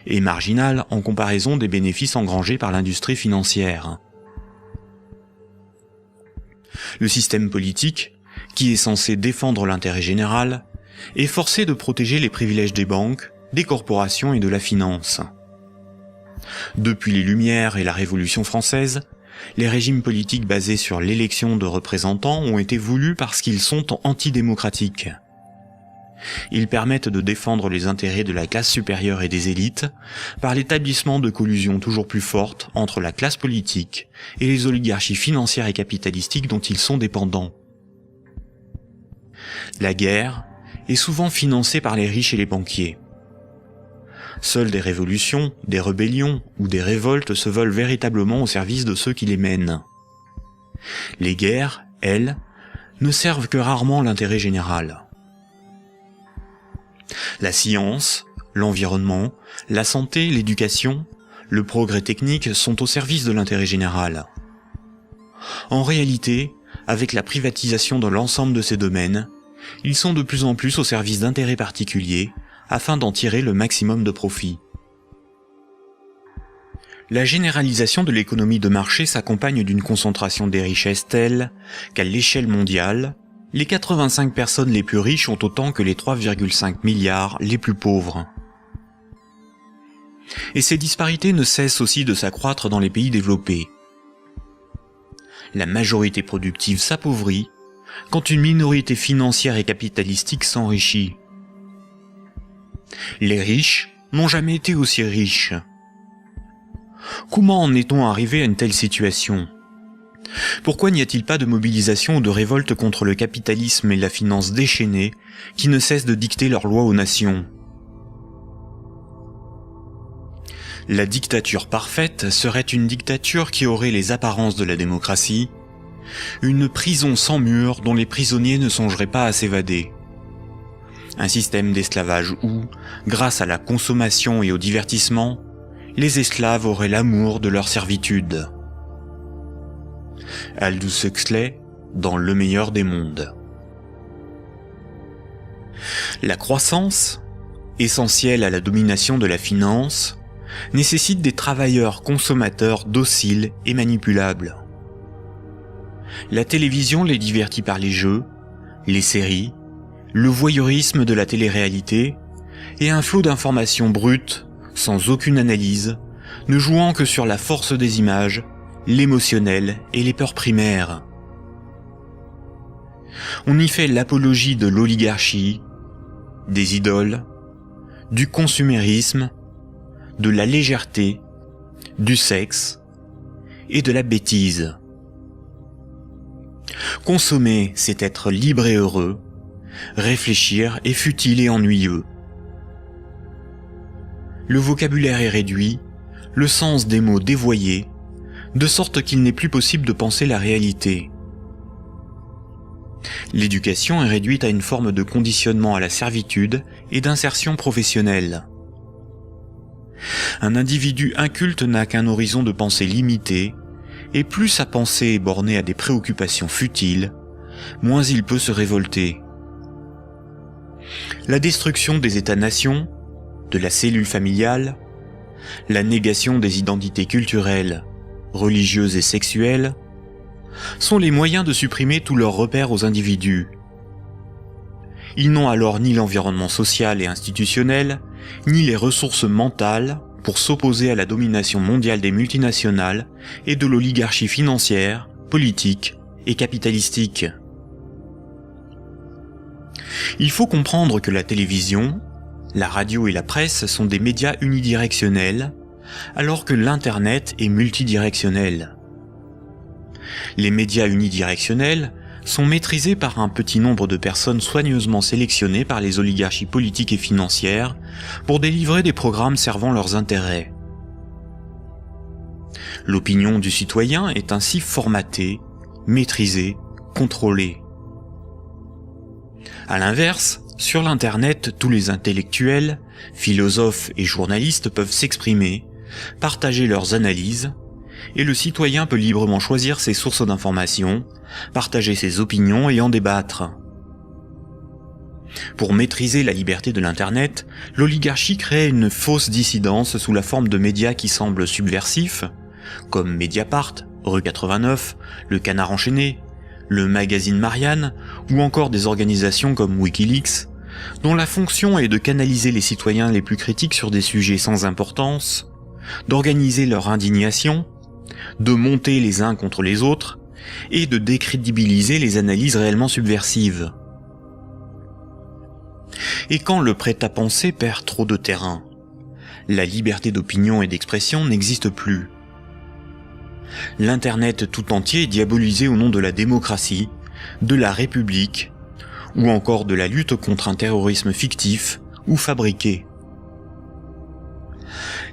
est marginale en comparaison des bénéfices engrangés par l'industrie financière. Le système politique, qui est censé défendre l'intérêt général, est forcé de protéger les privilèges des banques, des corporations et de la finance. Depuis les Lumières et la Révolution française, les régimes politiques basés sur l'élection de représentants ont été voulus parce qu'ils sont antidémocratiques. Ils permettent de défendre les intérêts de la classe supérieure et des élites par l'établissement de collusions toujours plus fortes entre la classe politique et les oligarchies financières et capitalistiques dont ils sont dépendants. La guerre est souvent financée par les riches et les banquiers. Seules des révolutions, des rébellions ou des révoltes se veulent véritablement au service de ceux qui les mènent. Les guerres, elles, ne servent que rarement l'intérêt général. La science, l'environnement, la santé, l'éducation, le progrès technique sont au service de l'intérêt général. En réalité, avec la privatisation de l'ensemble de ces domaines, ils sont de plus en plus au service d'intérêts particuliers afin d'en tirer le maximum de profit. La généralisation de l'économie de marché s'accompagne d'une concentration des richesses telle qu'à l'échelle mondiale, les 85 personnes les plus riches ont autant que les 3,5 milliards les plus pauvres. Et ces disparités ne cessent aussi de s'accroître dans les pays développés. La majorité productive s'appauvrit quand une minorité financière et capitalistique s'enrichit. Les riches n'ont jamais été aussi riches. Comment en est-on arrivé à une telle situation ? Pourquoi n'y a-t-il pas de mobilisation ou de révolte contre le capitalisme et la finance déchaînée qui ne cessent de dicter leurs lois aux nations ? La dictature parfaite serait une dictature qui aurait les apparences de la démocratie, une prison sans murs dont les prisonniers ne songeraient pas à s'évader. Un système d'esclavage où, grâce à la consommation et au divertissement, les esclaves auraient l'amour de leur servitude. Aldous Huxley, dans Le meilleur des mondes. La croissance, essentielle à la domination de la finance, nécessite des travailleurs consommateurs dociles et manipulables. La télévision les divertit par les jeux, les séries, le voyeurisme de la télé-réalité et un flot d'informations brutes, sans aucune analyse, ne jouant que sur la force des images, l'émotionnel et les peurs primaires. On y fait l'apologie de l'oligarchie, des idoles, du consumérisme, de la légèreté, du sexe et de la bêtise. Consommer, c'est être libre et heureux, réfléchir est futile et ennuyeux. Le vocabulaire est réduit, le sens des mots dévoyé, de sorte qu'il n'est plus possible de penser la réalité. L'éducation est réduite à une forme de conditionnement à la servitude et d'insertion professionnelle. Un individu inculte n'a qu'un horizon de pensée limité, et plus sa pensée est bornée à des préoccupations futiles, moins il peut se révolter. La destruction des États-nations, de la cellule familiale, la négation des identités culturelles, religieuses et sexuelles, sont les moyens de supprimer tous leurs repères aux individus. Ils n'ont alors ni l'environnement social et institutionnel, ni les ressources mentales, pour s'opposer à la domination mondiale des multinationales et de l'oligarchie financière, politique et capitalistique. Il faut comprendre que la télévision, la radio et la presse sont des médias unidirectionnels, alors que l'Internet est multidirectionnel. Les médias unidirectionnels sont maîtrisés par un petit nombre de personnes soigneusement sélectionnées par les oligarchies politiques et financières pour délivrer des programmes servant leurs intérêts. L'opinion du citoyen est ainsi formatée, maîtrisée, contrôlée. À l'inverse, sur l'Internet, tous les intellectuels, philosophes et journalistes peuvent s'exprimer, partager leurs analyses, et le citoyen peut librement choisir ses sources d'information, partager ses opinions et en débattre. Pour maîtriser la liberté de l'Internet, l'oligarchie crée une fausse dissidence sous la forme de médias qui semblent subversifs, comme Mediapart, Rue 89, Le Canard enchaîné, le magazine Marianne, ou encore des organisations comme Wikileaks, dont la fonction est de canaliser les citoyens les plus critiques sur des sujets sans importance, d'organiser leur indignation, de monter les uns contre les autres, et de décrédibiliser les analyses réellement subversives. Et quand le prêt-à-penser perd trop de terrain, la liberté d'opinion et d'expression n'existe plus. L'Internet tout entier est diabolisé au nom de la démocratie, de la République, ou encore de la lutte contre un terrorisme fictif ou fabriqué.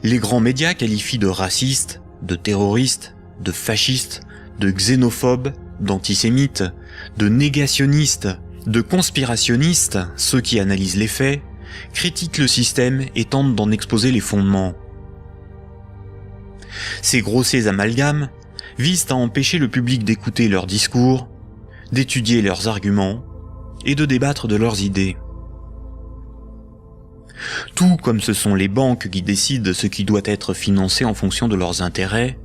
Les grands médias qualifient de racistes, de terroristes, de fascistes, de xénophobes, d'antisémites, de négationnistes, de conspirationnistes ceux qui analysent les faits, critiquent le système et tentent d'en exposer les fondements. Ces grossiers amalgames visent à empêcher le public d'écouter leurs discours, d'étudier leurs arguments et de débattre de leurs idées. Tout comme ce sont les banques qui décident ce qui doit être financé en fonction de leurs intérêts,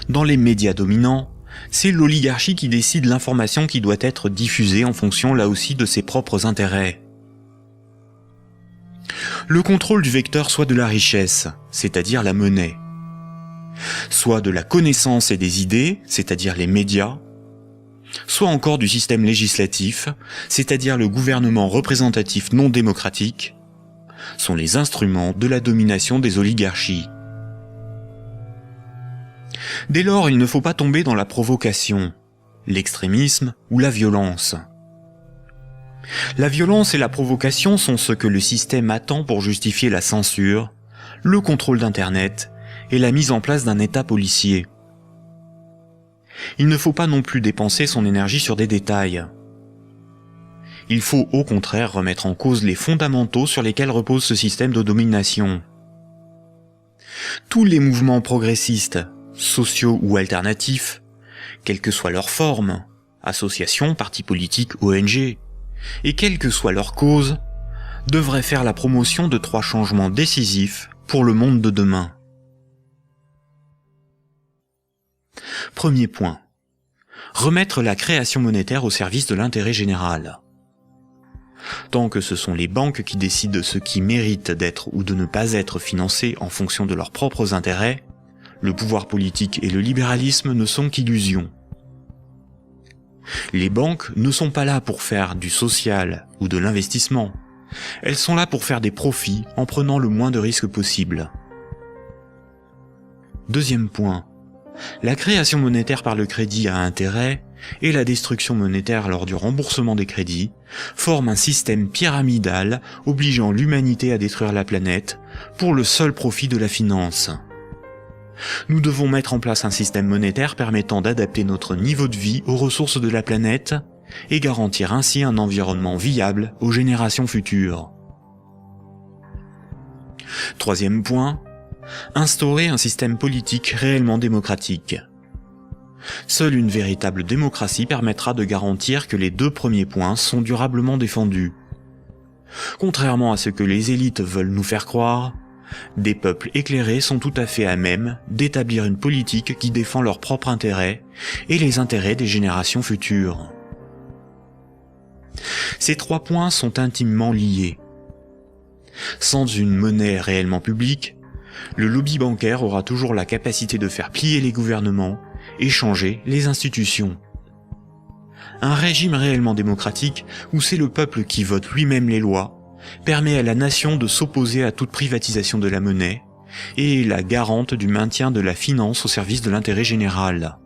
dans les médias dominants, c'est l'oligarchie qui décide l'information qui doit être diffusée en fonction là aussi de ses propres intérêts. Le contrôle du vecteur soit de la richesse, c'est-à-dire la monnaie, soit de la connaissance et des idées, c'est-à-dire les médias, soit encore du système législatif, c'est-à-dire le gouvernement représentatif non démocratique, sont les instruments de la domination des oligarchies. Dès lors, il ne faut pas tomber dans la provocation, l'extrémisme ou la violence. La violence et la provocation sont ce que le système attend pour justifier la censure, le contrôle d'Internet et la mise en place d'un État policier. Il ne faut pas non plus dépenser son énergie sur des détails. Il faut au contraire remettre en cause les fondamentaux sur lesquels repose ce système de domination. Tous les mouvements progressistes, sociaux ou alternatifs, quelle que soit leur forme, associations, partis politiques, ONG, et quelle que soit leur cause, devraient faire la promotion de 3 changements décisifs pour le monde de demain. Premier point. Remettre la création monétaire au service de l'intérêt général. Tant que ce sont les banques qui décident ce qui mérite d'être ou de ne pas être financé en fonction de leurs propres intérêts, le pouvoir politique et le libéralisme ne sont qu'illusions. Les banques ne sont pas là pour faire du social ou de l'investissement. Elles sont là pour faire des profits en prenant le moins de risques possible. Deuxième point. La création monétaire par le crédit à intérêt et la destruction monétaire lors du remboursement des crédits forment un système pyramidal obligeant l'humanité à détruire la planète pour le seul profit de la finance. Nous devons mettre en place un système monétaire permettant d'adapter notre niveau de vie aux ressources de la planète et garantir ainsi un environnement viable aux générations futures. Troisième point, instaurer un système politique réellement démocratique. Seule une véritable démocratie permettra de garantir que les 2 premiers points sont durablement défendus. Contrairement à ce que les élites veulent nous faire croire, des peuples éclairés sont tout à fait à même d'établir une politique qui défend leurs propres intérêts et les intérêts des générations futures. Ces 3 points sont intimement liés. Sans une monnaie réellement publique, le lobby bancaire aura toujours la capacité de faire plier les gouvernements et changer les institutions. Un régime réellement démocratique, où c'est le peuple qui vote lui-même les lois, permet à la nation de s'opposer à toute privatisation de la monnaie et est la garante du maintien de la finance au service de l'intérêt général.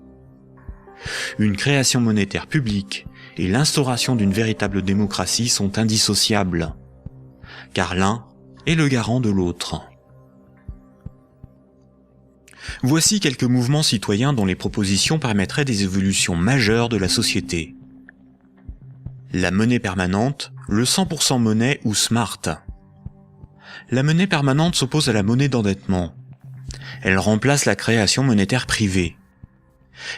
Une création monétaire publique et l'instauration d'une véritable démocratie sont indissociables, car l'un est le garant de l'autre. Voici quelques mouvements citoyens dont les propositions permettraient des évolutions majeures de la société. La monnaie permanente, le 100% monnaie ou smart. La monnaie permanente s'oppose à la monnaie d'endettement. Elle remplace la création monétaire privée.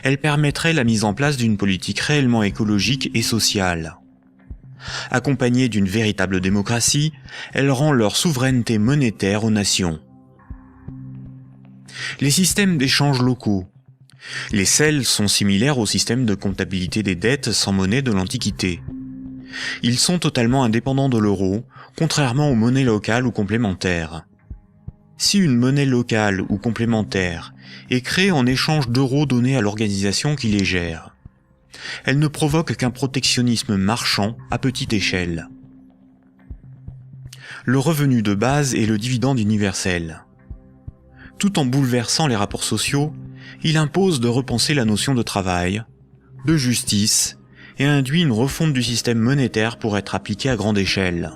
Elle permettrait la mise en place d'une politique réellement écologique et sociale. Accompagnée d'une véritable démocratie, elle rend leur souveraineté monétaire aux nations. Les systèmes d'échange locaux. Les CEL sont similaires au système de comptabilité des dettes sans monnaie de l'Antiquité. Ils sont totalement indépendants de l'euro, contrairement aux monnaies locales ou complémentaires. Si une monnaie locale ou complémentaire est créée en échange d'euros donnés à l'organisation qui les gère, elle ne provoque qu'un protectionnisme marchand à petite échelle. Le revenu de base est le dividende universel. Tout en bouleversant les rapports sociaux, il impose de repenser la notion de travail, de justice, et induit une refonte du système monétaire pour être appliqué à grande échelle.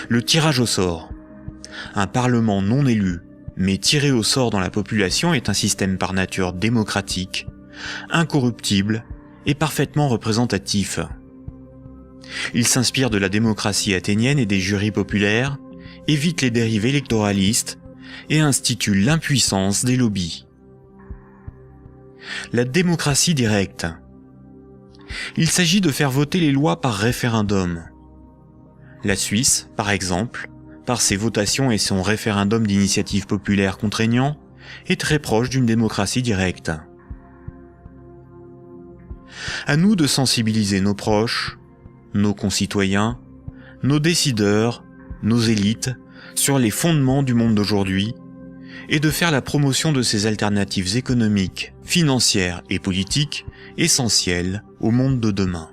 Le tirage au sort. Un parlement non élu, mais tiré au sort dans la population est un système par nature démocratique, incorruptible et parfaitement représentatif. Il s'inspire de la démocratie athénienne et des jurys populaires, évite les dérives électoralistes et institue l'impuissance des lobbies. La démocratie directe. Il s'agit de faire voter les lois par référendum. La Suisse, par exemple, par ses votations et son référendum d'initiative populaire contraignant, est très proche d'une démocratie directe. À nous de sensibiliser nos proches, nos concitoyens, nos décideurs, nos élites, sur les fondements du monde d'aujourd'hui, et de faire la promotion de ces alternatives économiques, financières et politiques essentielles au monde de demain.